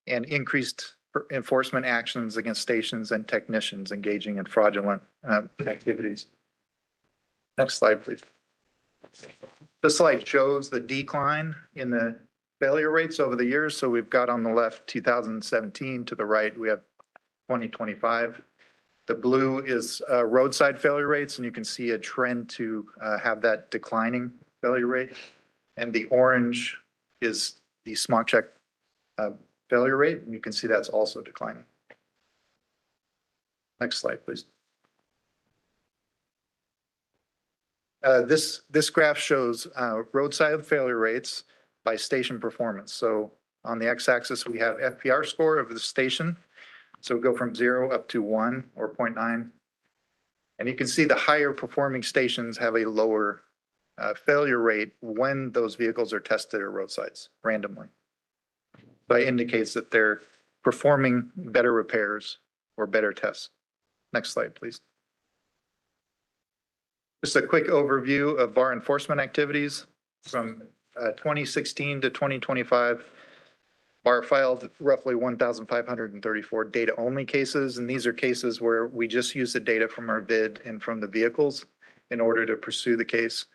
and increased enforcement actions against stations and technicians engaging in fraudulent activities. Next slide, please. This slide shows the decline in the failure rates over the years. So we've got on the left 2017, to the right we have 2025. The blue is roadside failure rates, and you can see a trend to have that declining failure rate. And the orange is the smog check failure rate, and you can see that's also declining. Next slide, please. This graph shows roadside failure rates by station performance. So on the x-axis, we have FPR score of the station. So we go from 0 up to 1 or 0.9. And you can see the higher performing stations have a lower failure rate when those vehicles are tested at roadsides randomly. That indicates that they're performing better repairs or better tests. Next slide, please. Just a quick overview of bar enforcement activities from 2016 to 2025. BAR filed roughly 1,534 data-only cases, and these are cases where we just use the data from our bid and from the vehicles in order to pursue the case.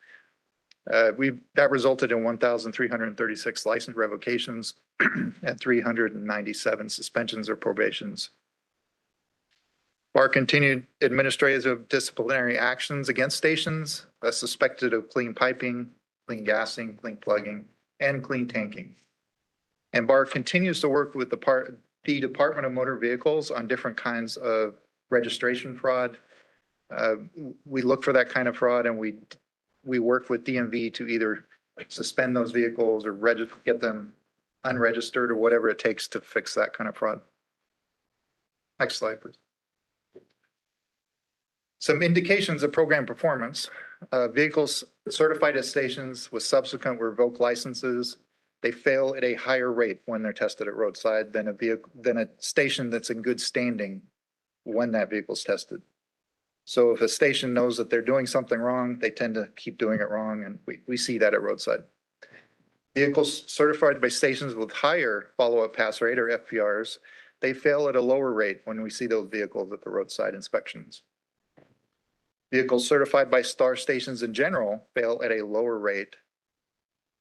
That resulted in 1,336 license revocations and 397 suspensions or probations. BAR continued administrative disciplinary actions against stations suspected of clean piping, clean gassing, clean plugging, and clean tanking. And BAR continues to work with the Department of Motor Vehicles on different kinds of registration fraud. We look for that kind of fraud, and we work with DMV to either suspend those vehicles or get them unregistered or whatever it takes to fix that kind of fraud. Next slide, please. Some indications of program performance. vehicles certified as stations with subsequent revoked licenses, they fail at a higher rate when they're tested at roadside than a station that's in good standing when that vehicle's tested. So if a station knows that they're doing something wrong, they tend to keep doing it wrong, and we see that at roadside. Vehicles certified by stations with higher follow-up pass rate or FPRs, they fail at a lower rate when we see those vehicles at the roadside inspections. Vehicles certified by STAR stations in general fail at a lower rate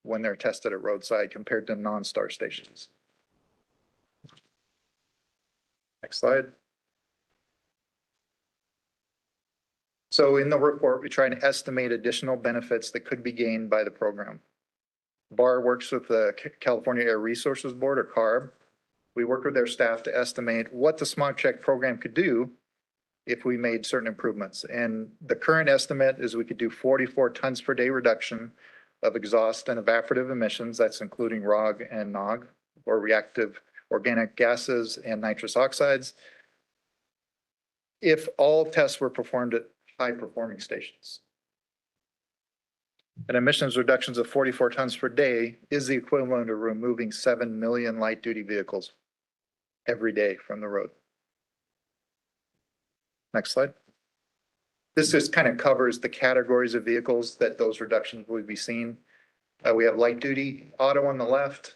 when they're tested at roadside compared to non-STAR stations. Next slide. So in the report, we try to estimate additional benefits that could be gained by the program. BAR works with the California Air Resources Board, or CARB. We work with their staff to estimate what the smog check program could do if we made certain improvements. And the current estimate is we could do 44 tons per day reduction of exhaust and evaporative emissions. That's including ROG and NOG, or reactive organic gases and nitrous oxides, if all tests were performed at high performing stations. And emissions reductions of 44 tons per day is the equivalent of removing 7 million light duty vehicles every day from the road. Next slide. This just kind of covers the categories of vehicles that those reductions would be seen. We have light duty auto on the left,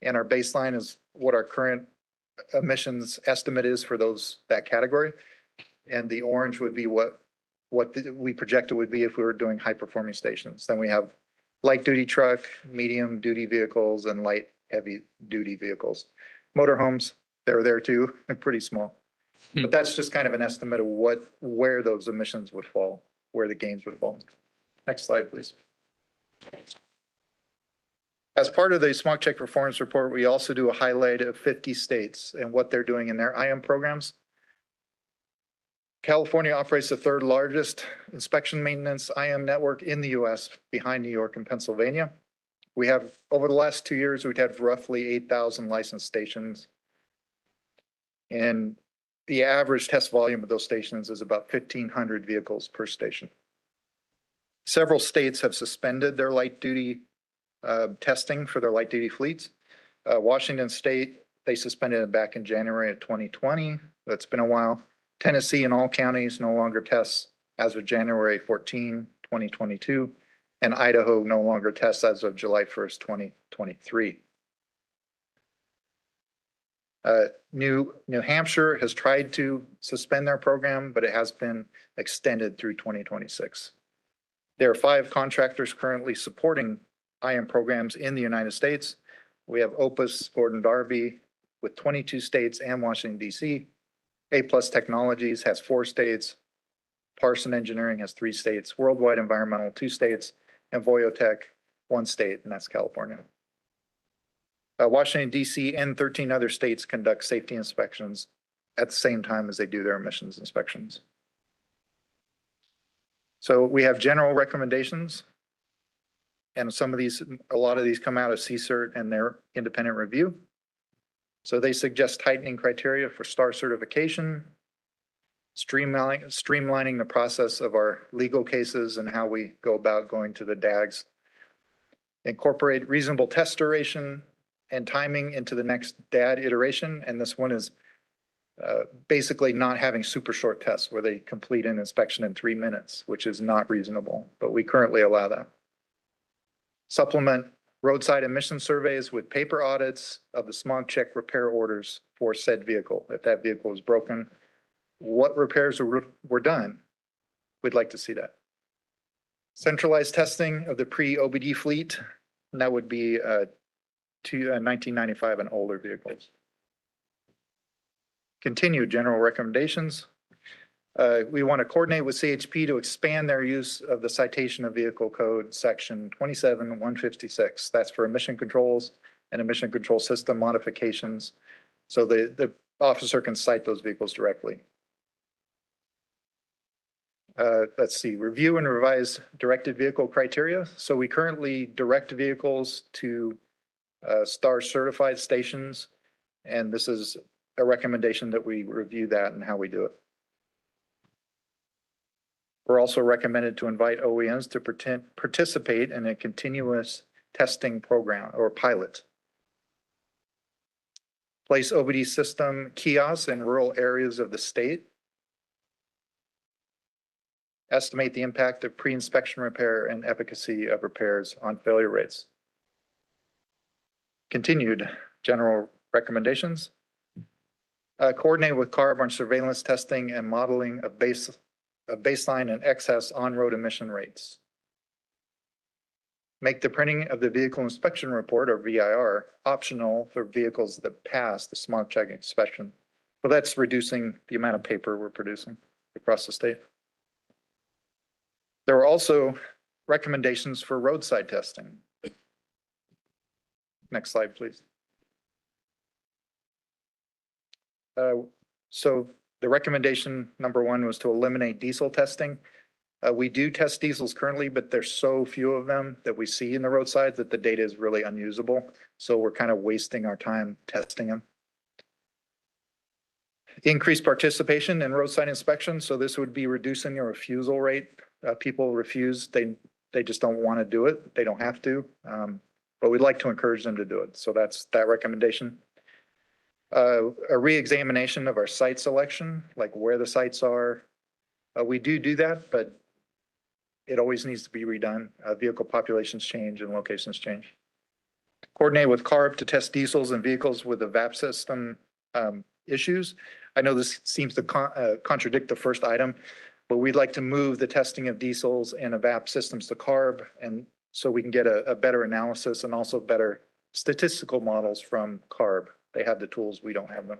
and our baseline is what our current emissions estimate is for that category. And the orange would be what we project it would be if we were doing high performing stations. Then we have light duty truck, medium duty vehicles, and light heavy duty vehicles. Motorhomes, they're there too, and pretty small. But that's just kind of an estimate of where those emissions would fall, where the gains would fall. Next slide, please. As part of the smog check performance report, we also do a highlight of 50 states and what they're doing in their IM programs. California operates the third largest inspection maintenance IM network in the US, behind New York and Pennsylvania. We have, over the last 2 years, we've had roughly 8,000 licensed stations. And the average test volume of those stations is about 1,500 vehicles per station. Several states have suspended their light duty testing for their light duty fleets. Washington State, they suspended it back in January of 2020. That's been a while. Tennessee and all counties no longer tests as of January 14, 2022, and Idaho no longer tests as of July 1st, 2023. New Hampshire has tried to suspend their program, but it has been extended through 2026. There are 5 contractors currently supporting IM programs in the United States. We have Opus Gordon Darby with 22 states and Washington, D.C. A Plus Technologies has 4 states. Parson Engineering has 3 states. Worldwide Environmental, 2 states. And Voyotech, 1 state, and that's California. Washington, D.C. and 13 other states conduct safety inspections at the same time as they do their emissions inspections. So we have general recommendations, and a lot of these come out of CSERT and their independent review. So they suggest tightening criteria for STAR certification, streamlining the process of our legal cases and how we go about going to the DAGs, incorporate reasonable test duration and timing into the next DAD iteration. And this one is basically not having super short tests where they complete an inspection in 3 minutes, which is not reasonable, but we currently allow that. Supplement roadside emission surveys with paper audits of the smog check repair orders for said vehicle. If that vehicle is broken, what repairs were done? We'd like to see that. Centralized testing of the pre-OBD fleet, and that would be 1995 and older vehicles. Continued general recommendations. We want to coordinate with CHP to expand their use of the citation of vehicle code section 27156. That's for emission controls and emission control system modifications. So the officer can cite those vehicles directly. Let's see, review and revise directed vehicle criteria. So we currently direct vehicles to STAR certified stations, and this is a recommendation that we review that and how we do it. We're also recommended to invite OEMs to participate in a continuous testing program or pilot. Place OBD system kiosks in rural areas of the state. Estimate the impact of pre-inspection repair and efficacy of repairs on failure rates. Continued general recommendations. Coordinate with CARB on surveillance testing and modeling of baseline and excess on-road emission rates. Make the printing of the vehicle inspection report, or VIR, optional for vehicles that pass the smog check inspection. But that's reducing the amount of paper we're producing across the state. There were also recommendations for roadside testing. Next slide, please. So the recommendation number one was to eliminate diesel testing. We do test diesels currently, but there's so few of them that we see in the roadside that the data is really unusable. So we're kind of wasting our time testing them. Increased participation in roadside inspections. So this would be reducing the refusal rate. People refuse, they just don't want to do it. They don't have to, but we'd like to encourage them to do it. So that's that recommendation. A re-examination of our site selection, like where the sites are. We do that, but it always needs to be redone. Vehicle populations change and locations change. Coordinate with CARB to test diesels and vehicles with the VAP system issues. I know this seems to contradict the first item, but we'd like to move the testing of diesels and VAP systems to CARB, and so we can get a better analysis and also better statistical models from CARB. They have the tools, we don't have them.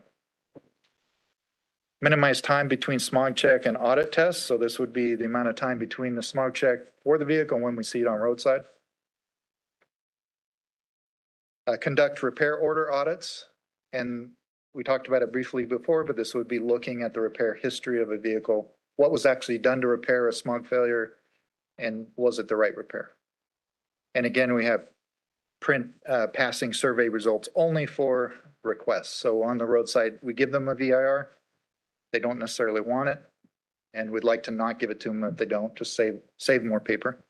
Minimize time between smog check and audit tests. So this would be the amount of time between the smog check for the vehicle when we see it on roadside. Conduct repair order audits. And we talked about it briefly before, but this would be looking at the repair history of a vehicle. What was actually done to repair a smog failure, and was it the right repair? And again, we have print passing survey results only for requests. So on the roadside, we give them a VIR. They don't necessarily want it, and we'd like to not give it to them if they don't, just save more paper.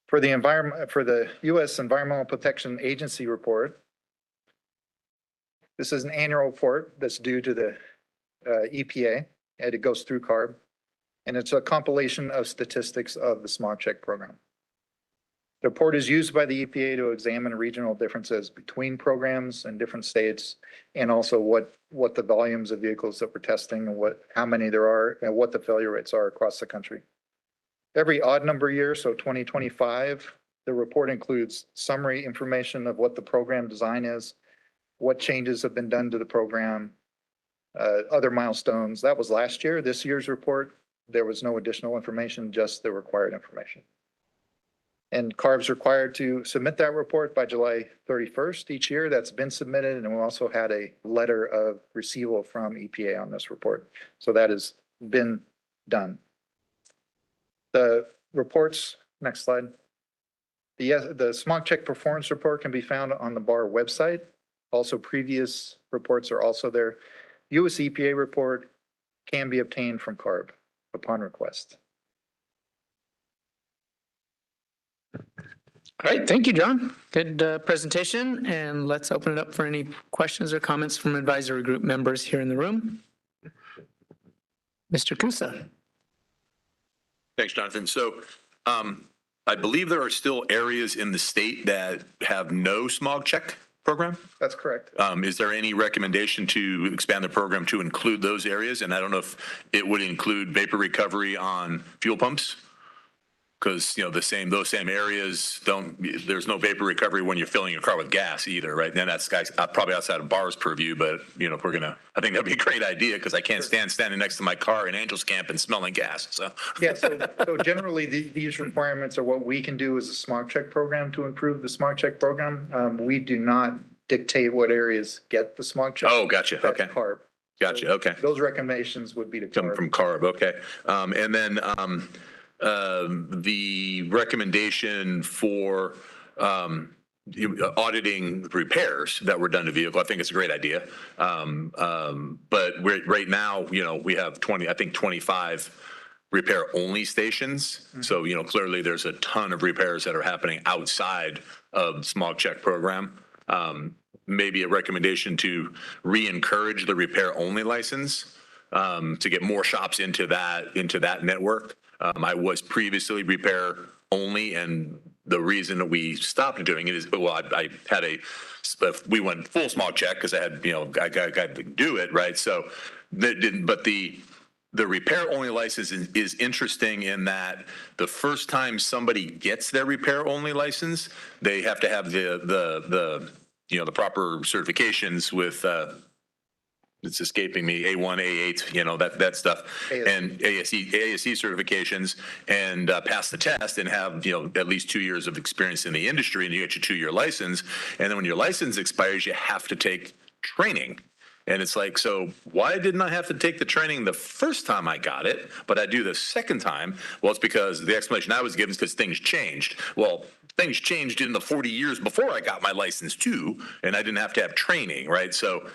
For the environment, for the U.S. Environmental Protection Agency report, this is an annual report that's due to the EPA, and it goes through CARB, and it's a compilation of statistics of the smog check program. The report is used by the EPA to examine regional differences between programs in different states, and also what the volumes of vehicles that we're testing and how many there are and what the failure rates are across the country. Every odd number year, so 2025, the report includes summary information of what the program design is, what changes have been done to the program, other milestones. That was last year. This year's report, there was no additional information, just the required information. And CARB's required to submit that report by July 31st each year. That's been submitted, and we also had a letter of receival from EPA on this report. So that has been done. The reports, next slide. The smog check performance report can be found on the BAR website. Also, previous reports are also there. US EPA report can be obtained from CARB upon request. All right, thank you, John. Good presentation, and let's open it up for any questions or comments from advisory group members here in the room. Mr. Kusa. Thanks, Jonathan. So I believe there are still areas in the state that have no smog check program. That's correct. Is there any recommendation to expand the program to include those areas? And I don't know if it would include vapor recovery on fuel pumps, because those same areas there's no vapor recovery when you're filling your car with gas either, right? And that's probably outside of BAR's purview, but if we're I think that'd be a great idea, because I can't stand standing next to my car in Angels Camp and smelling gas. So yeah, so generally these requirements are what we can do as a smog check program to improve the smog check program. We do not dictate what areas get the smog check. Oh, gotcha. That's Okay. CARB. Gotcha. Okay. Those recommendations would be to Come CARB. from CARB. Okay. And then the recommendation for auditing repairs that were done to vehicle. I think it's a great idea. But right now, we have 25 repair only stations. So, clearly there's a ton of repairs that are happening outside of smog check program. Maybe a recommendation to re-encourage the repair only license, to get more shops into that network. I was previously repair only, and the reason that we stopped doing it is, well, I had we went full smog check because I had, I got to do it, right? So that didn't, but the repair only license is interesting in that the first time somebody gets their repair only license, they have to have the proper certifications with, it's escaping me, A1, A8, that stuff, and ASE certifications, and pass the test and have, at least 2 years of experience in the industry, and you get your 2-year license. And then when your license expires, you have to take training. And it's like, so why didn't I have to take the training the first time I got it, but I do the second time? Well, it's because the explanation I was given is because things changed. Well, things changed in the 40 years before I got my license too, and I didn't have to have training, right? So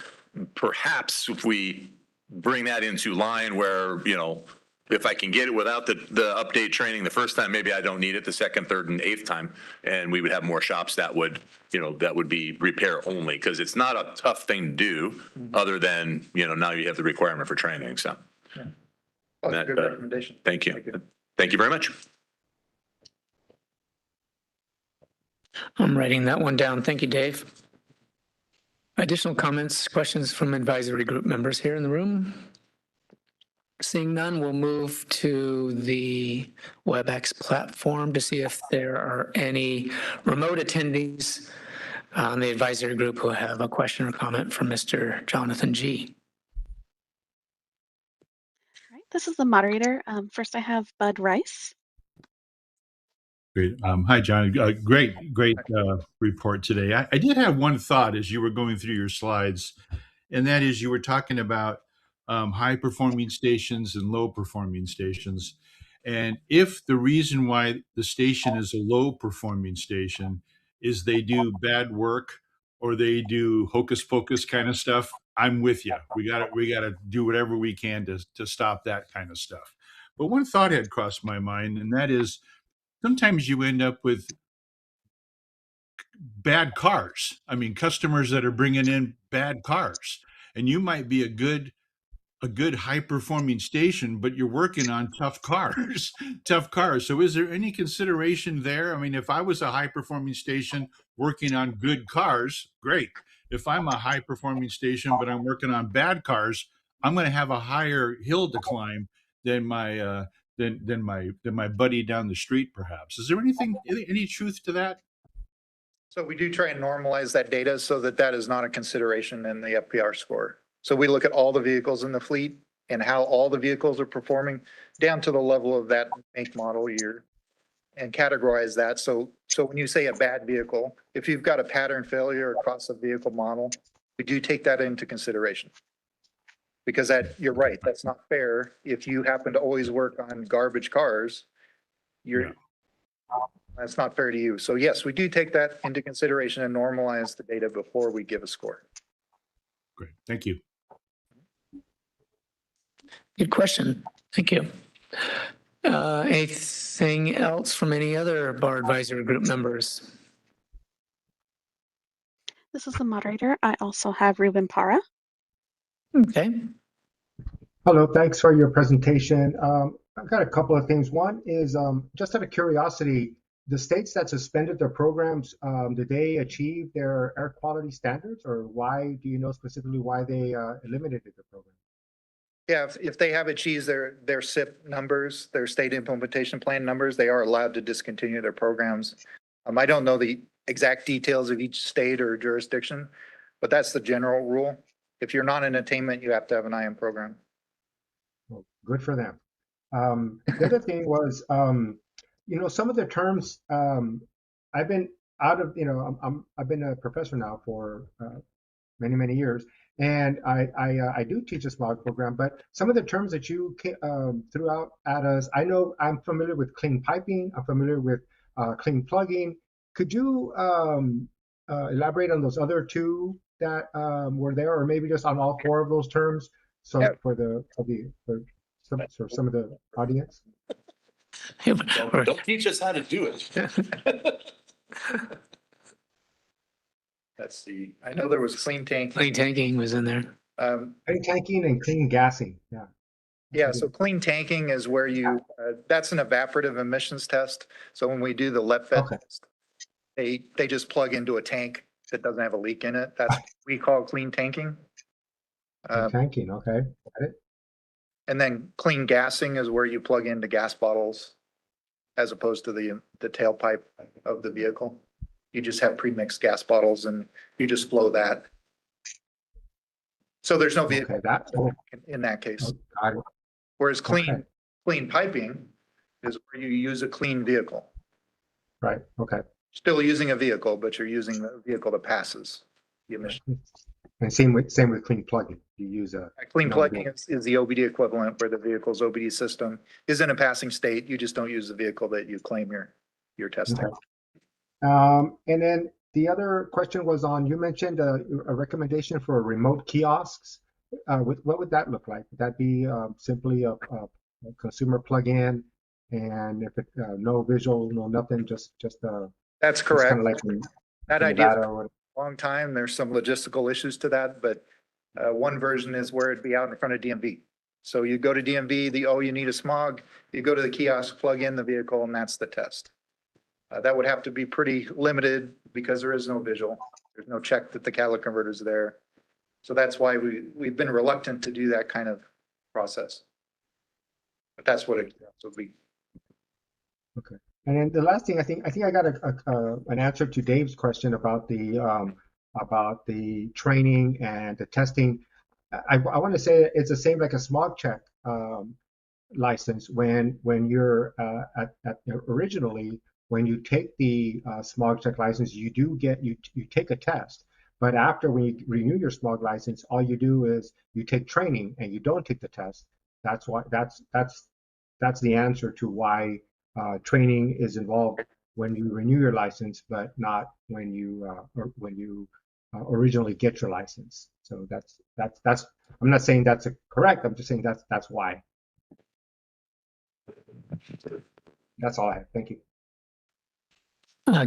perhaps if we bring that into line where, if I can get it without the update training the first time, maybe I don't need it the second, third, and eighth time. And we would have more shops that would, that would be repair only, because it's not a tough thing to do other than, now you have the requirement for training. So That's a good recommendation. Thank you. Thank you very much. I'm writing that one down. Thank you, Dave. Additional comments, questions from advisory group members here in the room? Seeing none, we'll move to the WebEx platform to see if there are any remote attendees on the advisory group who have a question or comment for Mr. Jonathan G. All right, this is the moderator. First, I have Bud Rice. Great. Hi, John. Great report today. I did have one thought as you were going through your slides, and that is you were talking about high-performing stations and low-performing stations. And if the reason why the station is a low-performing station is they do bad work or they do hocus-pocus kind of stuff, I'm with you. We got to do whatever we can to stop that kind of stuff. But one thought had crossed my mind, and that is, sometimes you end up with bad cars. I mean, customers that are bringing in bad cars, and you might be a good high performing station, but you're working on tough cars, tough cars. So is there any consideration there? I mean, if I was a high performing station working on good cars, great. If I'm a high performing station, but I'm working on bad cars, I'm going to have a higher hill to climb than my than my buddy down the street, perhaps. Is there any truth to that? So we do try and normalize that data so that that is not a consideration in the FPR score. So we look at all the vehicles in the fleet and how all the vehicles are performing down to the level of that make, model, year, and categorize that. So when you say a bad vehicle, if you've got a pattern failure across a vehicle model, we do take that into consideration. Because you're right, that's not fair. If you happen to always work on garbage cars, that's not fair to you. So yes, we do take that into consideration and normalize the data before we give a score. Great, thank you. Good question. Thank you. Anything else from any other bar advisory group members? This is the moderator. I also have Ruben Para. Okay. Hello, thanks for your presentation. I've got a couple of things. One is just out of curiosity, the states that suspended their programs, did they achieve their air quality standards, or why, do you know specifically why they eliminated the program? Yeah, if they have achieved their SIP numbers, their state implementation plan numbers, they are allowed to discontinue their programs. I don't know the exact details of each state or jurisdiction, but that's the general rule. If you're not in attainment, you have to have an IM program. Well, good for them. The other thing was, some of the terms, I've been out of, I've been a professor now for many, many years. And I do teach a smog program, but some of the terms that you threw out at us, I know I'm familiar with clean piping, I'm familiar with clean plugging. Could you elaborate on those other two that were there, or maybe just on all four of those terms? So Yeah. for some of the audience. Don't teach us how to do it. Let's see. I know there was clean tank. Clean tanking was in there. Clean tanking and clean gassing. Yeah. Yeah, so clean tanking is where you, that's an evaporative emissions test. So when we do the LEPFET Okay. test, they just plug into a tank that doesn't have a leak in it. That's what we call clean tanking. Tanking. Okay. Got it. And then clean gassing is where you plug into gas bottles as opposed to the tailpipe of the vehicle. You just have pre-mixed gas bottles and you just flow that. So there's no vehicle in that case. Got it. Whereas clean piping is where you use a clean vehicle. Right. Okay. Still using a vehicle, but you're using the vehicle that passes the emission. And same with clean plugging. You use a Clean plugging is the OBD equivalent where the vehicle's OBD system is in a passing state. You just don't use the vehicle that you claim you're testing. Okay. And then the other question was on, you mentioned a recommendation for remote kiosks. What would that look like? Would that be simply a consumer plug-in, and if it no visual, no nothing, just that's correct. Kind of like that idea for a long time. There's some logistical issues to that, but one version is where it'd be out in front of DMV. So you go to DMV, you need a smog. You go to the kiosk, plug in the vehicle, and that's the test. That would have to be pretty limited because there is no visual. There's no check that the catalytic converter is there. So that's why we've been reluctant to do that kind of process. But that's what it would be. Okay. And then the last thing, I think I got an answer to Dave's question about the training and the testing. I want to say it's the same like a smog check license when you're originally when you take the smog check license, you take a test. But after when you renew your smog license, all you do is you take training and you don't take the test. That's the answer to why training is involved when you renew your license, but not when you originally get your license. So that's I'm not saying that's correct. I'm just saying that's why. That's all I have. Thank you.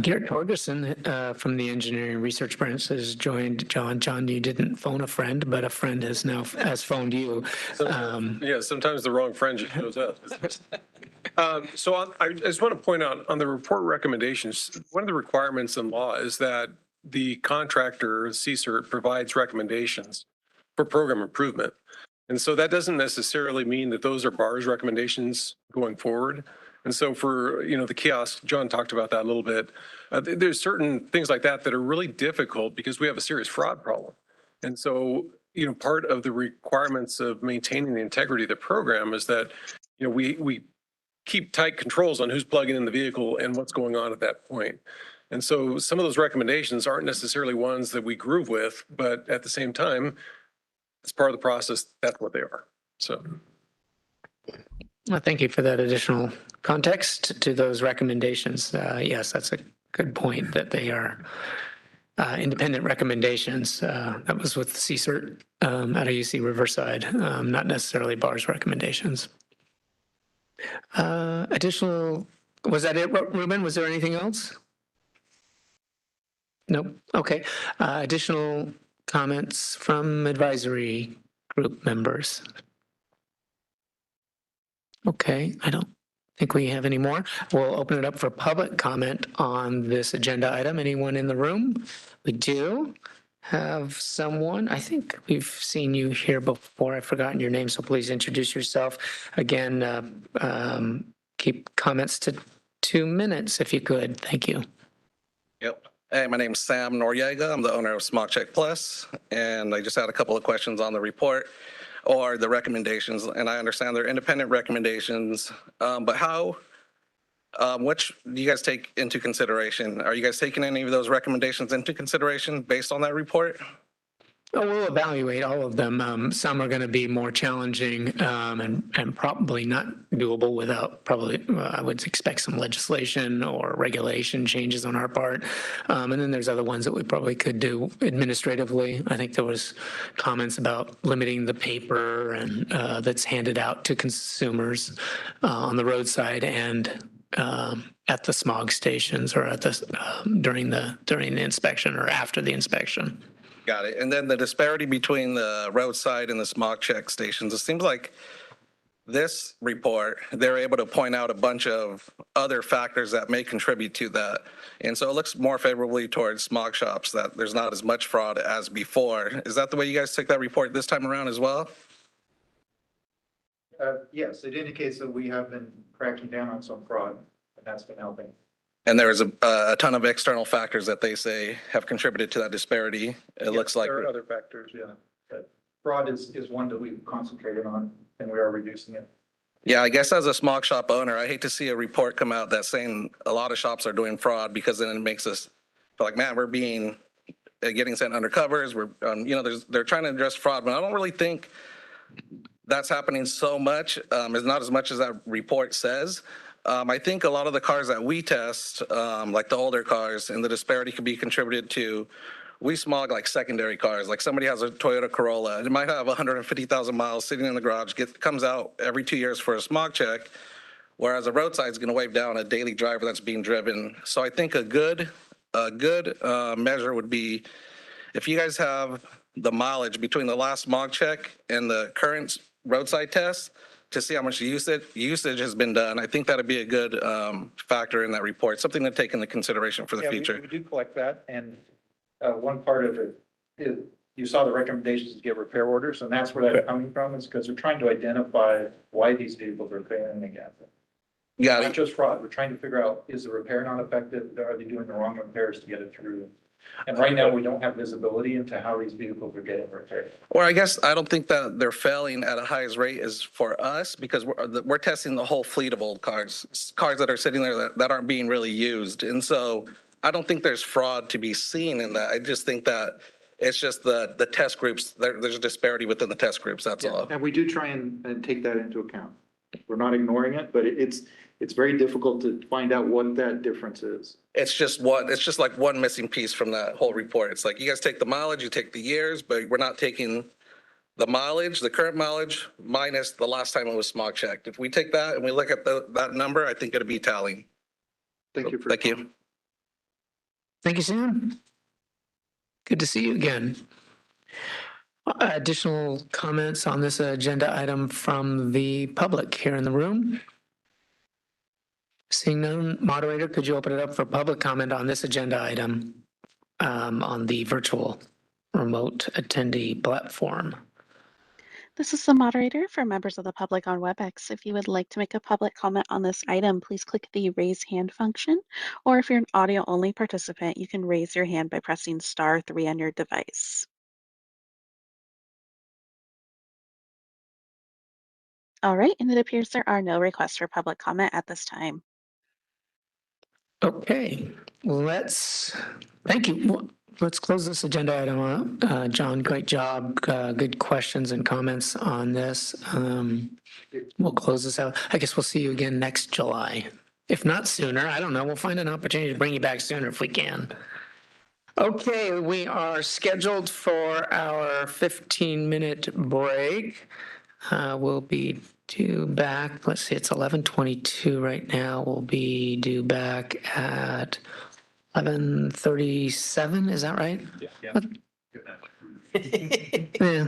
Garrett Torgerson from the Engineering Research Branch has joined John. John, you didn't phone a friend, but a friend has phoned you. Yeah, sometimes the wrong friend just shows up. I just want to point out on the report recommendations, one of the requirements in law is that the contractor, CSERT, provides recommendations for program improvement. And so that doesn't necessarily mean that those are BAR's recommendations going forward. And so for, the kiosk, John talked about that a little bit. There's certain things like that that are really difficult because we have a serious fraud problem. And so, part of the requirements of maintaining the integrity of the program is that, we keep tight controls on who's plugging in the vehicle and what's going on at that point. And so some of those recommendations aren't necessarily ones that we groove with, but at the same time, as part of the process, that's what they are. So. Well, thank you for that additional context to those recommendations. Yes, that's a good point that they are independent recommendations. That was with CSERT at UC Riverside, not necessarily BAR's recommendations. Was that it, Ruben? Was there anything else? Nope. Okay. Additional comments from advisory group members? Okay, I don't think we have any more. We'll open it up for public comment on this agenda item. Anyone in the room? We do have someone. I think we've seen you here before. I've forgotten your name, so please introduce yourself. Again, keep comments to 2 minutes if you could. Thank you. Yep. Hey, my name's Sam Noriega. I'm the owner of Smog Check Plus, and I just had a couple of questions on the report or the recommendations, and I understand they're independent recommendations, but which do you guys take into consideration? Are you guys taking any of those recommendations into consideration based on that report? Oh, we'll evaluate all of them. Some are going to be more challenging and probably not doable without probably, I would expect some legislation or regulation changes on our part. And then there's other ones that we probably could do administratively. I think there was comments about limiting the paper and that's handed out to consumers on the roadside and at the smog stations or at the during the inspection or after the inspection. Got it. And then the disparity between the roadside and the smog check stations, it seems like this report, they're able to point out a bunch of other factors that may contribute to that. And so it looks more favorably towards smog shops, that there's not as much fraud as before. Is that the way you guys took that report this time around as well? Yes, it indicates that we have been cracking down on some fraud, and that's been helping. And there's a ton of external factors that they say have contributed to that disparity. It looks like. There are other factors, yeah. But fraud is one that we've concentrated on, and we are reducing it. Yeah, I guess as a smog shop owner, I hate to see a report come out that's saying a lot of shops are doing fraud, because then it makes us feel like, man, we're being getting sent undercovers. We're, they're trying to address fraud, but I don't really think that's happening so much. It's not as much as that report says. I think a lot of the cars that we test, like the older cars, and the disparity could be contributed to, we smog like secondary cars. Like somebody has a Toyota Corolla, it might have 150,000 miles sitting in the garage, comes out every 2 years for a smog check, whereas a roadside is going to wave down a daily driver that's being driven. So I think a good measure would be if you guys have the mileage between the last smog check and the current roadside test, to see how much usage has been done. I think that'd be a good factor in that report, something to take into consideration for the future. We do collect that, and one part of it is, you saw the recommendations to get repair orders, and that's where that's coming from, is because they're trying to identify why these vehicles are failing again. Not just fraud. We're trying to figure out, is the repair not effective? Are they doing the wrong repairs to get it through? And right now, we don't have visibility into how these vehicles are getting repaired. Or I guess I don't think that they're failing at a highest rate is for us, because we're testing the whole fleet of old cars that are sitting there that aren't being really used. And so I don't think there's fraud to be seen in that. I just think that it's just the test groups, there's a disparity within the test groups, that's all. And we do try and take that into account. We're not ignoring it, but it's very difficult to find out what that difference is. It's just like one missing piece from that whole report. It's like, you guys take the mileage, you take the years, but we're not taking the mileage, the current mileage, minus the last time it was smog checked. If we take that and we look at that number, I think it'd be tallying. Thank you. Thank you. Thank you, Sam. Good to see you again. Additional comments on this agenda item from the public here in the room? Seeing none, moderator, could you open it up for public comment on this agenda item on the virtual remote attendee platform? This is the moderator for members of the public on WebEx. If you would like to make a public comment on this item, please click the raise hand function. Or if you're an audio only participant, you can raise your hand by pressing *3 on your device. All right, and it appears there are no requests for public comment at this time. Okay, thank you. Let's close this agenda item up. John, great job. Good questions and comments on this. We'll close this out. I guess we'll see you again next July. If not sooner, I don't know. We'll find an opportunity to bring you back sooner if we can. Okay, we are scheduled for our 15-minute break. We'll be due back, let's see, it's 11:22 right now. We'll be due back at 11:37, is that right? Yeah. Yeah.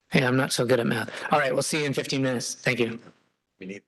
Hey, I'm not so good at math. All right, we'll see you in 15 minutes. Thank you. We need.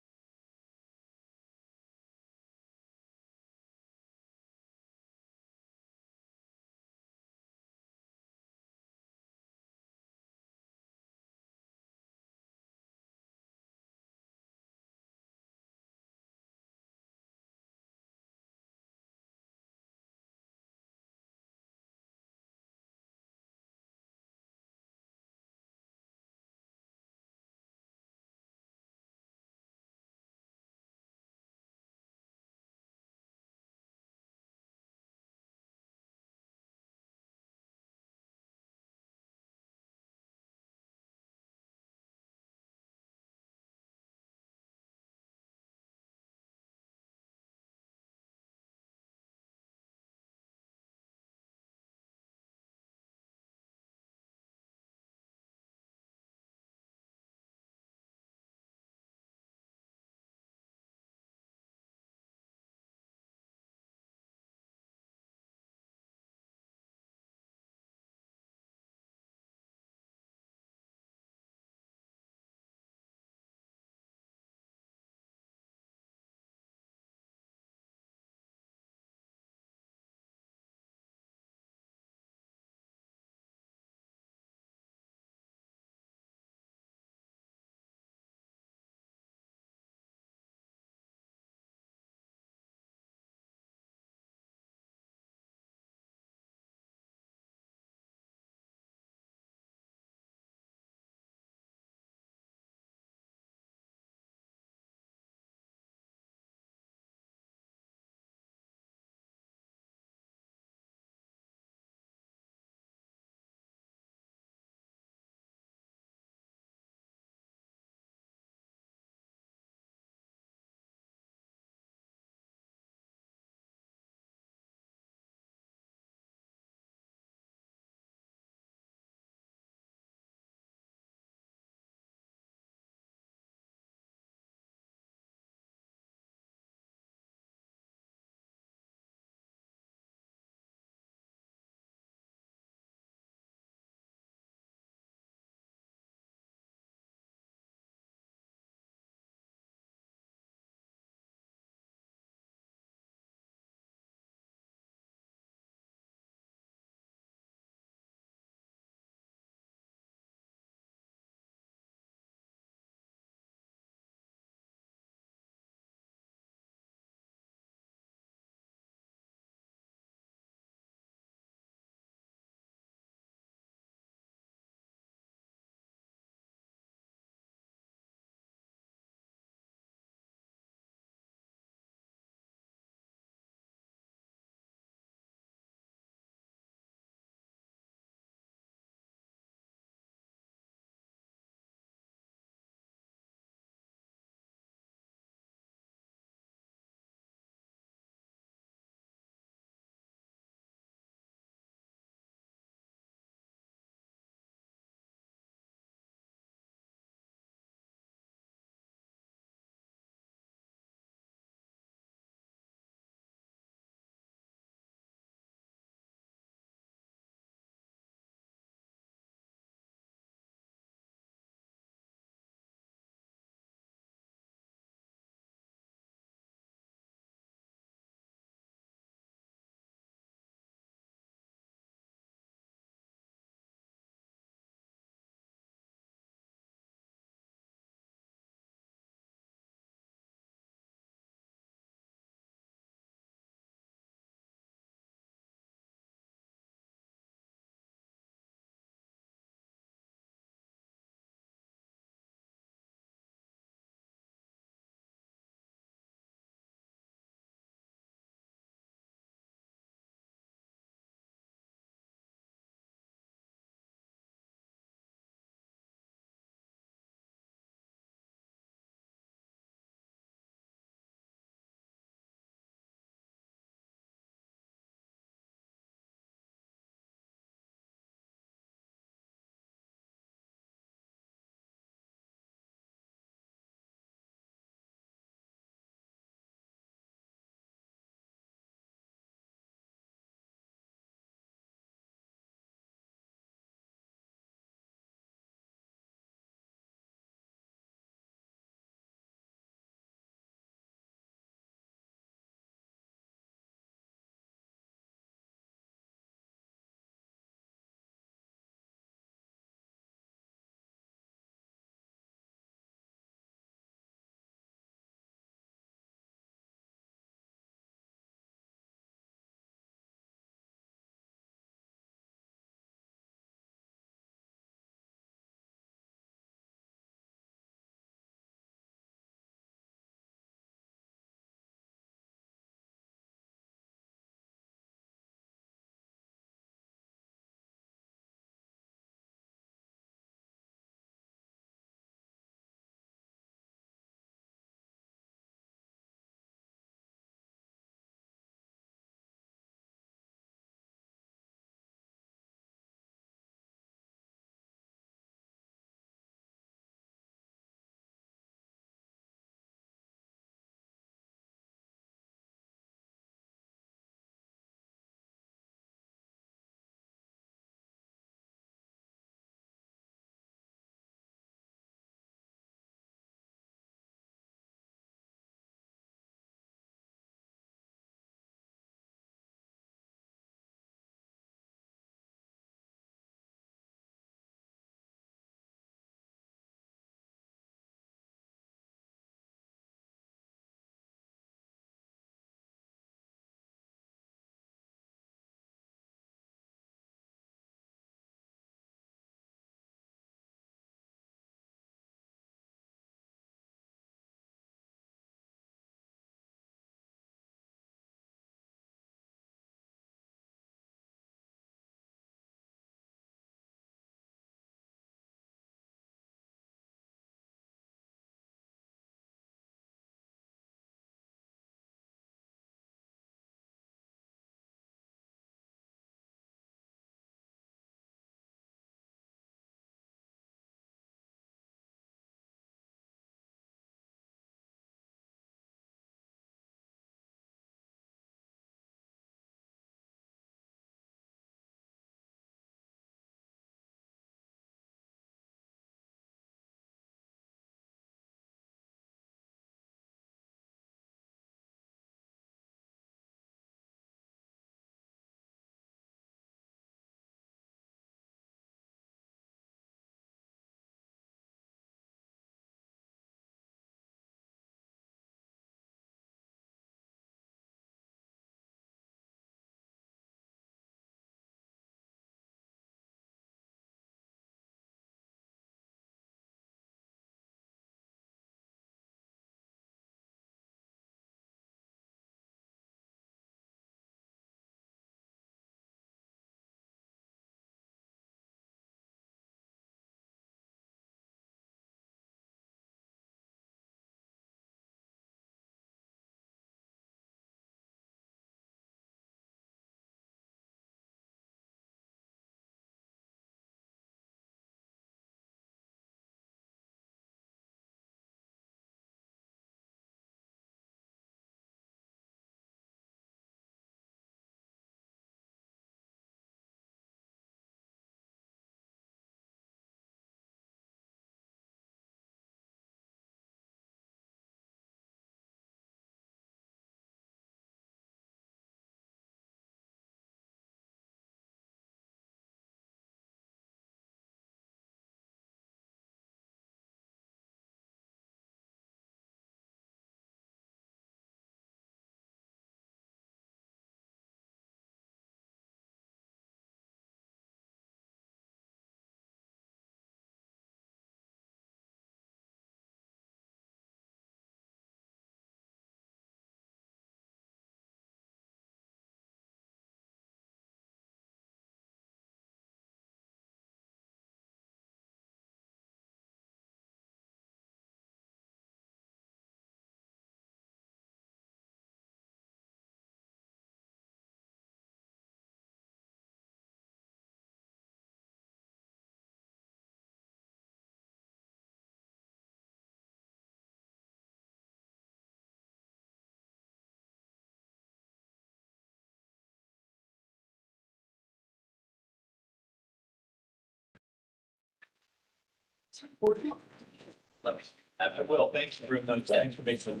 I will. Thanks for those information.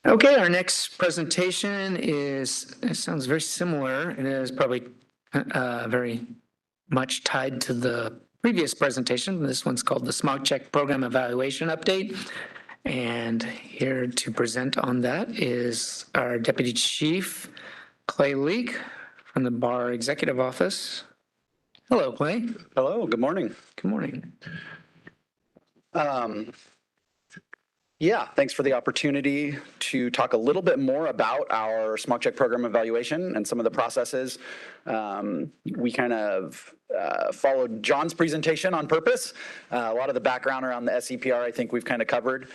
Okay, our next presentation is, it sounds very similar. It is probably very much tied to the previous presentation. This one's called the Smog Check Program Evaluation Update. And here to present on that is our Deputy Chief, Clay Leak, from the Bar Executive Office. Hello, Clay. Hello, good morning. Good morning. Yeah, thanks for the opportunity to talk a little bit more about our Smog Check program evaluation and some of the processes. We kind of followed John's presentation on purpose. A lot of the background around the SCPR I think we've kind of covered.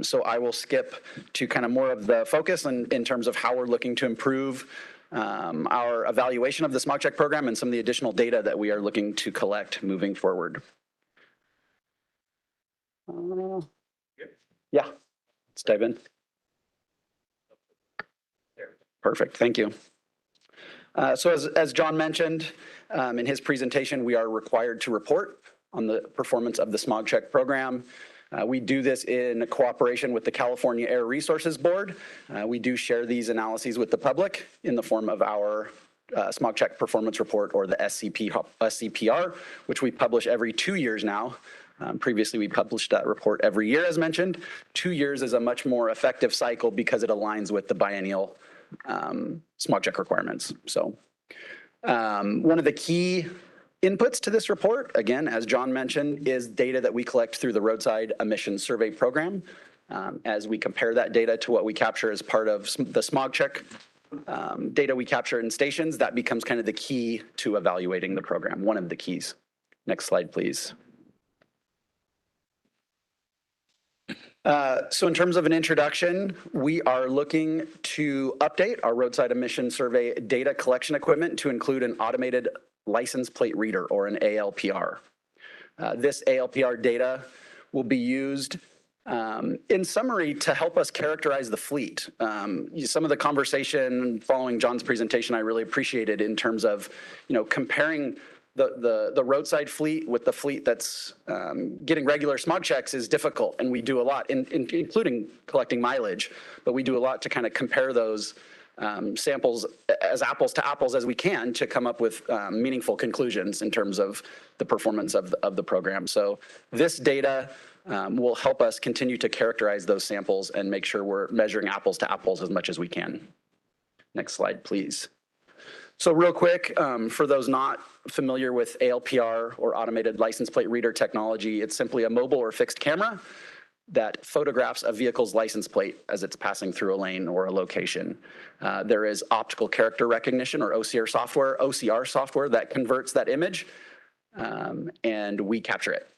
So I will skip to kind of more of the focus in terms of how we're looking to improve our evaluation of the Smog Check program and some of the additional data that we are looking to collect moving forward. Yeah, let's dive in. Perfect, thank you. So as John mentioned in his presentation, we are required to report on the performance of the Smog Check program. We do this in cooperation with the California Air Resources Board. We do share these analyses with the public in the form of our Smog Check Performance Report, or the SCPR, which we publish every 2 years now. Previously, we published that report every year, as mentioned. 2 years is a much more effective cycle because it aligns with the biennial Smog Check requirements. So one of the key inputs to this report, again, as John mentioned, is data that we collect through the Roadside Emissions Survey Program. As we compare that data to what we capture as part of the Smog Check data we capture in stations, that becomes kind of the key to evaluating the program, one of the keys. Next slide, please. So in terms of an introduction, we are looking to update our roadside emission survey data collection equipment to include an automated license plate reader, or an ALPR. This ALPR data will be used in summary to help us characterize the fleet. Some of the conversation following John's presentation I really appreciated in terms of, comparing the roadside fleet with the fleet that's getting regular smog checks is difficult, and we do a lot, including collecting mileage, but we do a lot to kind of compare those samples as apples to apples as we can to come up with meaningful conclusions in terms of the performance of the program. So this data will help us continue to characterize those samples and make sure we're measuring apples to apples as much as we can. Next slide, please. So real quick, for those not familiar with ALPR, or automated license plate reader technology, it's simply a mobile or fixed camera that photographs a vehicle's license plate as it's passing through a lane or a location. There is optical character recognition, or OCR software that converts that image, and we capture it.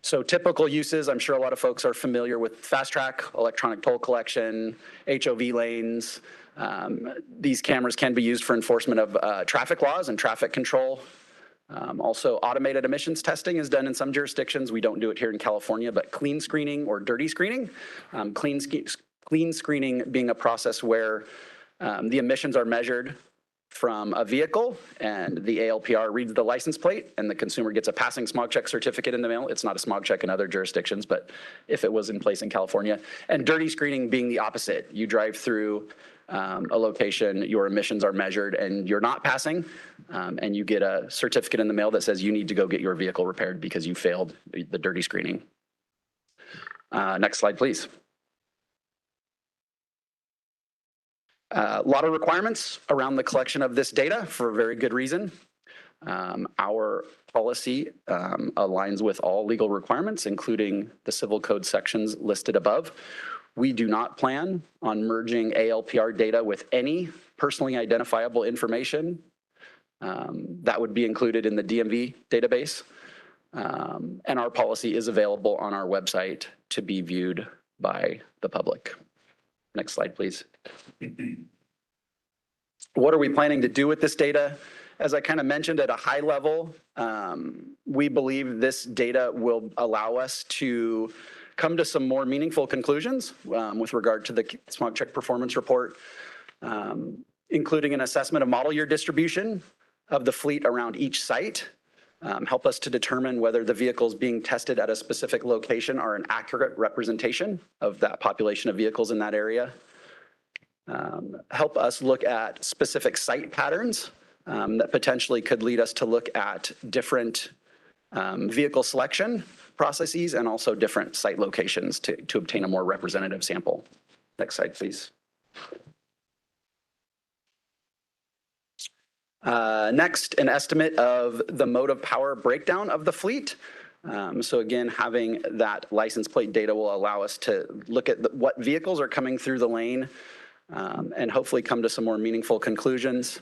So typical uses, I'm sure a lot of folks are familiar with fast track, electronic toll collection, HOV lanes. These cameras can be used for enforcement of traffic laws and traffic control. Also, automated emissions testing is done in some jurisdictions. We don't do it here in California, but clean screening or dirty screening. Clean screening being a process where the emissions are measured from a vehicle, and the ALPR reads the license plate, and the consumer gets a passing smog check certificate in the mail. It's not a smog check in other jurisdictions, but if it was in place in California. And dirty screening being the opposite. You drive through a location, your emissions are measured, and you're not passing, and you get a certificate in the mail that says you need to go get your vehicle repaired because you failed the dirty screening. Next slide, please. A lot of requirements around the collection of this data for a very good reason. Our policy aligns with all legal requirements, including the civil code sections listed above. We do not plan on merging ALPR data with any personally identifiable information that would be included in the DMV database. And our policy is available on our website to be viewed by the public. Next slide, please. What are we planning to do with this data? As I kind of mentioned at a high level, we believe this data will allow us to come to some more meaningful conclusions with regard to the Smog Check Performance Report, including an assessment of model year distribution, of the fleet around each site, help us to determine whether the vehicles being tested at a specific location are an accurate representation of that population of vehicles in that area. Help us look at specific site patterns that potentially could lead us to look at different vehicle selection processes and also different site locations to obtain a more representative sample. Next slide, please. Next, an estimate of the motive power breakdown of the fleet. So again, having that license plate data will allow us to look at what vehicles are coming through the lane and hopefully come to some more meaningful conclusions.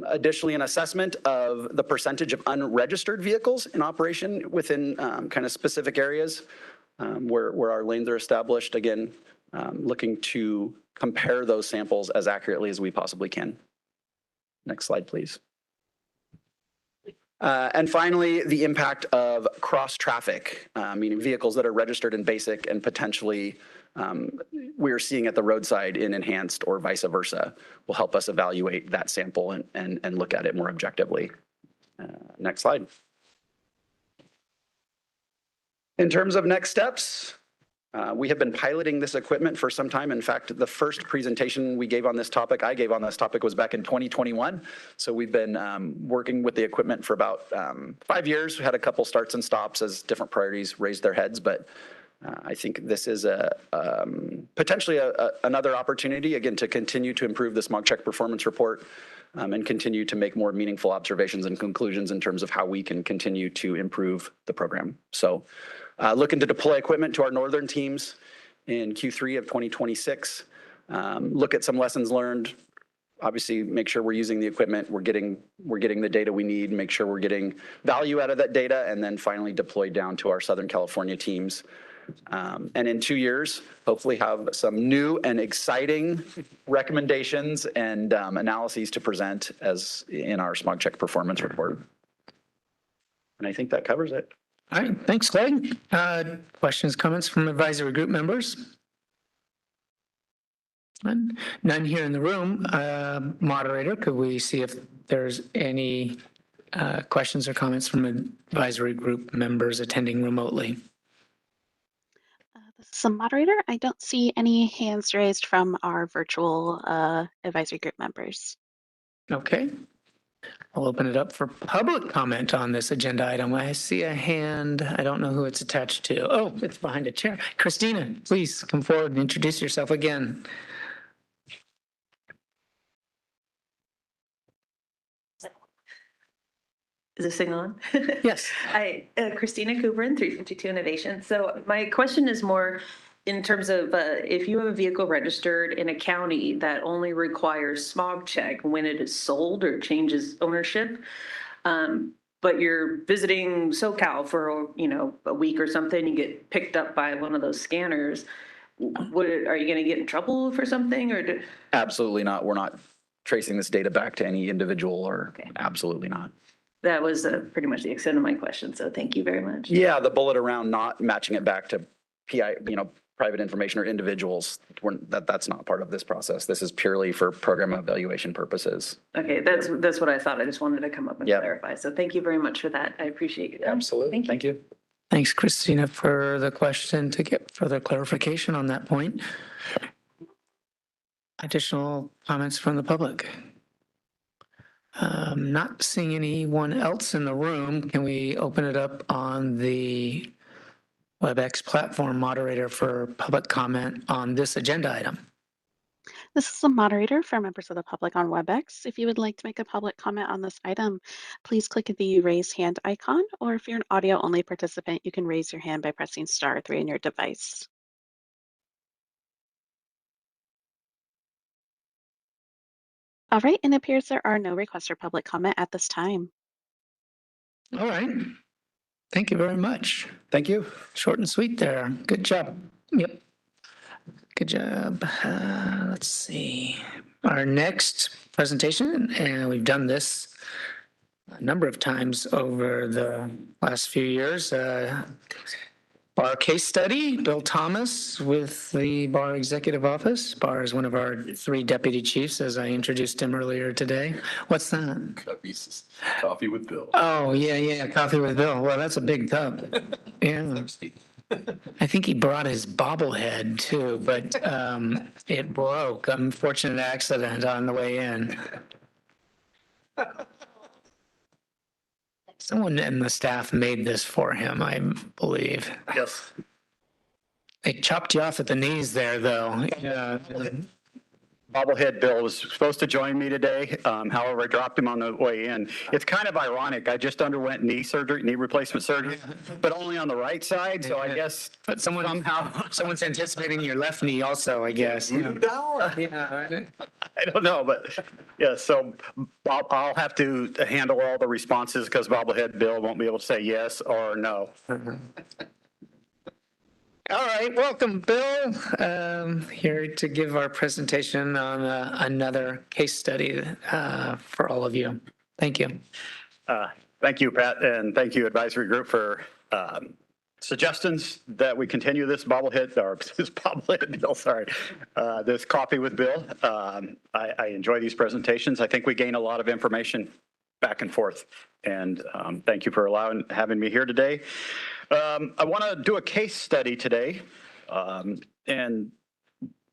Additionally, an assessment of the percentage of unregistered vehicles in operation within kind of specific areas where our lanes are established. Again, looking to compare those samples as accurately as we possibly can. Next slide, please. And finally, the impact of cross traffic, meaning vehicles that are registered in basic and potentially we're seeing at the roadside in enhanced or vice versa, will help us evaluate that sample and look at it more objectively. Next slide. In terms of next steps, we have been piloting this equipment for some time. In fact, the first presentation I gave on this topic was back in 2021. So we've been working with the equipment for about 5 years. We had a couple starts and stops as different priorities raised their heads, but I think this is potentially another opportunity, again, to continue to improve the smog check performance report and continue to make more meaningful observations and conclusions in terms of how we can continue to improve the program. So looking to deploy equipment to our northern teams in Q3 of 2026, look at some lessons learned, obviously make sure we're using the equipment, we're getting the data we need, make sure we're getting value out of that data, and then finally deploy down to our Southern California teams. And in 2 years, hopefully have some new and exciting recommendations and analyses to present as in our smog check performance report. And I think that covers it. All right, thanks, Craig. Questions, comments from advisory group members? None here in the room. Moderator, could we see if there's any questions or comments from advisory group members attending remotely? This is a moderator. I don't see any hands raised from our virtual advisory group members. Okay. I'll open it up for public comment on this agenda item. I see a hand. I don't know who it's attached to. Oh, it's behind a chair. Christina, please come forward and introduce yourself again. Is this thing on? Yes. Hi, Christina Cooper in 352 Innovation. So my question is more in terms of if you have a vehicle registered in a county that only requires smog check when it is sold or changes ownership, but you're visiting SoCal for a week or something, you get picked up by one of those scanners. Are you going to get in trouble for something or? Absolutely not. We're not tracing this data back to any individual or absolutely not. That was pretty much the extent of my question. So thank you very much. Yeah, the bullet around not matching it back to PI, private information or individuals, that's not part of this process. This is purely for program evaluation purposes. Okay, that's what I thought. I just wanted to come up and clarify. So thank you very much for that. I appreciate it. Absolutely. Thank you. Thanks, Christina, for the question to get further clarification on that point. Additional comments from the public? Not seeing anyone else in the room. Can we open it up on the WebEx platform, moderator, for public comment on this agenda item? This is a moderator for members of the public on WebEx. If you would like to make a public comment on this item, please click the raise hand icon, or if you're an audio only participant, you can raise your hand by pressing *3 on your device. All right, and it appears there are no requests for public comment at this time. All right. Thank you very much. Thank you. Short and sweet there. Good job. Yep. Good job. Let's see. Our next presentation, and we've done this a number of times over the last few years. Bar case study, Bill Thomas with the Bar Executive Office. Bar is one of our 3 deputy chiefs, as I introduced him earlier today. What's that? Coffee with Bill. Oh, yeah, coffee with Bill. Well, that's a big tub. Yeah. I think he brought his bobblehead too, but it broke. Unfortunate accident on the way in. Someone in the staff made this for him, I believe. Yes. They chopped you off at the knees there, though. Yeah. Bobblehead Bill was supposed to join me today. However, I dropped him on the way in. It's kind of ironic. I just underwent knee replacement surgery, but only on the right side. So I guess But someone's anticipating your left knee also, I guess. moved out. Yeah. I don't know, but yeah, so I'll have to handle all the responses because Bobblehead Bill won't be able to say yes or no. All right, welcome, Bill. Here to give our presentation on another case study for all of you. Thank you. Thank you, Pat, and thank you, advisory group, for suggestions that we continue this bobblehead Bill, this coffee with Bill. I enjoy these presentations. I think we gain a lot of information back and forth, and thank you for having me here today. I want to do a case study today, and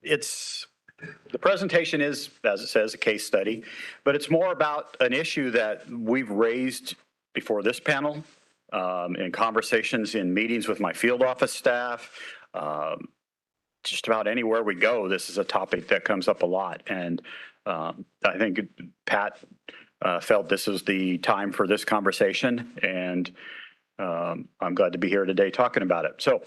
the presentation is, as it says, a case study, but it's more about an issue that we've raised before this panel, in conversations, in meetings with my field office staff. Just about anywhere we go, this is a topic that comes up a lot, and I think Pat felt this was the time for this conversation, and I'm glad to be here today talking about it. So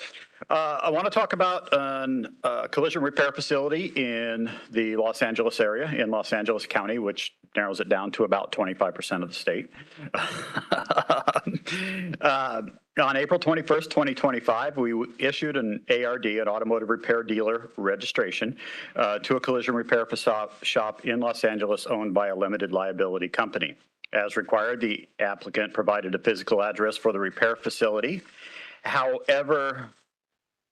I want to talk about a collision repair facility in the Los Angeles area, in Los Angeles County, which narrows it down to about 25% of the state. On April 21st, 2025, we issued an ARD, an automotive repair dealer registration, to a collision repair shop in Los Angeles owned by a limited liability company. As required, the applicant provided a physical address for the repair facility. However,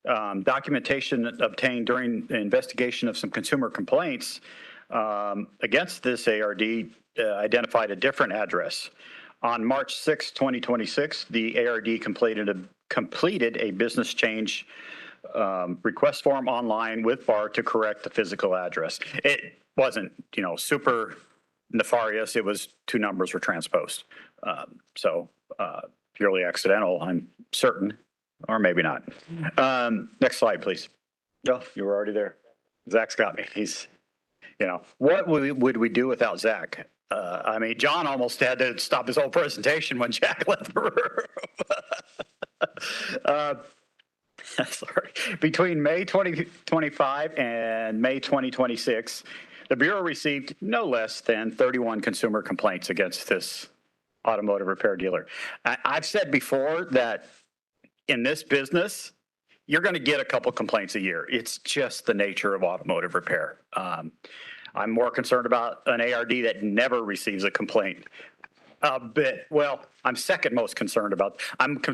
documentation obtained during the investigation of some consumer complaints against this ARD identified a different address. On March 6, 2026, the ARD completed a business change request form online with BAR to correct the physical address. It wasn't, super nefarious. It was 2 numbers were transposed. So purely accidental, I'm certain, or maybe not. Next slide, please. Oh, you were already there. Zach's got me. He's, what would we do without Zach? John almost had to stop his whole presentation when Jack left the room. Sorry. Between May 2025 and May 2026, the Bureau received no less than 31 consumer complaints against this automotive repair dealer. I've said before that in this business, you're going to get a couple complaints a year. It's just the nature of automotive repair. I'm more concerned about an ARD that never receives a complaint. I'm second most concerned about,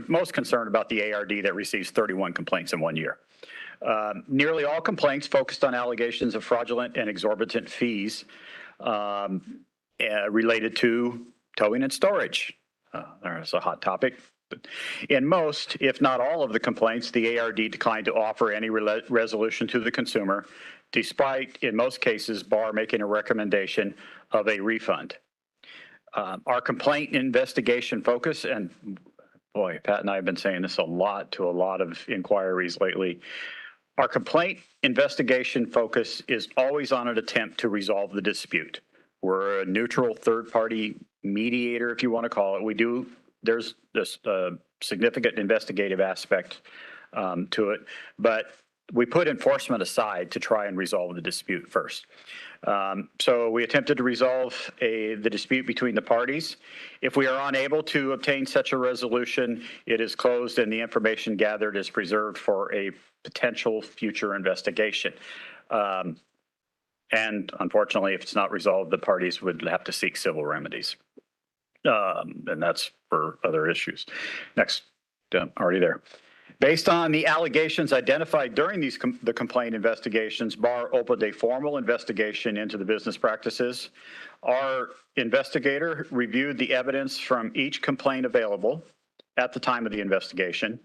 most concerned about the ARD that receives 31 complaints in 1 year. Nearly all complaints focused on allegations of fraudulent and exorbitant fees related to towing and storage. That's a hot topic. In most, if not all of the complaints, the ARD declined to offer any resolution to the consumer, despite, in most cases, BAR making a recommendation of a refund. Our complaint investigation focus, and boy, Pat and I have been saying this a lot to a lot of inquiries lately. Our complaint investigation focus is always on an attempt to resolve the dispute. We're a neutral third-party mediator, if you want to call it. There's this significant investigative aspect to it, but we put enforcement aside to try and resolve the dispute first. So we attempted to resolve the dispute between the parties. If we are unable to obtain such a resolution, it is closed and the information gathered is preserved for a potential future investigation. And unfortunately, if it's not resolved, the parties would have to seek civil remedies. And that's for other issues. Next, already there. Based on the allegations identified during the complaint investigations, BAR opened a formal investigation into the business practices. Our investigator reviewed the evidence from each complaint available at the time of the investigation,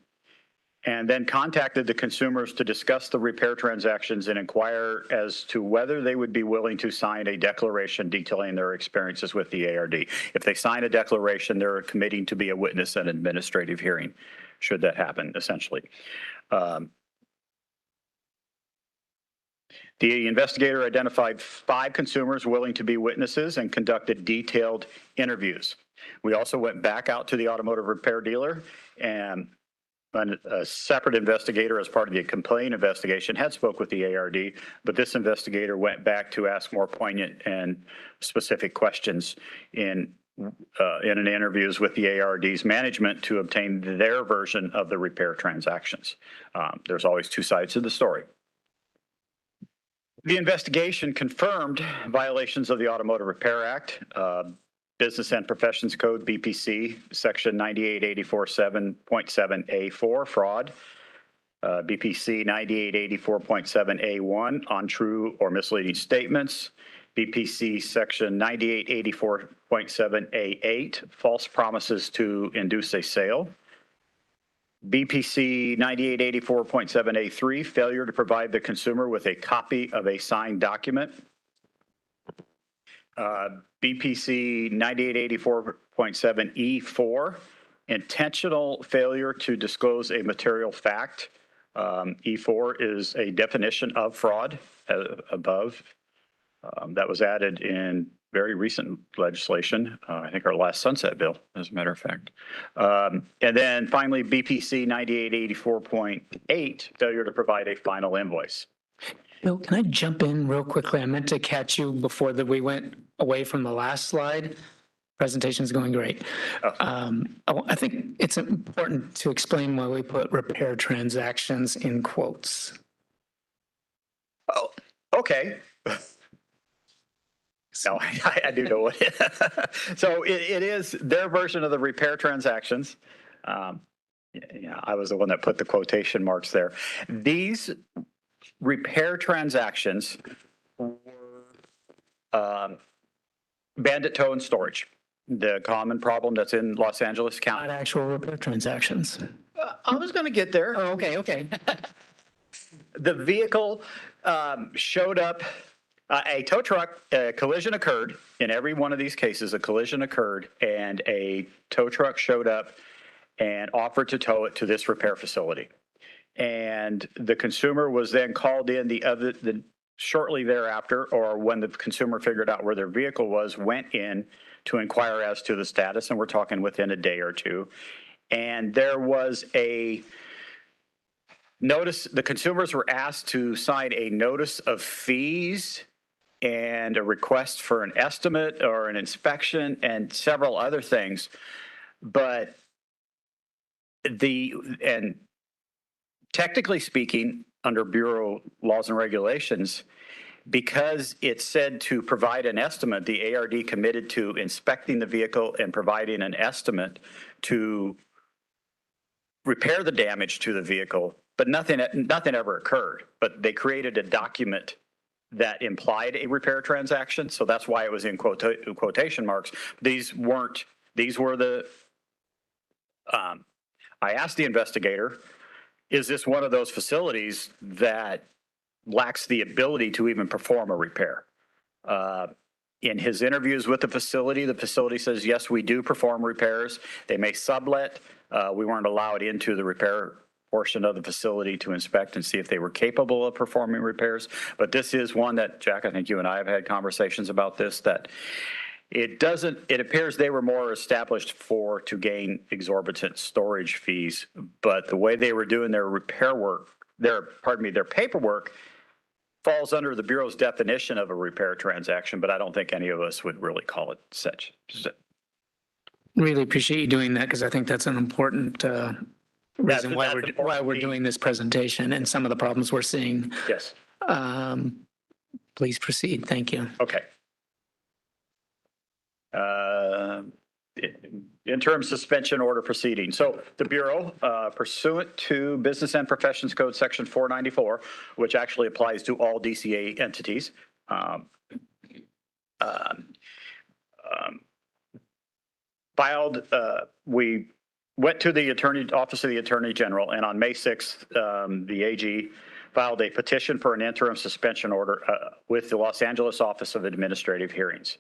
and then contacted the consumers to discuss the repair transactions and inquire as to whether they would be willing to sign a declaration detailing their experiences with the ARD. If they sign a declaration, they're committing to be a witness at an administrative hearing, should that happen, essentially. The investigator identified 5 consumers willing to be witnesses and conducted detailed interviews. We also went back out to the automotive repair dealer, and a separate investigator, as part of the complaint investigation, had spoke with the ARD, but this investigator went back to ask more poignant and specific questions in an interviews with the ARD's management to obtain their version of the repair transactions. There's always 2 sides to the story. The investigation confirmed violations of the Automotive Repair Act, Business and Professions Code, BPC, Section 9884.7.7A4, fraud, BPC 9884.7A1, untrue or misleading statements, BPC Section 9884.7A8, false promises to induce a sale, BPC 9884.7A3, failure to provide the consumer with a copy of a signed document, BPC 9884.7E4, intentional failure to disclose a material fact. E4 is a definition of fraud above. That was added in very recent legislation, I think our last sunset bill, as a matter of fact. And then finally, BPC 9884.8, failure to provide a final invoice. Bill, can I jump in real quickly? I meant to catch you before we went away from the last slide. Presentation's going great. I think it's important to explain why we put repair transactions in quotes. Oh, okay. No, I do know what it is. So it is their version of the repair transactions. Yeah, I was the one that put the quotation marks there. These repair transactions were bandit tow and storage, the common problem that's in Los Angeles County. Not actual repair transactions. I was going to get there. Oh, okay. The vehicle showed up. A tow truck collision occurred. In every one of these cases, a collision occurred, and a tow truck showed up and offered to tow it to this repair facility. And the consumer was then called in shortly thereafter, or when the consumer figured out where their vehicle was, went in to inquire as to the status, and we're talking within a day or two. And there was a notice, the consumers were asked to sign a notice of fees and a request for an estimate or an inspection and several other things. But technically speaking, under Bureau laws and regulations, because it said to provide an estimate, the ARD committed to inspecting the vehicle and providing an estimate to repair the damage to the vehicle, but nothing ever occurred. But they created a document that implied a repair transaction, so that's why it was in quotation marks. These were the, I asked the investigator, is this one of those facilities that lacks the ability to even perform a repair? In his interviews with the facility says, yes, we do perform repairs. They may sublet. We weren't allowed into the repair portion of the facility to inspect and see if they were capable of performing repairs. But this is one that, Jack, I think you and I have had conversations about this, that it appears they were more established to gain exorbitant storage fees, but the way they were doing their repair work, their paperwork falls under the Bureau's definition of a repair transaction, but I don't think any of us would really call it such. Really appreciate you doing that, because I think that's an important reason why we're doing this presentation and some of the problems we're seeing. Yes. Please proceed. Thank you. Okay. interim suspension order proceeding. So the Bureau, pursuant to Business and Professions Code Section 494, which actually applies to all DCA entities, filed, we went to the Office of the Attorney General, and on May 6th, the AG filed a petition for an interim suspension order with the Los Angeles Office of Administrative Hearings.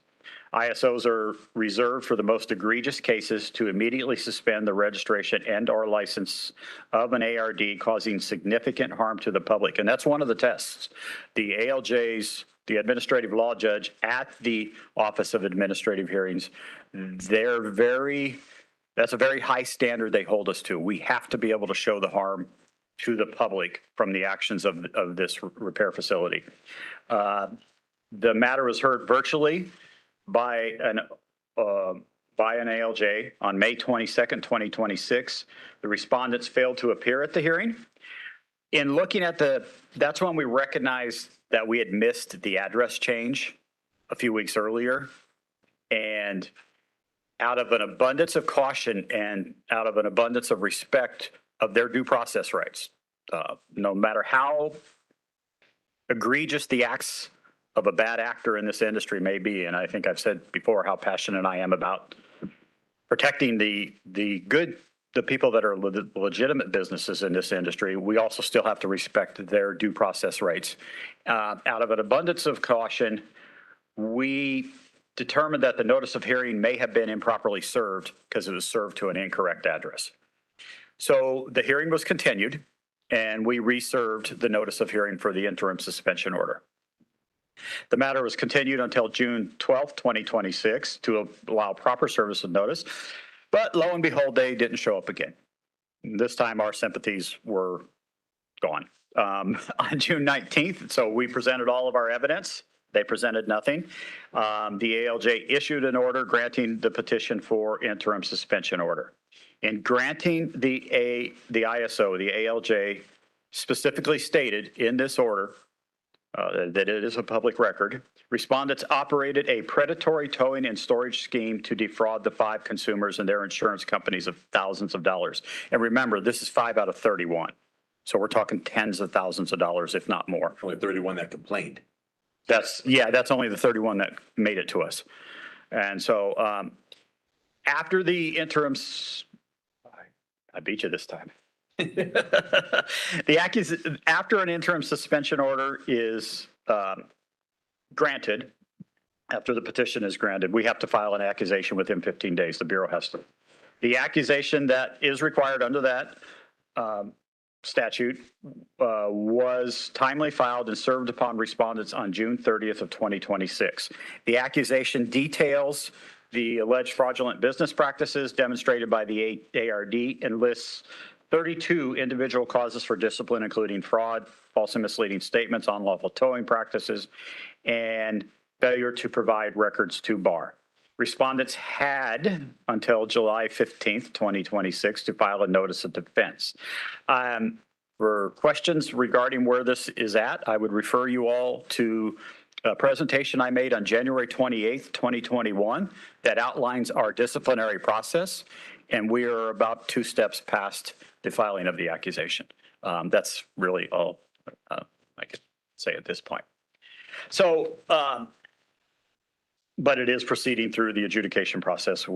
ISOs are reserved for the most egregious cases to immediately suspend the registration and/or license of an ARD causing significant harm to the public. And that's one of the tests. The ALJs, the administrative law judge at the Office of Administrative Hearings, that's a very high standard they hold us to. We have to be able to show the harm to the public from the actions of this repair facility. The matter was heard virtually by an ALJ on May 22nd, 2026. The respondents failed to appear at the hearing. In looking at that's when we recognized that we had missed the address change a few weeks earlier. And out of an abundance of caution and out of an abundance of respect of their due process rights, no matter how egregious the acts of a bad actor in this industry may be, and I think I've said before how passionate I am about protecting the people that are legitimate businesses in this industry, we also still have to respect their due process rights. Out of an abundance of caution, we determined that the notice of hearing may have been improperly served because it was served to an incorrect address. So the hearing was continued, and we reserved the notice of hearing for the interim suspension order. The matter was continued until June 12th, 2026 to allow proper service of notice. But lo and behold, they didn't show up again. This time our sympathies were gone. On June 19th, so we presented all of our evidence. They presented nothing. The ALJ issued an order granting the petition for interim suspension order. In granting the ISO, the ALJ specifically stated in this order that it is a public record. Respondents operated a predatory towing and storage scheme to defraud the 5 consumers and their insurance companies of thousands of dollars. And remember, this is 5 out of 31. So we're talking tens of thousands of dollars, if not more. Only 31 that complained. That's only the 31 that made it to us. And so after the interims, I beat you this time. After an interim suspension order is granted, after the petition is granted, we have to file an accusation within 15 days. The Bureau has to. The accusation that is required under that statute was timely filed and served upon respondents on June 30th of 2026. The accusation details the alleged fraudulent business practices demonstrated by the ARD and lists 32 individual causes for discipline, including fraud, false and misleading statements, unlawful towing practices, and failure to provide records to BAR. Respondents had until July 15th, 2026 to file a notice of defense. For questions regarding where this is at, I would refer you all to a presentation I made on January 28th, 2021 that outlines our disciplinary process, and we are about 2 steps past the filing of the accusation. That's really all I could say at this point. So, but it is proceeding through the adjudication process.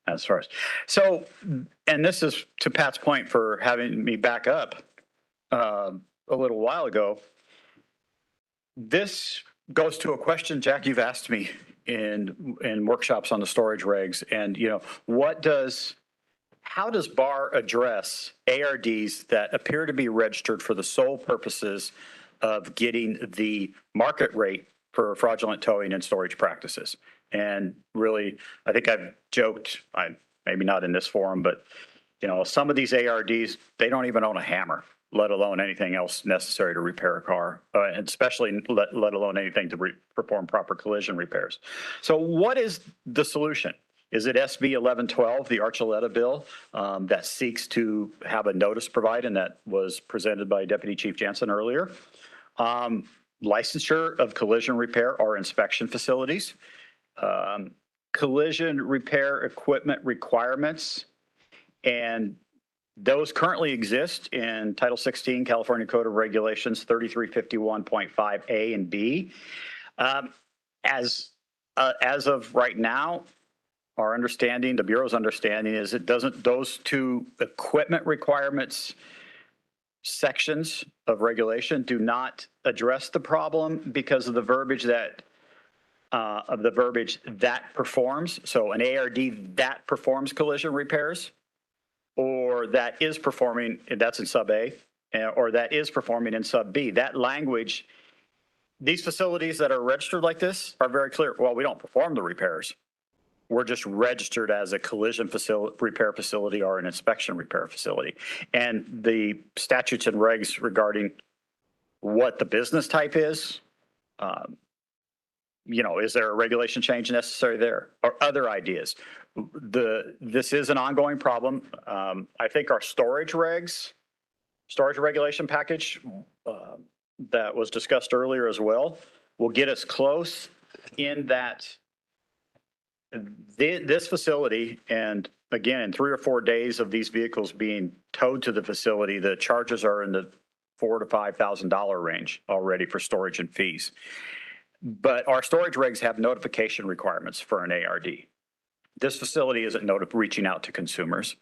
As far as, so, and this is to Pat's point for having me back up a little while ago. This goes to a question, Jack, you've asked me in workshops on the storage regs, and how does BAR address ARDs that appear to be registered for the sole purposes of getting the market rate for fraudulent towing and storage practices? And really, I think I've joked, maybe not in this forum, but some of these ARDs, they don't even own a hammer, let alone anything else necessary to repair a car, and especially let alone anything to perform proper collision repairs. So what is the solution? Is it SB 1112, the Archuleta bill, that seeks to have a notice provided, and that was presented by Deputy Chief Jansen earlier? Licensure of collision repair or inspection facilities, collision repair equipment requirements. And those currently exist in Title 16 California Code of Regulations 3351.5A and B. As of right now, our understanding, the Bureau's understanding is it doesn't, those two equipment requirements sections of regulation do not address the problem because of the verbiage that performs. So an ARD that performs collision repairs, or that is performing, that's in sub A, or that is performing in sub B. That language, these facilities that are registered like this are very clear. Well, we don't perform the repairs. We're just registered as a collision repair facility or an inspection repair facility. And the statutes and regs regarding what the business type is, is there a regulation change necessary there or other ideas? This is an ongoing problem. I think our storage regulation package that was discussed earlier as well will get us close in that this facility, and again, in 3 or 4 days of these vehicles being towed to the facility, the charges are in the $4,000 to $5,000 range already for storage and fees. But our storage regs have notification requirements for an ARD. This facility isn't reaching out to consumers.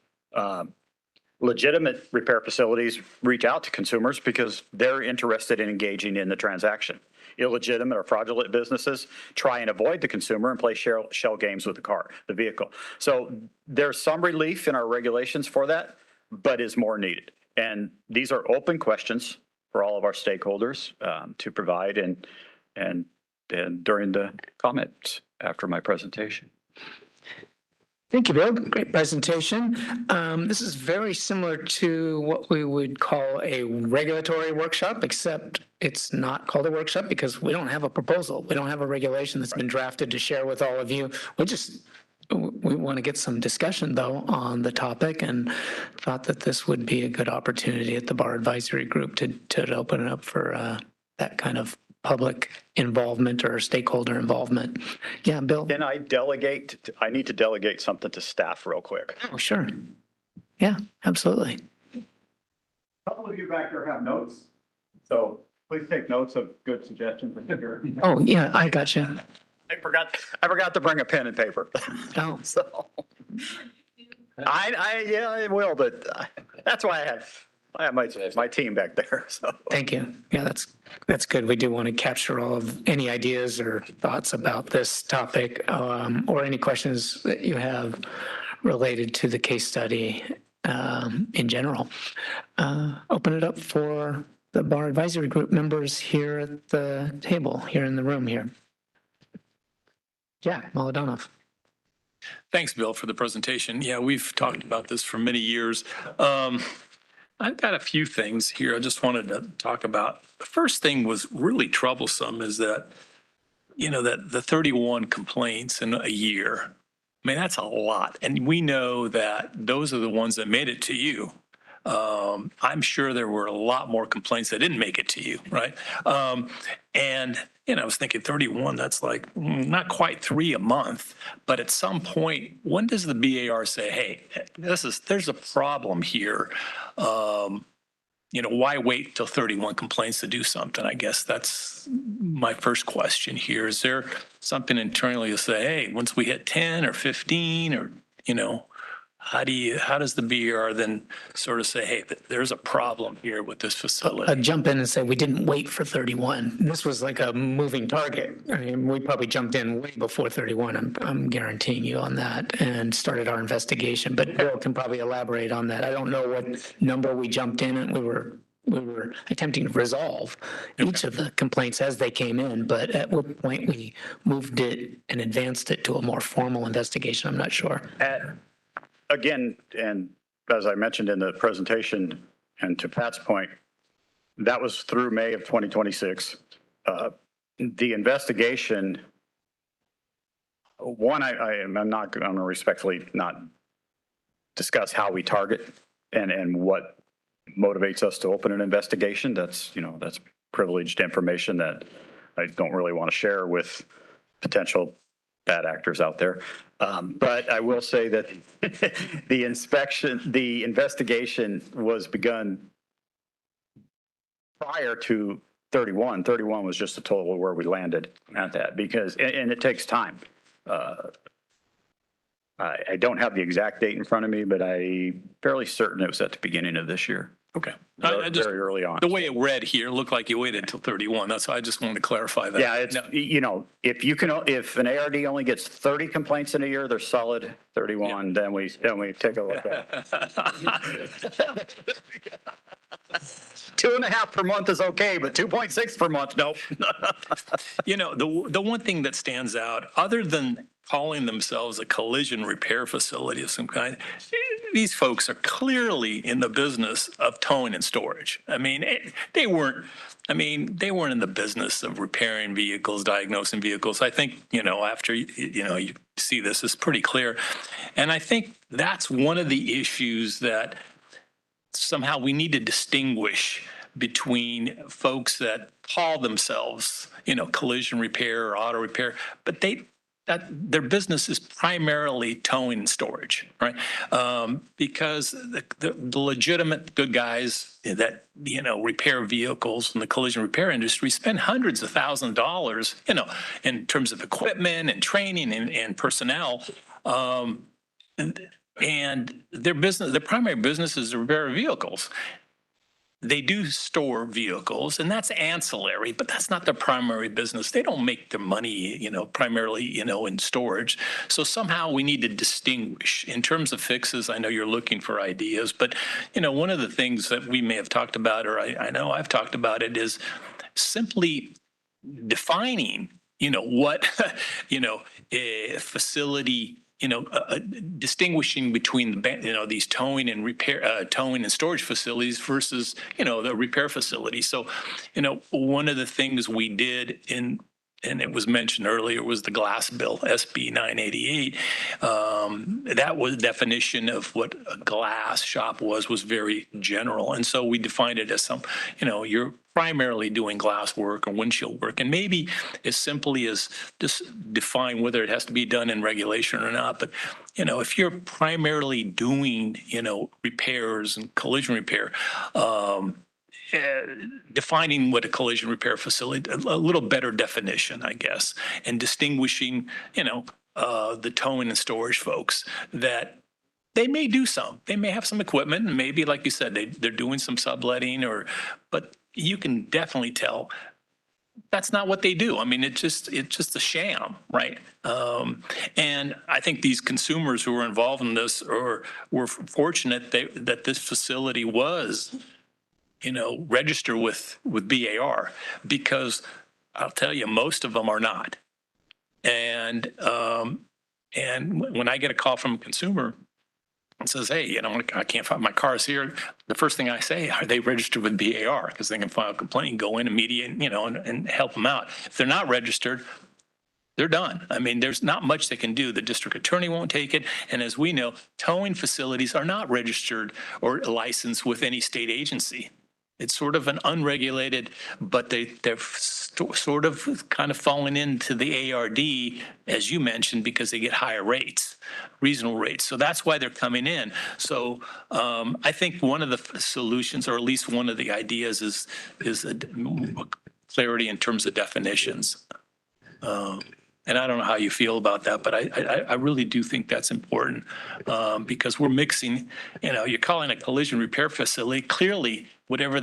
Legitimate repair facilities reach out to consumers because they're interested in engaging in the transaction. Illegitimate or fraudulent businesses try and avoid the consumer and play shell games with the vehicle. So there's some relief in our regulations for that, but is more needed. And these are open questions for all of our stakeholders to provide and during the comments after my presentation. Thank you, Bill. Great presentation. This is very similar to what we would call a regulatory workshop, except it's not called a workshop because we don't have a proposal. We don't have a regulation that's been drafted to share with all of you. We want to get some discussion, though, on the topic, and thought that this would be a good opportunity at the Bar Advisory Group to open it up for that kind of public involvement or stakeholder involvement. Yeah, Bill? Can I delegate? I need to delegate something to staff real quick. Oh, sure. Yeah, absolutely. A couple of you back there have notes, so please take notes of good suggestions. Oh, yeah, I got you. I forgot to bring a pen and paper. Oh. So I will, but that's why I have my team back there. So thank you. Yeah, that's good. We do want to capture all of any ideas or thoughts about this topic, or any questions that you have related to the case study in general. Open it up for the Bar Advisory Group members here at the table, here in the room here. Jack Molodonov. Thanks, Bill, for the presentation. Yeah, we've talked about this for many years. I've got a few things here I just wanted to talk about. The first thing was really troublesome is that, that the 31 complaints in a year, I mean, that's a lot. And we know that those are the ones that made it to you. I'm sure there were a lot more complaints that didn't make it to you, right? And I was thinking 31, that's like not quite 3 a month. But at some point, when does the BAR say, hey, there's a problem here? Why wait till 31 complaints to do something? I guess that's my first question here. Is there something internally to say, hey, once we hit 10 or 15 or, how does the BAR then sort of say, hey, there's a problem here with this facility? I'd jump in and say we didn't wait for 31. This was like a moving target. I mean, we probably jumped in way before 31. I'm guaranteeing you on that, and started our investigation. But Bill can probably elaborate on that. I don't know what number we jumped in, and we were attempting to resolve each of the complaints as they came in, but at what point we moved it and advanced it to a more formal investigation, I'm not sure. Again, and as I mentioned in the presentation, and to Pat's point, that was through May of 2026. The investigation, I'm not going to respectfully not discuss how we target and what motivates us to open an investigation. That's privileged information that I don't really want to share with potential bad actors out there. But I will say that the investigation was begun prior to 31. 31 was just a total of where we landed at that because, and it takes time. I don't have the exact date in front of me, but I'm fairly certain it was at the beginning of this year. Okay. Very early on. The way it read here looked like you waited until 31. That's why I just wanted to clarify that. Yeah, it's, you know, if an ARD only gets 30 complaints in a year, they're solid 31, then we take a look at it. 2.5 per month is okay, but 2.6 per month, nope. You know, the one thing that stands out, other than calling themselves a collision repair facility of some kind, these folks are clearly in the business of towing and storage. I mean, they weren't in the business of repairing vehicles, diagnosing vehicles. I think, you know, after, you know, you see this, it's pretty clear. And I think that's one of the issues that somehow we need to distinguish between folks that call themselves, you know, collision repair or auto repair, but their business is primarily towing and storage, right? Because the legitimate good guys that, you know, repair vehicles in the collision repair industry spend hundreds of thousands of dollars, you know, in terms of equipment and training and personnel. And their primary business is to repair vehicles. They do store vehicles, and that's ancillary, but that's not their primary business. They don't make their money, you know, primarily, you know, in storage. So somehow we need to distinguish. In terms of fixes, I know you're looking for ideas, but, you know, one of the things that we may have talked about, or I know I've talked about it, is simply defining, you know, what, you know, a facility, you know, distinguishing between these towing and storage facilities versus, you know, the repair facility. So, you know, one of the things we did and it was mentioned earlier, was the glass bill, SB 988. That was definition of what a glass shop was very general. And so we defined it as some, you know, you're primarily doing glass work or windshield work. And maybe as simply as just define whether it has to be done in regulation or not. But, you know, if you're primarily doing, you know, repairs and collision repair, defining what a collision repair facility, a little better definition, I guess, and distinguishing, you know, the towing and storage folks that they may do some, they may have some equipment, and maybe, like you said, they're doing some subletting but you can definitely tell that's not what they do. I mean, it's just a sham, right? And I think these consumers who were involved in this were fortunate that this facility was, you know, register with BAR, because I'll tell you, most of them are not. And when I get a call from a consumer and says, hey, you know, I can't find my car's here, the first thing I say, are they registered with BAR? Because they can file a complaint, go in and mediate, you know, and help them out. If they're not registered, they're done. I mean, there's not much they can do. The district attorney won't take it. And as we know, towing facilities are not registered or licensed with any state agency. It's sort of an unregulated, but they're sort of kind of falling into the ARD, as you mentioned, because they get higher rates, reasonable rates. So that's why they're coming in. So I think one of the solutions, or at least one of the ideas, is clarity in terms of definitions. And I don't know how you feel about that, but I really do think that's important, because we're mixing, you know, you're calling a collision repair facility, clearly whatever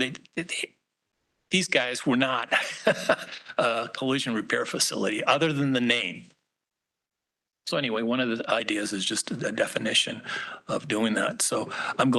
these guys were not a collision repair facility other than the name. So anyway, one of the ideas is just a definition of doing that. So I'm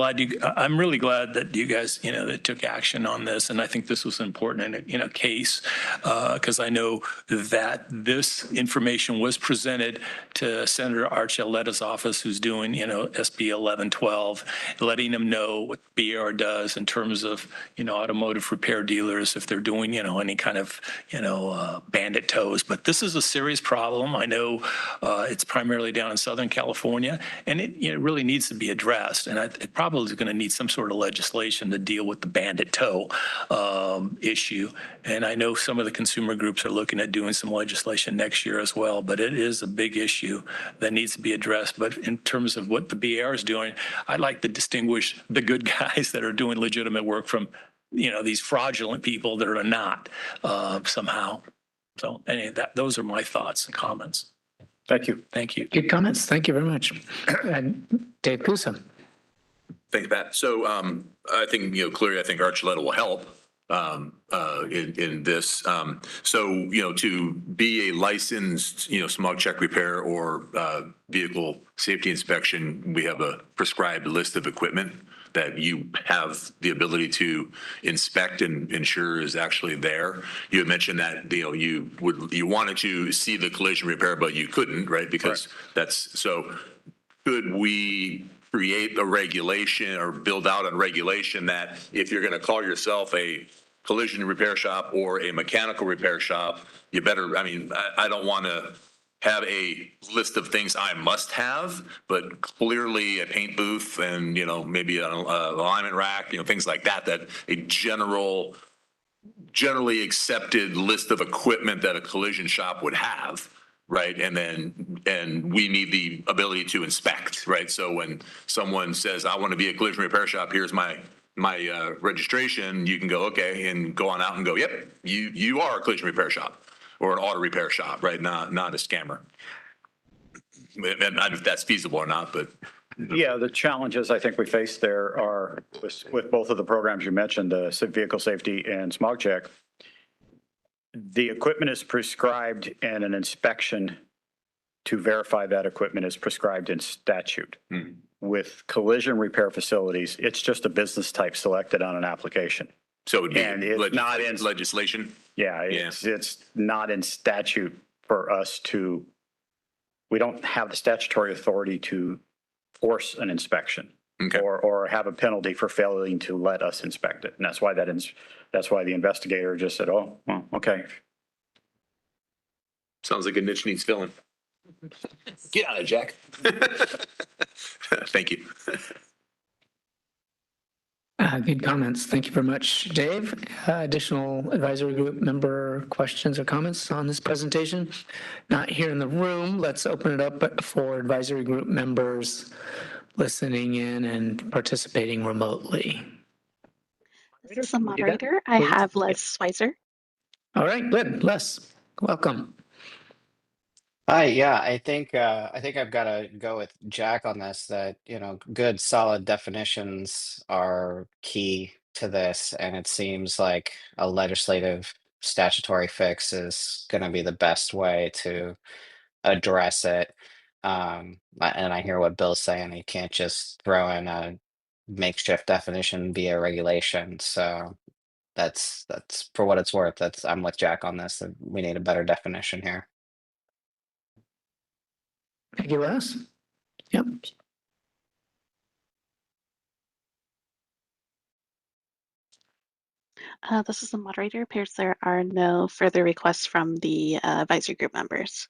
really glad that you guys, you know, that took action on this. And I think this was important in a case, because I know that this information was presented to Senator Archuleta's office, who's doing, you know, SB 1112, letting them know what BAR does in terms of, you know, automotive repair dealers, if they're doing, you know, any kind of, you know, bandit tows. But this is a serious problem. I know it's It's primarily down in Southern California, and it really needs to be addressed. And it probably is going to need some sort of legislation to deal with the bandit tow issue. And I know some of the consumer groups are looking at doing some legislation next year as well, but it is a big issue that needs to be addressed. But in terms of what the BAR is doing, I'd like to distinguish the good guys that are doing legitimate work from, these fraudulent people that are not somehow. So those are my thoughts and comments. Thank you. Thank you. Good comments. Thank you very much. Dave Pusa. Thanks, Pat. So I think, clearly, I think Archuleta will help in this. To be a licensed, smog check repair or vehicle safety inspection, we have a prescribed list of equipment that you have the ability to inspect and ensure is actually there. You had mentioned that you wanted to see the collision repair, but you couldn't, right? Because that's so. Could we create a regulation or build out a regulation that if you're going to call yourself a collision repair shop or a mechanical repair shop, you better, I don't want to have a list of things I must have, but clearly a paint booth and, maybe an alignment rack, things like that, that a generally accepted list of equipment that a collision shop would have. Right. And we need the ability to inspect. Right. So when someone says, I want to be a collision repair shop, here's my registration, you can go, okay, and go on out and go, yep, you are a collision repair shop or an auto repair shop. Right. Not a scammer. And I don't know if that's feasible or not, but. Yeah, the challenges I think we face there are with both of the programs you mentioned, the vehicle safety and smog check. The equipment is prescribed and an inspection to verify that equipment is prescribed in statute. With collision repair facilities, it's just a business type selected on an application. So it would be it's not in legislation? Yeah, it's not in statute for us to, we don't have the statutory authority to force an inspection. Okay. Or have a penalty for failing to let us inspect it. And that's why that's why the investigator just said, oh, well, okay. Sounds like a niche needs filling. Get out of it, Jack. Thank you. Good comments. Thank you very much, Dave. Additional advisory group member questions or comments on this presentation? Not here in the room. Let's open it up for advisory group members listening in and participating remotely. This is the moderator. I have Les Schweizer. All right, good. Les, welcome. Hi, yeah, I think I've got to go with Jack on this, that, good solid definitions are key to this, and it seems like a legislative statutory fix is going to be the best way to address it. And I hear what Bill's saying. You can't just throw in a makeshift definition via regulation. So that's for what it's worth. I'm with Jack on this. That we need a better definition here. Thank you, Les. Yep. This is the moderator. Appears there are no further requests from the advisory group members.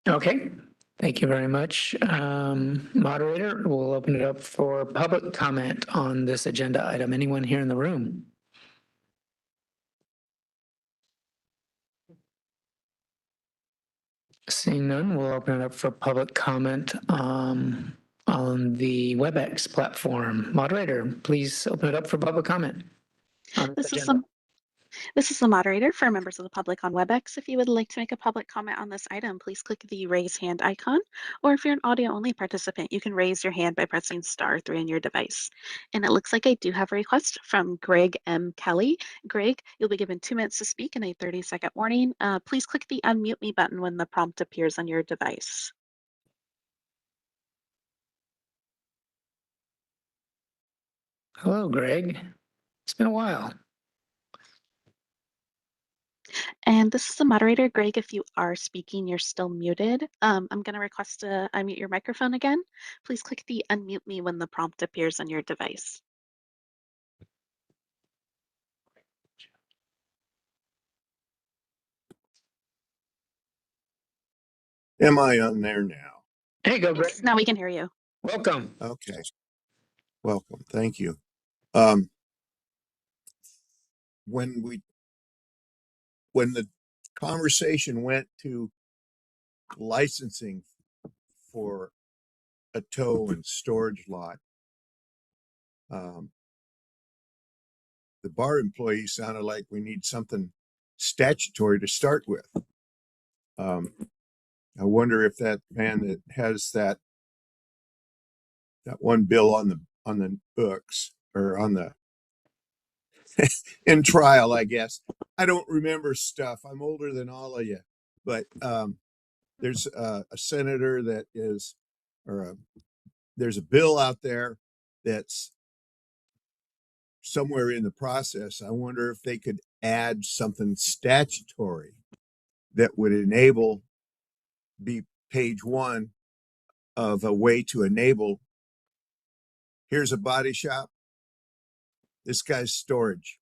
Okay. Thank you very much. Moderator, we'll open it up for public comment on this agenda item. Anyone here in the room? Seeing none, we'll open it up for public comment on the WebEx platform. Moderator, please open it up for public comment. This is the moderator for members of the public on WebEx. If you would like to make a public comment on this item, please click the raise hand icon. Or if you're an audio only participant, you can raise your hand by pressing *3 on your device. And it looks like I do have a request from Greg M. Kelly. Greg, you'll be given 2 minutes to speak and a 30-second warning. Please click the unmute me button when the prompt appears on your device. Hello, Greg. It's been a while. And this is the moderator. Greg, if you are speaking, you're still muted. I'm going to request to unmute your microphone again. Please click the unmute me when the prompt appears on your device. Am I on there now? Hey, go Greg. Now we can hear you. Welcome. Okay. Welcome. Thank you. Um, when the conversation went to licensing for a tow and storage lot, the bar employee sounded like we need something statutory to start with. I wonder if that man that has that one bill on the books or on the in trial, I guess. I don't remember stuff. I'm older than all of you, but there's a senator that is, there's a bill out there that's somewhere in the process. I wonder if they could add something statutory that would enable, be page one of a way to enable. Here's a body shop. This guy's storage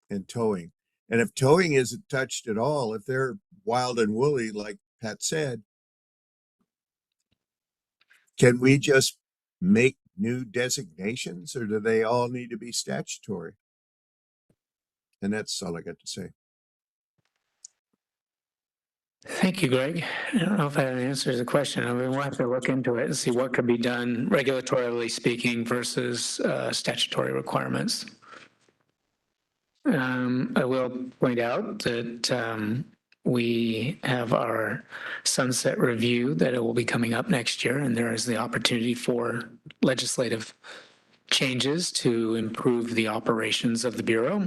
and towing. And if towing isn't touched at all, if they're wild and woolly, like Pat said, can we just make new designations, or do they all need to be statutory? And that's all I got to say. Thank you, Greg. I don't know if that answers the question. I mean, we'll have to look into it and see what could be done regulatorily speaking versus statutory requirements. I will point out that we have our sunset review that it will be coming up next year, and there is the opportunity for legislative changes to improve the operations of the Bureau.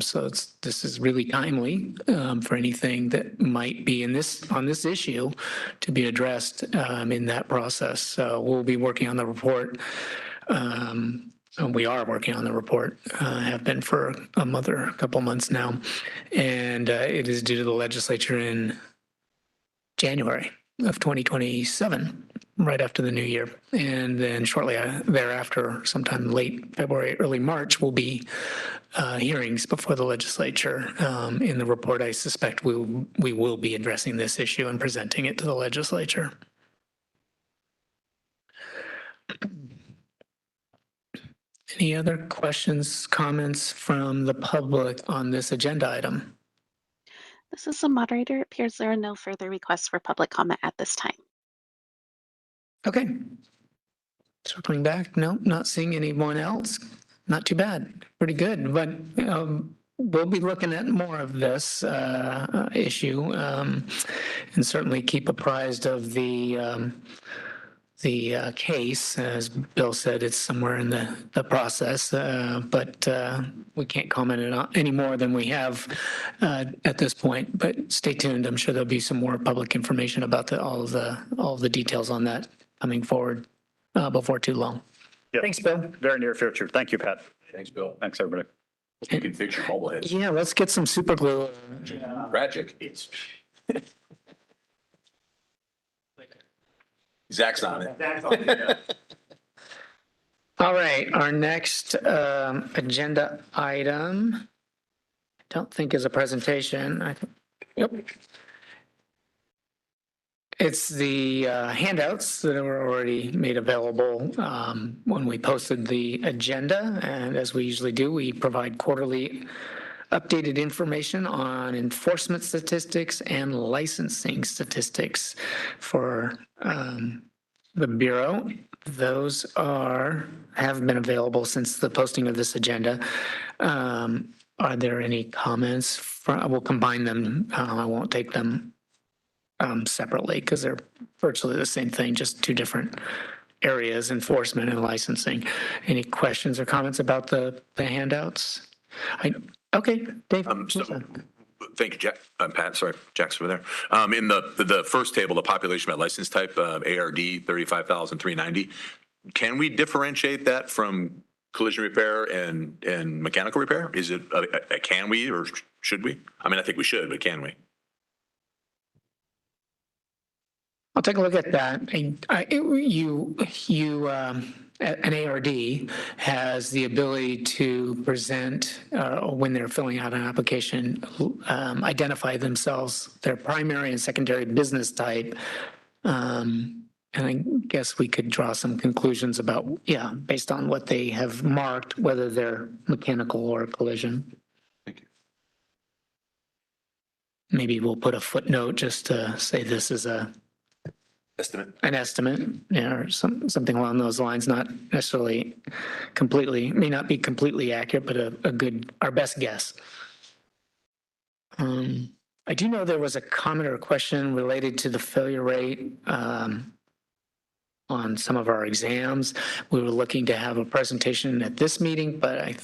So this is really timely for anything that might be on this issue to be addressed in that process. So we'll be working on the report. We are working on the report, have been for a couple months now, and it is due to the legislature in January of 2027, right after the new year. And then shortly thereafter, sometime late February, early March, will be hearings before the legislature. In the report, I suspect we will be addressing this issue and presenting it to the legislature. Any other questions, comments from the public on this agenda item? This is the moderator. It appears there are no further requests for public comment at this time. Okay. Circling back, no, not seeing anyone else. Not too bad. Pretty good. But we'll be looking at more of this issue and certainly keep apprised of the case. As Bill said, it's somewhere in the process, but we can't comment on any more than we have at this point. But stay tuned. I'm sure there'll be some more public information about all of the details on that coming forward before too long. Yep. Thanks, Bill. Very near future. Thank you, Pat. Thanks, Bill. Thanks, everybody. You can fix your mobile heads. Yeah, let's get some super glue. Tragic. Zach's on it. All right, our next agenda item, I don't think is a presentation. Yep. It's the handouts that were already made available when we posted the agenda. And as we usually do, we provide quarterly updated information on enforcement statistics and licensing statistics for the Bureau. Those have been available since the posting of this agenda. Are there any comments? We'll combine them. I won't take them separately because they're virtually the same thing, just two different areas, enforcement and licensing. Any questions or comments about the handouts? Okay, Dave. Thank you, Jack. Pat, sorry, Jack's over there. In the first table, the population by license type, ARD 35,390. Can we differentiate that from collision repair and mechanical repair? Is it can we or should we? I mean, I think we should, but can we? I'll take a look at that. An ARD has the ability to present, when they're filling out an application, identify themselves, their primary and secondary business type, And I guess we could draw some conclusions about, yeah, based on what they have marked, whether they're mechanical or collision. Thank you. Maybe we'll put a footnote just to say this is an estimate, yeah, or something along those lines, not necessarily may not be completely accurate, but a good, our best guess. I do know there was a comment or a question related to the failure rate on some of our exams. We were looking to have a presentation at this meeting, but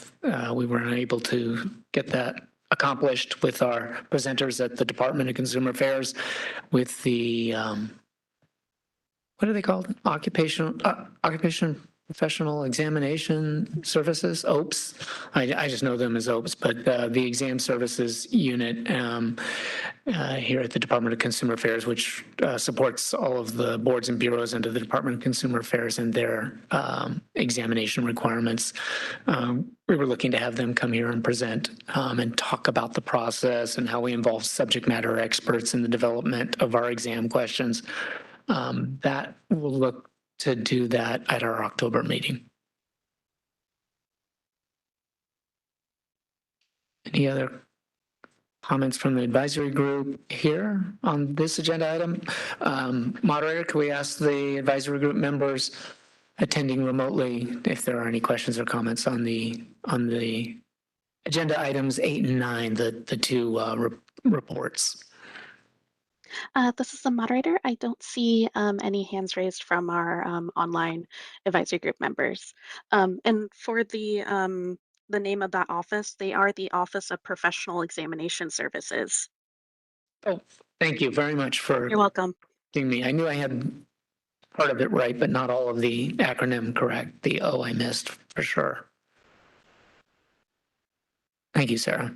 we were unable to get that accomplished with our presenters at the Department of Consumer Affairs with the, what are they called? Occupation Professional Examination Services, OPS. I just know them as OPS, but the Exam Services Unit here at the Department of Consumer Affairs, which supports all of the boards and bureaus under the Department of Consumer Affairs and their examination requirements. We were looking to have them come here and present and talk about the process and how we involve subject matter experts in the development of our exam questions. That will look to do that at our October meeting. Any other comments from the advisory group here on this agenda item? Moderator, can we ask the advisory group members attending remotely if there are any questions or comments on the agenda items 8 and 9, the two reports? This is the moderator. I don't see any hands raised from our online advisory group members. And for the name of that office, they are the Office of Professional Examination Services. Oh, thank you very much for. You're welcome. Me. I knew I had part of it right, but not all of the acronym correct. The O I missed for sure. Thank you, Sarah.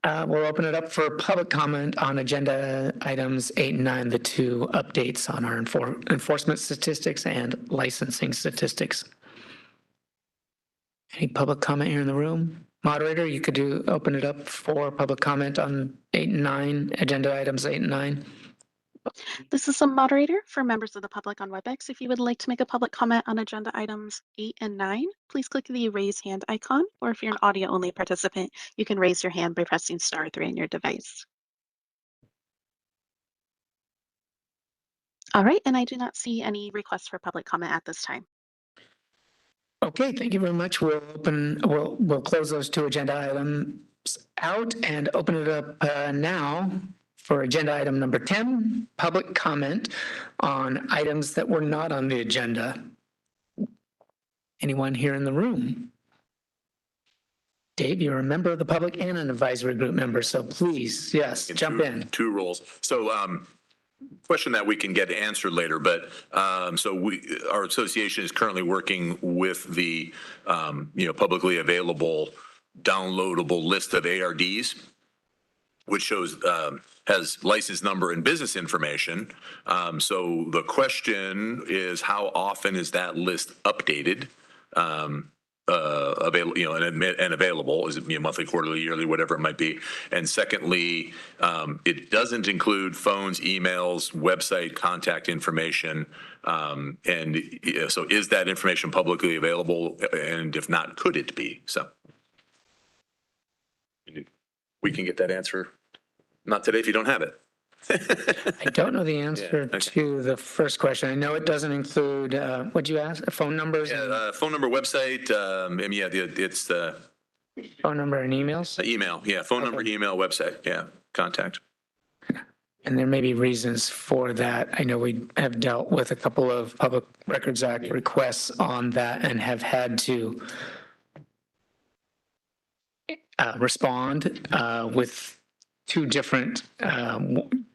We'll open it up for public comment on agenda items 8 and 9, the two updates on our enforcement statistics and licensing statistics. Any public comment here in the room? Moderator, you could open it up for public comment on 8 and 9, agenda items 8 and 9. This is the moderator for members of the public on WebEx. If you would like to make a public comment on agenda items 8 and 9, please click the raise hand icon, or if you're an audio only participant, you can raise your hand by pressing *3 on your device. All right, and I do not see any requests for public comment at this time. Okay, thank you very much. We'll close those two agenda items out and open it up now for agenda item number 10, public comment on items that were not on the agenda. Anyone here in the room? Dave, you're a member of the public and an advisory group member, so please, yes, jump in. Two roles. So question that we can get answered later, but our association is currently working with the publicly available downloadable list of ARDs, which shows has license number and business information. So the question is, how often is that list updated? Available, and available? Is it monthly, quarterly, yearly, whatever it might be? And secondly, it doesn't include phones, emails, website, contact information. And so is that information publicly available? And if not, could it be? So we can get that answer. Not today if you don't have it. I don't know the answer to the first question. I know it doesn't include, what'd you ask? Phone numbers? Yeah, phone number, website. It's the phone number and emails? Email, yeah. Phone number, email, website, yeah. Contact. And there may be reasons for that. I know we have dealt with a couple of Public Records Act requests on that and have had to respond with two different,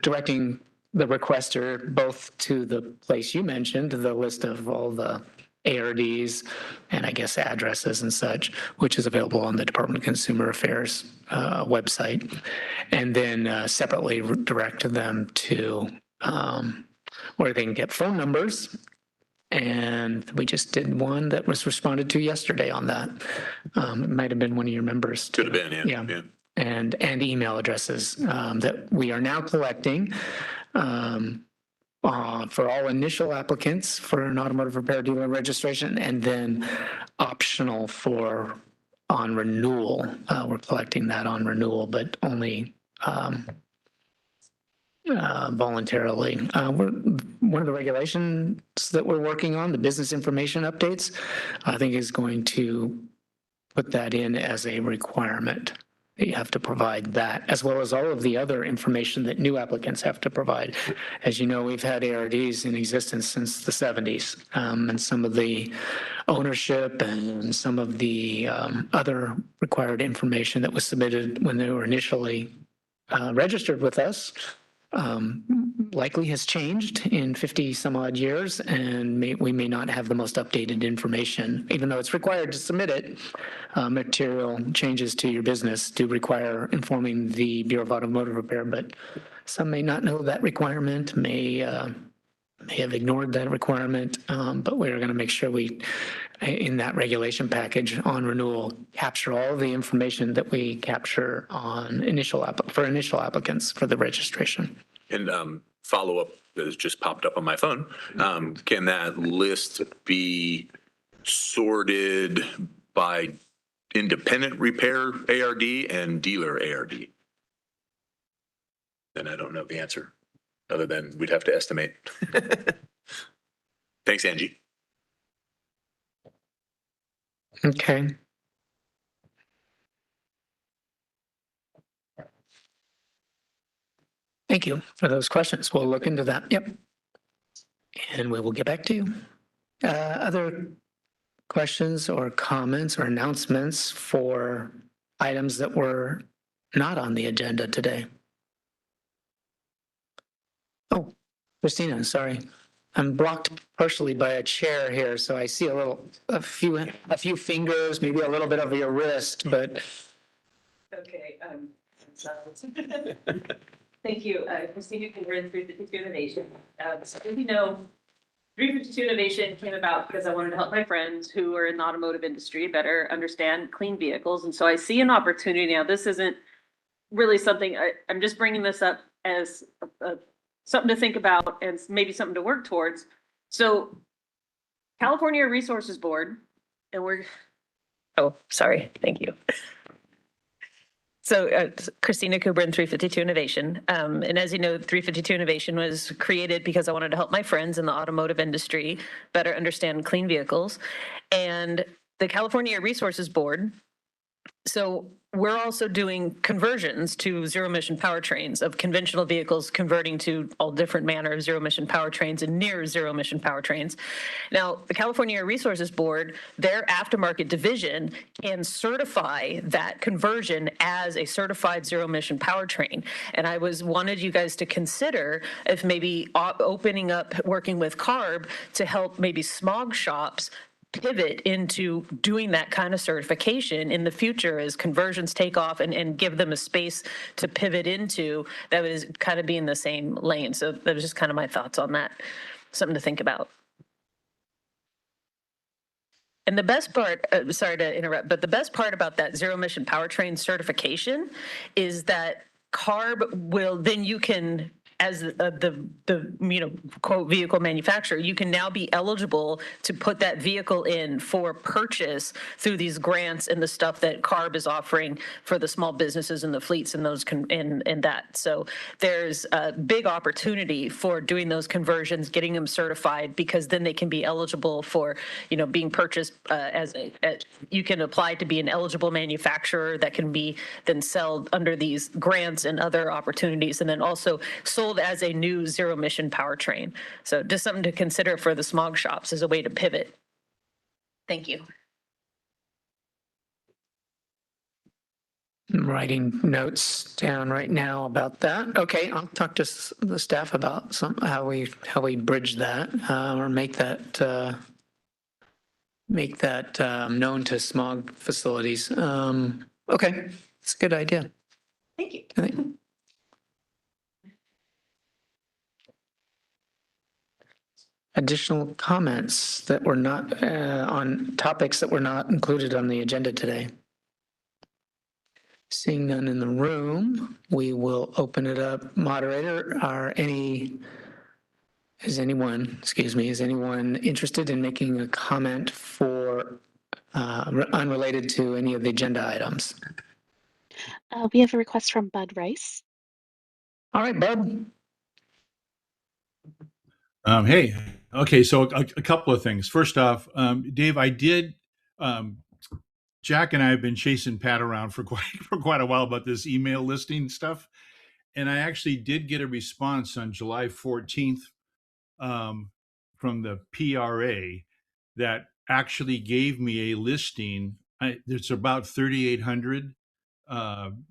directing the requester both to the place you mentioned, the list of all the ARDs and I guess addresses and such, which is available on the Department of Consumer Affairs website, and then separately direct them to where they can get phone numbers. And we just did one that was responded to yesterday on that. It might have been one of your members. Could have been, yeah. And email addresses that we are now collecting. for all initial applicants for an automotive repair dealer registration, and then optional for on renewal. We're collecting that on renewal, but only voluntarily. One of the regulations that we're working on, the business information updates, I think is going to put that in as a requirement. You have to provide that, as well as all of the other information that new applicants have to provide. As you know, we've had ARDs in existence since the 70s, and some of the ownership and some of the other required information that was submitted when they were initially registered with us likely has changed in 50 some odd years, and we may not have the most updated information, even though it's required to submit it. Material changes to your business do require informing the Bureau of Automotive Repair, but some may not know that requirement, may have ignored that requirement, but we're going to make sure we, in that regulation package on renewal, capture all of the information that we capture on initial applicants for the registration. And follow up that has just popped up on my phone. Can that list be sorted by independent repair ARD and dealer ARD? Then I don't know the answer, other than we'd have to estimate. Thanks, Angie. Okay. Thank you for those questions. We'll look into that. Yep. And we will get back to you. Other questions or comments or announcements for items that were not on the agenda today? Oh, Christina, sorry. I'm blocked partially by a chair here, so I see a few fingers, maybe a little bit of your wrist, but. Okay. Thank you. Christina Cooper, 352 Innovation. So as you know, 352 Innovation came about because I wanted to help my friends who are in the automotive industry better understand clean vehicles. And so I see an opportunity now. This isn't really something, I'm just bringing this up as something to think about and maybe something to work towards. So California Resources Board, and Oh, sorry. Thank you. So Christina Cooper, 352 Innovation. And as you know, 352 Innovation was created because I wanted to help my friends in the automotive industry better understand clean vehicles. And the California Resources Board, so we're also doing conversions to zero emission powertrains of conventional vehicles, converting to all different manner of zero emission powertrains and near zero emission powertrains. Now, the California Resources Board, their aftermarket division can certify that conversion as a certified zero emission powertrain. And I wanted you guys to consider if maybe opening up, working with CARB to help maybe smog shops pivot into doing that kind of certification in the future as conversions take off and give them a space to pivot into that would kind of be in the same lane. So that was just kind of my thoughts on that. Something to think about. And the best part, sorry to interrupt, but the best part about that zero emission powertrain certification is that CARB will, then you can, as the quote vehicle manufacturer, you can now be eligible to put that vehicle in for purchase through these grants and the stuff that CARB is offering for the small businesses and the fleets and those and that. So there's a big opportunity for doing those conversions, getting them certified, because then they can be eligible for being purchased you can apply to be an eligible manufacturer that can be then sold under these grants and other opportunities, and then also sold as a new zero emission powertrain. So just something to consider for the smog shops as a way to pivot. Thank you. I'm writing notes down right now about that. Okay, I'll talk to the staff about how we bridge that or make that known to smog facilities. Okay, it's a good idea. Thank you. Additional comments that were not on topics that were not included on the agenda today? Seeing none in the room, we will open it up. Moderator, are any Is anyone interested in making a comment for unrelated to any of the agenda items? We have a request from Bud Rice. All right, Bud. Hey, okay, so a couple of things. First off, Dave, Jack and I have been chasing Pat around for quite a while about this email listing stuff, and I actually did get a response on July 14th from the PRA that actually gave me a listing. It's about 3,800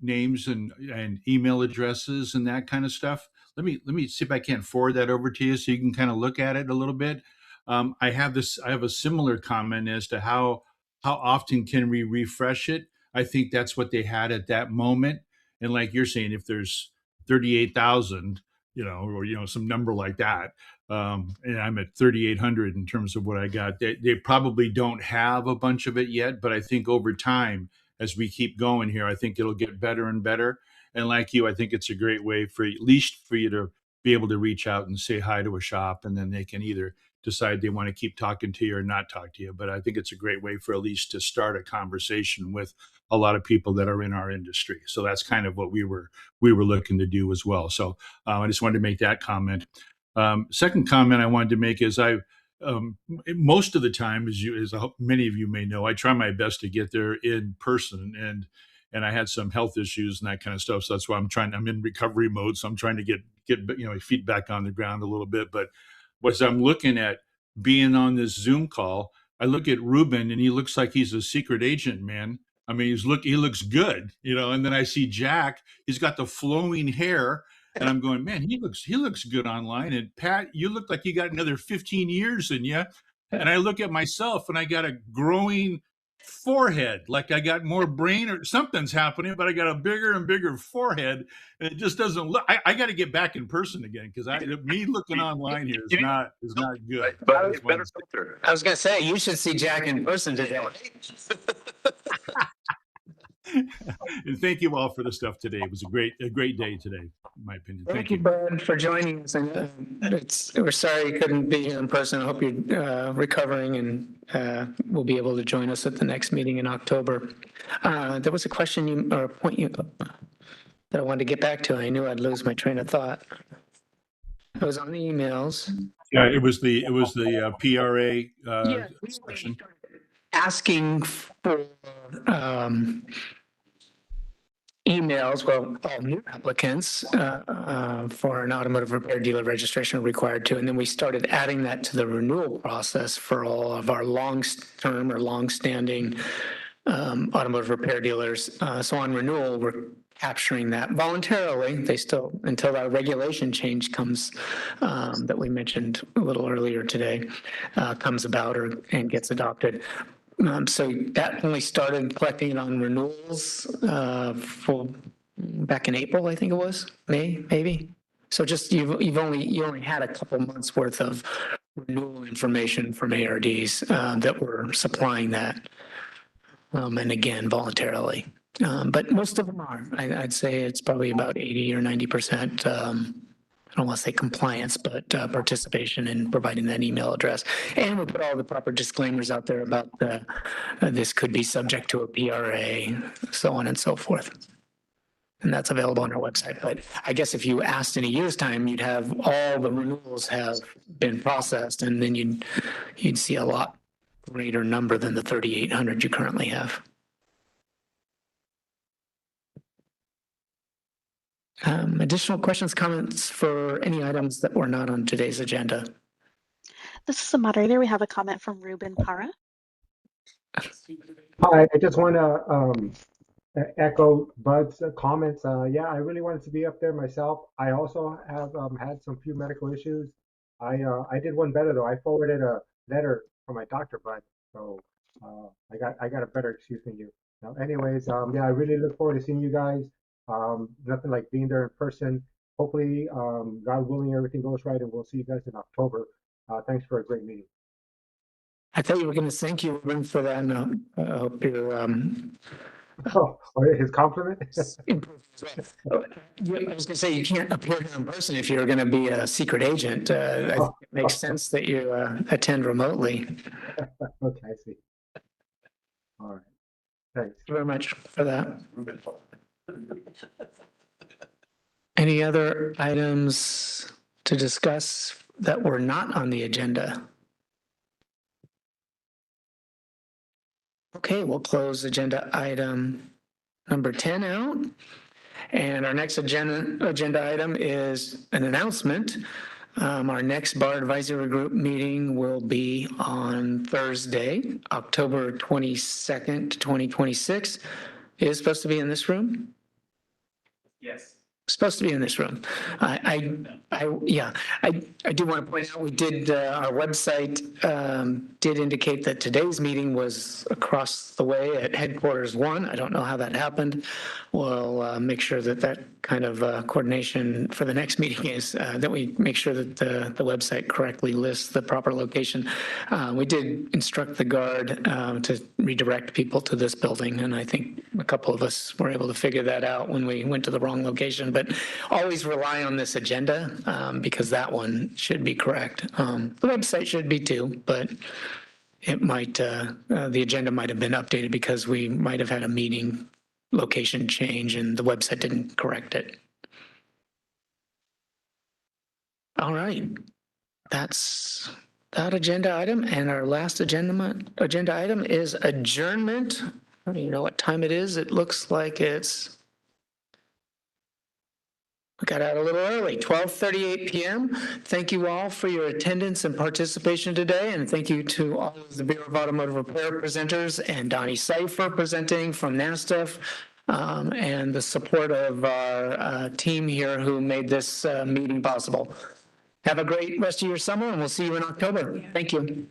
names and email addresses and that kind of stuff. Let me see if I can't forward that over to you so you can kind of look at it a little bit. I have a similar comment as to how often can we refresh it. I think that's what they had at that moment. And like you're saying, if there's 38,000, or some number like that, and I'm at 3,800 in terms of what I got. They probably don't have a bunch of it yet, but I think over time, as we keep going here, I think it'll get better and better. And like you, I think it's a great way for at least for you to be able to reach out and say hi to a shop, and then they can either decide they want to keep talking to you or not talk to you. But I think it's a great way for at least to start a conversation with a lot of people that are in our industry. So that's kind of what we were looking to do as well. So I just wanted to make that comment. Second comment I wanted to make is most of the time, as many of you may know, I try my best to get there in person, and I had some health issues and that kind of stuff. So that's why I'm in recovery mode. So I'm trying to get feet back on the ground a little bit. But as I'm looking at being on this Zoom call, I look at Ruben and he looks like he's a secret agent, man. I mean, he looks good, and then I see Jack, he's got the flowing hair. And I'm going, man, he looks good online. And Pat, you look like you got another 15 years in you. And I look at myself and I got a growing forehead, like I got more brain or something's happening, but I got a bigger and bigger forehead, and it just doesn't look. I got to get back in person again because me looking online here is not good. But it's better filter. I was going to say, you should see Jack in person today. And thank you all for the stuff today. It was a great day today, in my opinion. Thank you, Bud, for joining us. And we're sorry you couldn't be here in person. I hope you're recovering and will be able to join us at the next meeting in October. There was a question or a point that I wanted to get back to. I knew I'd lose my train of thought. It was on the emails. Yeah, it was the PRA section. Asking for emails, all new applicants for an automotive repair dealer registration are required to, and then we started adding that to the renewal process for all of our long-term or long-standing automotive repair dealers. So on renewal, we're capturing that voluntarily. They still, until that regulation change comes that we mentioned a little earlier today, comes about and gets adopted. So that only started collecting it on renewals back in April, I think it was, May, maybe. So just you only had a couple months worth of renewal information from ARDs that were supplying that, and again voluntarily. But most of them are. I'd say it's probably about 80 or 90%. I don't want to say compliance, but participation in providing that email address. And we put all the proper disclaimers out there about this could be subject to a PRA, so on and so forth. And that's available on our website. But I guess if you asked in a year's time, you'd have all the renewals have been processed, and then you'd see a lot greater number than the 3,800 you currently have. Additional questions, comments for any items that were not on today's agenda? This is the moderator. We have a comment from Ruben Para. Hi, I just want to echo Bud's comments. Yeah, I really wanted to be up there myself. I also have had some few medical issues. I did one better though. I forwarded a letter from my doctor, Bud. So I got a better excuse than you. Now, anyways, yeah, I really look forward to seeing you guys. Nothing like being there in person. Hopefully, God willing, everything goes right, and we'll see you guys in October. Thanks for a great meeting. I thought you were going to thank you, Ruben, for that. No, I hope you're Oh, his compliment? I was going to say, you can't appear here in person if you're going to be a secret agent. I think it makes sense that you attend remotely. Okay, I see. All right. Thanks. Thank you very much for that. Any other items to discuss that were not on the agenda? Okay, we'll close agenda item number 10 out. And our next agenda item is an announcement. Our next Bar Advisory Group meeting will be on Thursday, October 22nd, 2026. It is supposed to be in this room? Yes. Supposed to be in this room. I do want to point out, we did, our website did indicate that today's meeting was across the way at headquarters 1. I don't know how that happened. We'll make sure that that kind of coordination for the next meeting is that we make sure that the website correctly lists the proper location. We did instruct the guard to redirect people to this building, and I think a couple of us were able to figure that out when we went to the wrong location. But always rely on this agenda because that one should be correct. The website should be too, but it might, the agenda might have been updated because we might have had a meeting location change and the website didn't correct it. All right, that's that agenda item. And our last agenda item is adjournment. I don't even know what time it is. It looks like we got out a little early, 12:38 p.m. Thank you all for your attendance and participation today, and thank you to all of the Bureau of Automotive Repair presenters and Donnie Cipher presenting from NASTF, and the support of our team here who made this meeting possible. Have a great rest of your summer, and we'll see you in October. Thank you.